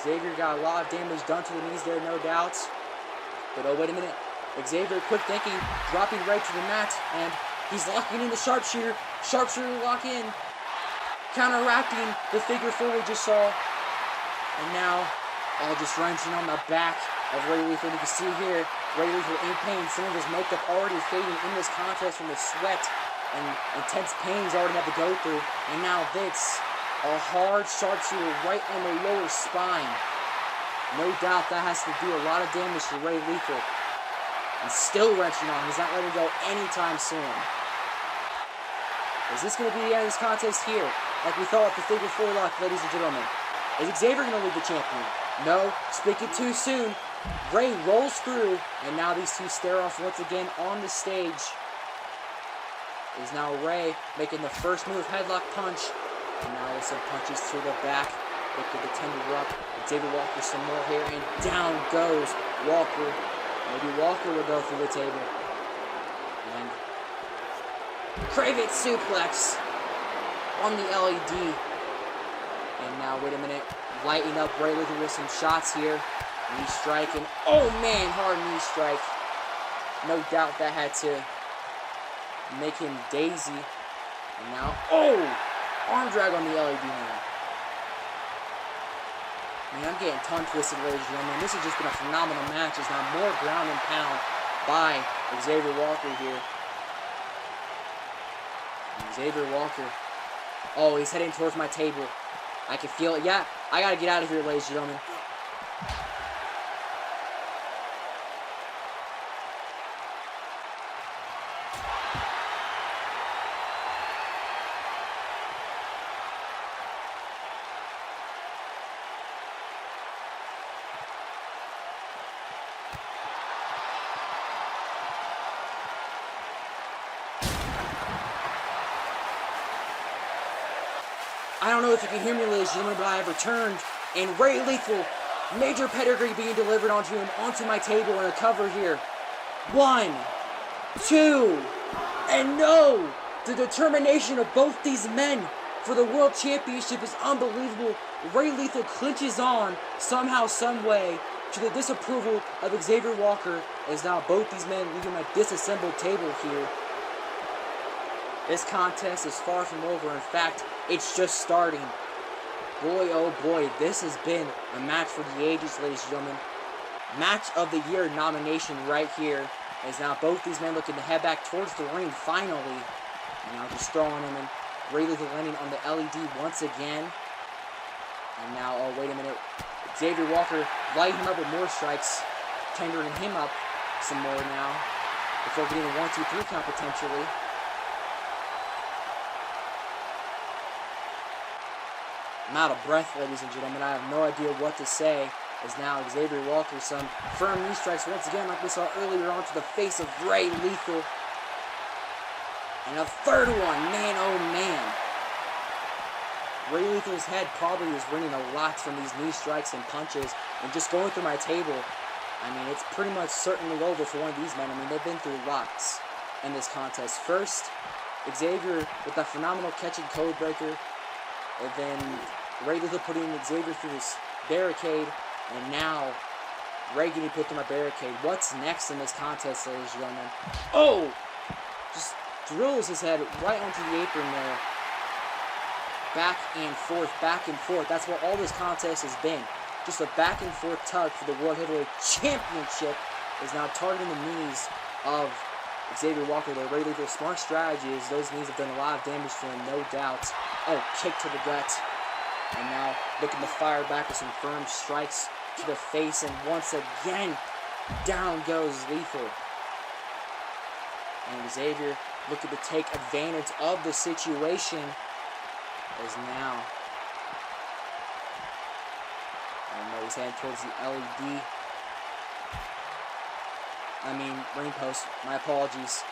Xavier got a lot of damage done to the knees there, no doubt. But oh, wait a minute. Xavier, quick thinking, dropping right to the mat, and he's locking in the sharpshooter. Sharpshooter lock in. Counteracting the figure four we just saw. And now, all just wrenching on the back of Ray Lethal. You can see here, Ray Lethal in pain. Some of his makeup already fading in this contest from the sweat and intense pain he's already had to go through. And now this, a hard sharpshooter right on the lower spine. No doubt that has to do a lot of damage to Ray Lethal. And still wrenching on. He's not letting go anytime soon. Is this going to be the end of this contest here? Like we thought with the figure four lock, ladies and gentlemen. Is Xavier going to leave the champion? No. Speaking too soon. Ray rolls through. And now these two stare off once again on the stage. Is now Ray making the first move, headlock punch. And now with some punches to the back. Looking to tender up. Xavier Walker some more here. And down goes Walker. Maybe Walker will go through the table. And Crave it suplex. on the LED. And now, wait a minute. Lighting up Ray Lethal with some shots here. Knee strike, and oh man, hard knee strike. No doubt that had to make him daisy. And now, oh! Arm drag on the LED now. Man, I'm getting tongue twisted, ladies and gentlemen. This has just been a phenomenal match. There's now more ground and pound by Xavier Walker here. And Xavier Walker. Oh, he's heading towards my table. I can feel it. Yeah, I gotta get out of here, ladies and gentlemen. I don't know if you can hear me, ladies and gentlemen, but I have returned, and Ray Lethal, major pedigree being delivered onto him, onto my table in a cover here. 1, 2, and no! The determination of both these men for the World Championship is unbelievable. Ray Lethal clinches on, somehow, some way, to the disapproval of Xavier Walker, as now both these men leaving my disassembled table here. This contest is far from over. In fact, it's just starting. Boy, oh boy, this has been a match for the ages, ladies and gentlemen. Match of the Year nomination right here. As now both these men looking to head back towards the ring finally. And now just throwing him in. Ray Lethal landing on the LED once again. And now, oh wait a minute. Xavier Walker lighting him up with more strikes. Tendering him up some more now. Before getting a 1, 2, 3 count potentially. I'm out of breath, ladies and gentlemen. I have no idea what to say. As now Xavier Walker, some firm knee strikes once again, like we saw earlier, onto the face of Ray Lethal. And a third one, man, oh man. Ray Lethal's head probably is ringing a lot from these knee strikes and punches, and just going through my table. I mean, it's pretty much certainly over for one of these men. I mean, they've been through lots in this contest. First, Xavier with that phenomenal catch and code breaker. And then Ray Lethal putting Xavier through this barricade. And now Ray getting put through my barricade. What's next in this contest, ladies and gentlemen? Oh! Just drills his head right onto the apron there. Back and forth, back and forth. That's what all this contest has been. Just a back and forth tug for the World Heavyweight Championship is now targeting the knees of Xavier Walker there. Ray Lethal's smart strategy is those knees have done a lot of damage to him, no doubt. Oh, kick to the gut. And now looking to fire back with some firm strikes to the face. And once again, down goes Lethal. And Xavier looking to take advantage of the situation. As now, I know he's heading towards the LED. I mean, ring post. My apologies.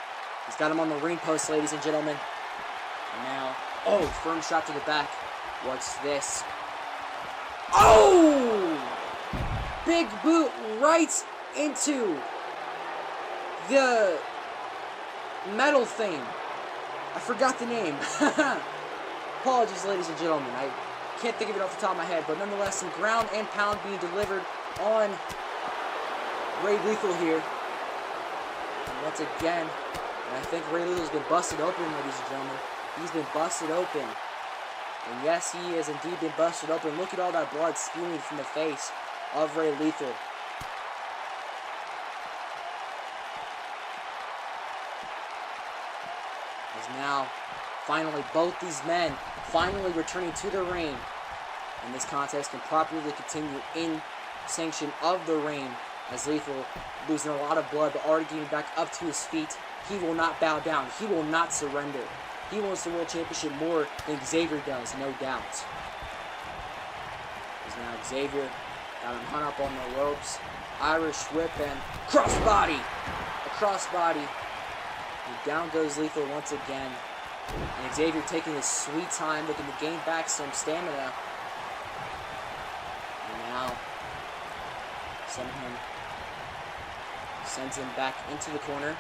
He's got him on the ring post, ladies and gentlemen. And now, oh, firm shot to the back. What's this? Oh! Big boot right into the metal thing. I forgot the name. Apologies, ladies and gentlemen. I can't think of it off the top of my head, but nonetheless, some ground and pound being delivered on Ray Lethal here. And once again, and I think Ray Lethal's been busted open, ladies and gentlemen. He's been busted open. And yes, he has indeed been busted open. Look at all that blood spewing from the face of Ray Lethal. As now, finally, both these men finally returning to the ring. And this contest can properly continue in sanction of the ring. As Lethal losing a lot of blood, but already getting back up to his feet. He will not bow down. He will not surrender. He wants the World Championship more than Xavier does, no doubt. As now Xavier got him hung up on the ropes. Irish whip and crossbody. A crossbody. And down goes Lethal once again. And Xavier taking his sweet time, looking to gain back some stamina. And now sends him back into the corner.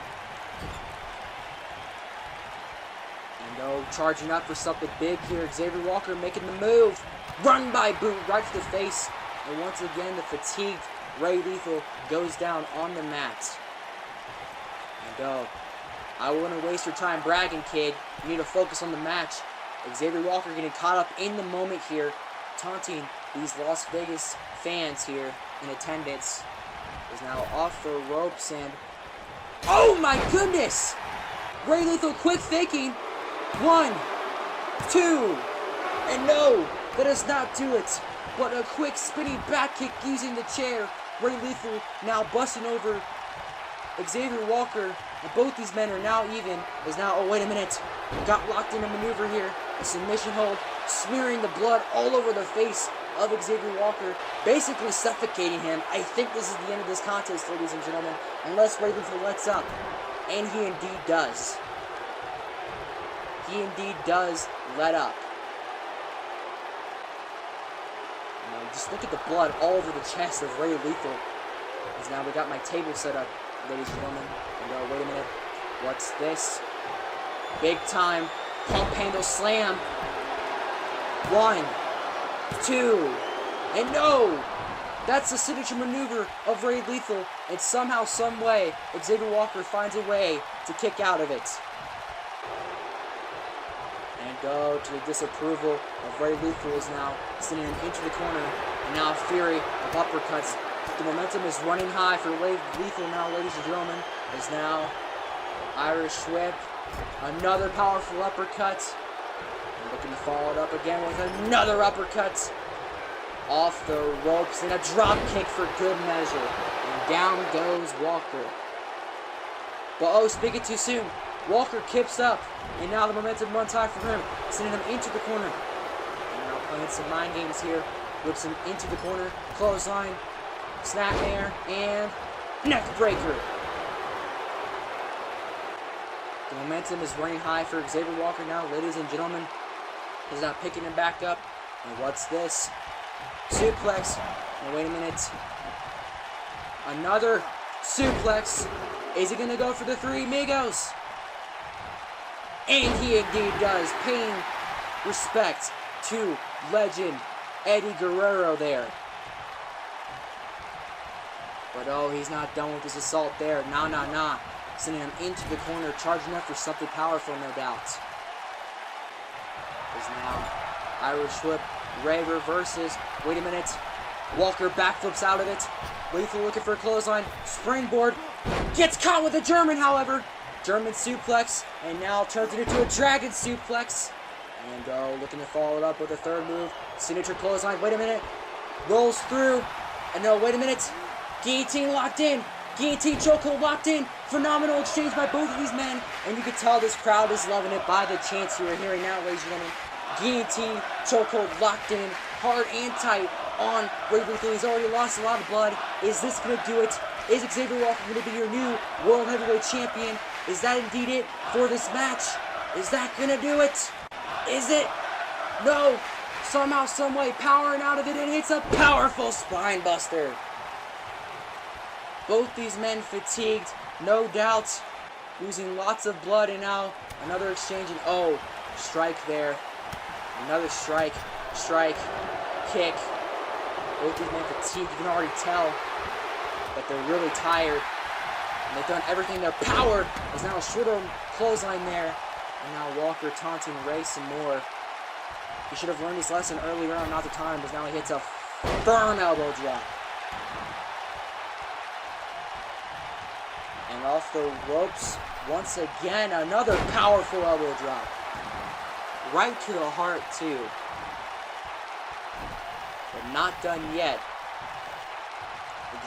And oh, charging up for something big here. Xavier Walker making the move. Run by boot right to the face. And once again, the fatigued Ray Lethal goes down on the mat. And oh, I wouldn't waste your time bragging, kid. You need to focus on the match. Xavier Walker getting caught up in the moment here, taunting these Las Vegas fans here in attendance. Is now off the ropes and... oh my goodness! Ray Lethal quick thinking. 1, 2, and no, that does not do it. But a quick spinning back kick using the chair. Ray Lethal now busting over Xavier Walker. And both these men are now even. Is now, oh wait a minute, got locked in a maneuver here. A submission hold, smearing the blood all over the face of Xavier Walker, basically suffocating him. I think this is the end of this contest, ladies and gentlemen, unless Ray Lethal lets up. And he indeed does. He indeed does let up. Now, just look at the blood all over the chest of Ray Lethal. As now we got my table set up, ladies and gentlemen. And wait a minute. What's this? Big time pump handle slam. 1, 2, and no! That's the signature maneuver of Ray Lethal, and somehow, some way, Xavier Walker finds a way to kick out of it. And go to the disapproval of Ray Lethal is now sending him into the corner, and now a fury of uppercuts. The momentum is running high for Ray Lethal now, ladies and gentlemen, as now Irish whip, another powerful uppercut. Looking to follow it up again with another uppercut. Off the ropes and a drop kick for good measure. And down goes Walker. But oh, speaking too soon. Walker kips up. And now the momentum runs high for him. Sending him into the corner. And now playing some mind games here. Whips him into the corner. Clothesline. Snapmare. And neck breaker. The momentum is running high for Xavier Walker now, ladies and gentlemen. He's now picking him back up. And what's this? Suplex. And wait a minute. Another suplex. Is he going to go for the Three Amigos? And he indeed does. Paying respect to legend Eddie Guerrero there. But oh, he's not done with his assault there. Nah. Sending him into the corner, charging up for something powerful, no doubt. Is now Irish whip. Ray reverses. Wait a minute. Walker backflips out of it. Lethal looking for a clothesline. Springboard. Gets caught with a German, however. German suplex. And now turns it into a dragon suplex. And looking to follow it up with a third move. Signature clothesline. Wait a minute. Rolls through. And no, wait a minute. Guillotine locked in. Guillotine chokehold locked in. Phenomenal exchange by both of these men. And you can tell this crowd is loving it by the chants you are hearing now, ladies and gentlemen. Guillotine chokehold locked in. Hard and tight on Ray Lethal. He's already lost a lot of blood. Is this going to do it? Is Xavier Walker going to be your new World Heavyweight Champion? Is that indeed it for this match? Is that going to do it? Is it? No. Somehow, someway, powering out of it, and it's a powerful spine buster. Both these men fatigued, no doubt, losing lots of blood, and now another exchange, and oh, strike there. Another strike, kick. Both these men fatigued, you can already tell that they're really tired. And they've done everything in their power. There's now a short clothesline there. And now Walker taunting Ray some more. He should have learned his lesson earlier on, not the time, but now he hits a firm elbow drop. And off the ropes, once again, another powerful elbow drop. Right to the heart, too. But not done yet.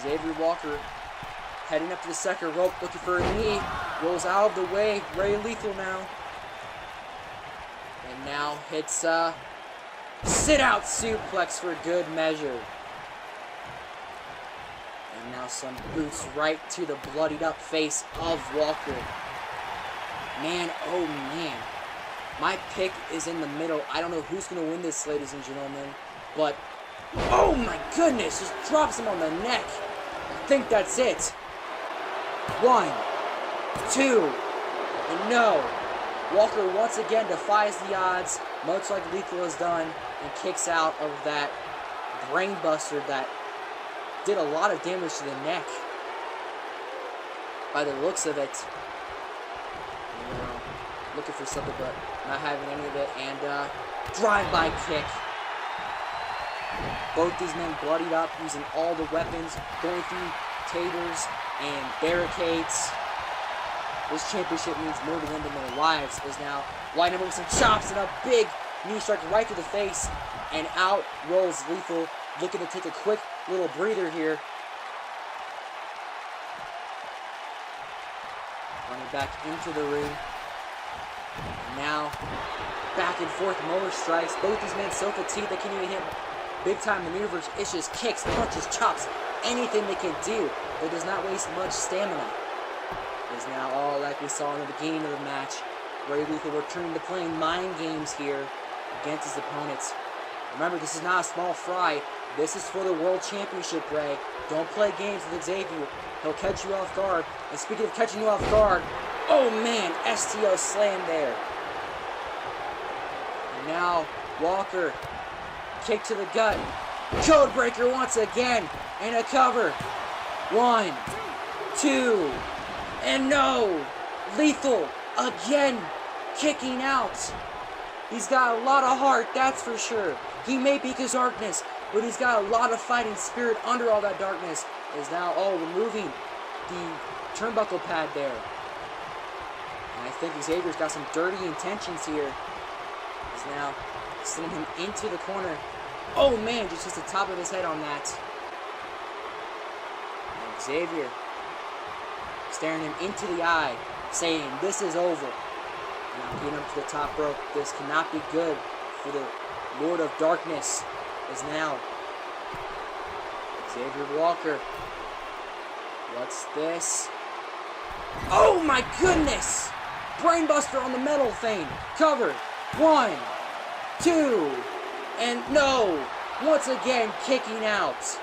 Xavier Walker heading up to the second rope, looking for a knee. Rolls out of the way. Ray Lethal now. And now hits a sit-out suplex for good measure. And now some boots right to the bloodied up face of Walker. Man, oh man. My pick is in the middle. I don't know who's going to win this, ladies and gentlemen. But, oh my goodness, just drops him on the neck. I think that's it. 1, 2, and no. Walker once again defies the odds, much like Lethal has done, and kicks out of that brainbuster that did a lot of damage to the neck. By the looks of it, you know, looking for something but not having any of it, and drive-by kick. Both these men bloodied up, using all the weapons, going through taters and barricades. This championship means more to them than their lives. Is now lining up with some chops and a big knee strike right to the face, and out rolls Lethal, looking to take a quick little breather here. Running back into the ring. And now, back and forth molar strikes. Both these men so fatigued they can't even hit big time maneuvers. It's just kicks, punches, chops, anything they can do. It does not waste much stamina. It is now all like we saw in the beginning of the match. Ray Lethal returning to playing mind games here against his opponents. Remember, this is not a small fry. This is for the World Championship, Ray. Don't play games with Xavier. He'll catch you off guard. And speaking of catching you off guard, oh man, STO slam there. And now, Walker, kick to the gut. Codebreaker once again, and a cover. 1, 2, and no! Lethal, again, kicking out. He's got a lot of heart, that's for sure. He may be his darkness, but he's got a lot of fighting spirit under all that darkness. Is now, removing the turnbuckle pad there. And I think Xavier's got some dirty intentions here. He's now sending him into the corner. Oh man, just hits the top of his head on that. And Xavier staring him into the eye, saying, this is over. Now getting him to the top rope. This cannot be good for the Lord of Darkness. Is now Xavier Walker. What's this? Oh my goodness! Brainbuster on the metal thing. Covered. 1, 2, and no! Once again, kicking out.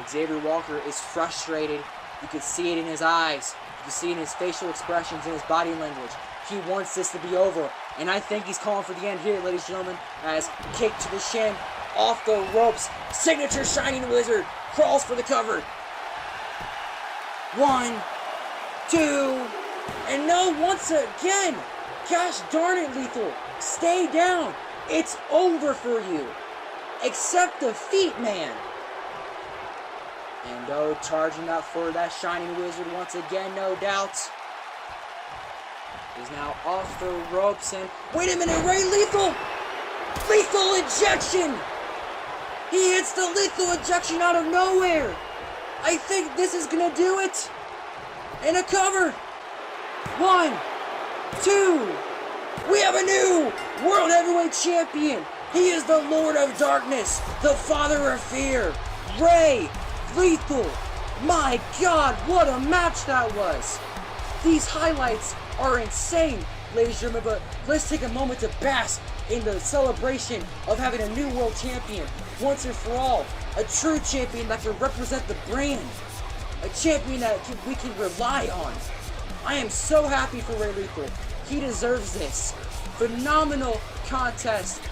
Xavier Walker is frustrated. You can see it in his eyes. You can see it in his facial expressions and his body language. He wants this to be over. And I think he's calling for the end here, ladies and gentlemen, as kick to the shin, off the ropes, signature Shining Wizard, crawls for the cover. 1, 2, and no, once again. Gosh darn it, Lethal. Stay down. It's over for you. Accept defeat, man. And oh, charging up for that Shining Wizard once again, no doubt. He's now off the ropes and... Wait a minute, Ray Lethal! Lethal injection! He hits the lethal injection out of nowhere! I think this is gonna do it! And a cover! 1, 2... We have a new World Heavyweight Champion! He is the Lord of Darkness, the Father of Fear, Ray Lethal! My God, what a match that was! These highlights are insane, ladies and gentlemen, but let's take a moment to bask in the celebration of having a new world champion, once and for all. A true champion that can represent the brand. A champion that we can rely on. I am so happy for Ray Lethal. He deserves this. Phenomenal contest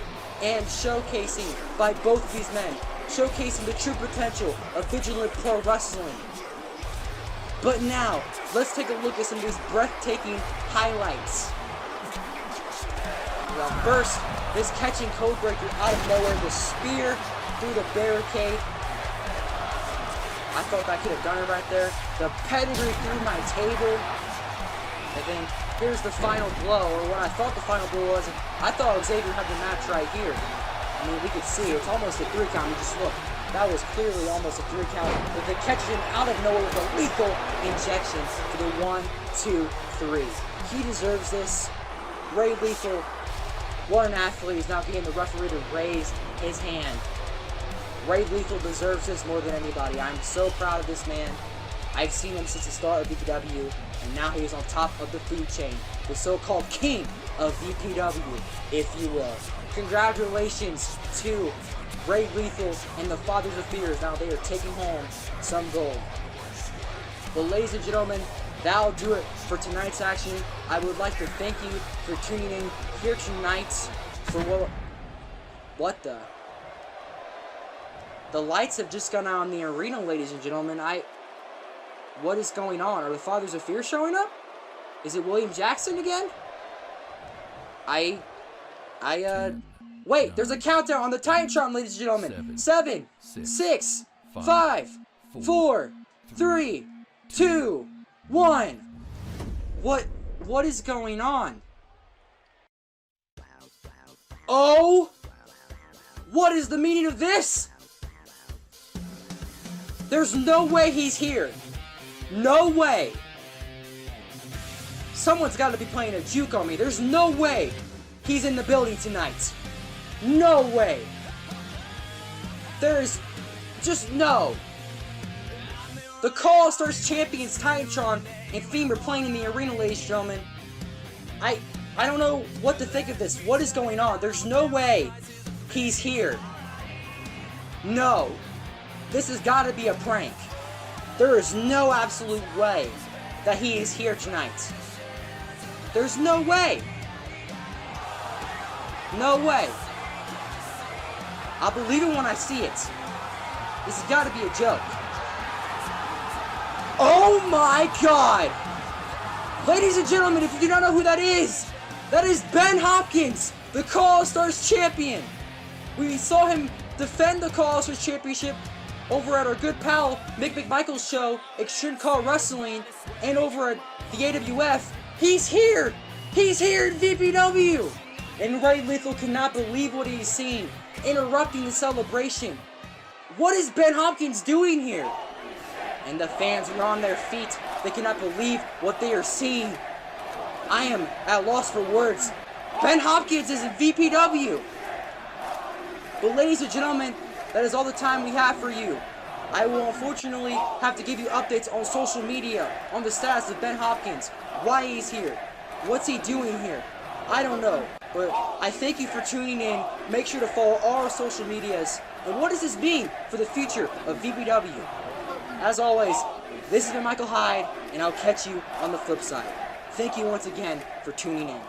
and showcasing by both of these men. Showcasing the true potential of Vigilant Pro Wrestling. But now, let's take a look at some of these breathtaking highlights. Well, first, this catching Codebreaker out of nowhere, the spear through the barricade. I thought that could have done it right there. The pedigree through my table. And then, here's the final blow, or what I thought the final blow was. I thought Xavier had the match right here. I mean, we could see, it's almost a 3 count, you just look. That was clearly almost a 3 count, but they catch him out of nowhere with a lethal injection for the 1, 2, 3. He deserves this. Ray Lethal, what an athlete, is now getting the referee to raise his hand. Ray Lethal deserves this more than anybody. I'm so proud of this man. I've seen him since the start of VPW, and now he is on top of the food chain. The so-called king of VPW, if you will. Congratulations to Ray Lethal and the Fathers of Fears. Now they are taking home some gold. Well, ladies and gentlemen, that'll do it for tonight's action. I would like to thank you for tuning in here tonight for what the? The lights have just gone out in the arena, ladies and gentlemen. What is going on? Are the Fathers of Fear showing up? Is it William Jackson again? Wait, there's a countdown on the Titantron, ladies and gentlemen. 7, 6, 5, 4, 3, 2, 1. What is going on? Oh! What is the meaning of this? There's no way he's here. No way. Someone's got to be playing a juke on me. There's no way he's in the building tonight. No way. There's just no. The Call Stars champions Titantron and Fiend are playing in the arena, ladies and gentlemen. I don't know what to think of this. What is going on? There's no way he's here. No. This has got to be a prank. There is no absolute way that he is here tonight. There's no way. No way. I'll believe it when I see it. This has got to be a joke. Oh my God! Ladies and gentlemen, if you do not know who that is Ben Hopkins, the Call Stars champion. We saw him defend the Call Stars championship over at our good pal Mick McMichael's show, Extreme Call Wrestling, and over at the AWF. He's here! He's here in VPW! And Ray Lethal cannot believe what he's seeing, interrupting the celebration. What is Ben Hopkins doing here? And the fans are on their feet. They cannot believe what they are seeing. I am at loss for words. Ben Hopkins is in VPW. But ladies and gentlemen, that is all the time we have for you. I will unfortunately have to give you updates on social media on the status of Ben Hopkins, why he's here, what's he doing here. I don't know, but I thank you for tuning in. Make sure to follow all our social medias. And what does this mean for the future of VPW? As always, this has been Michael Hyde, and I'll catch you on the flip side. Thank you once again for tuning in.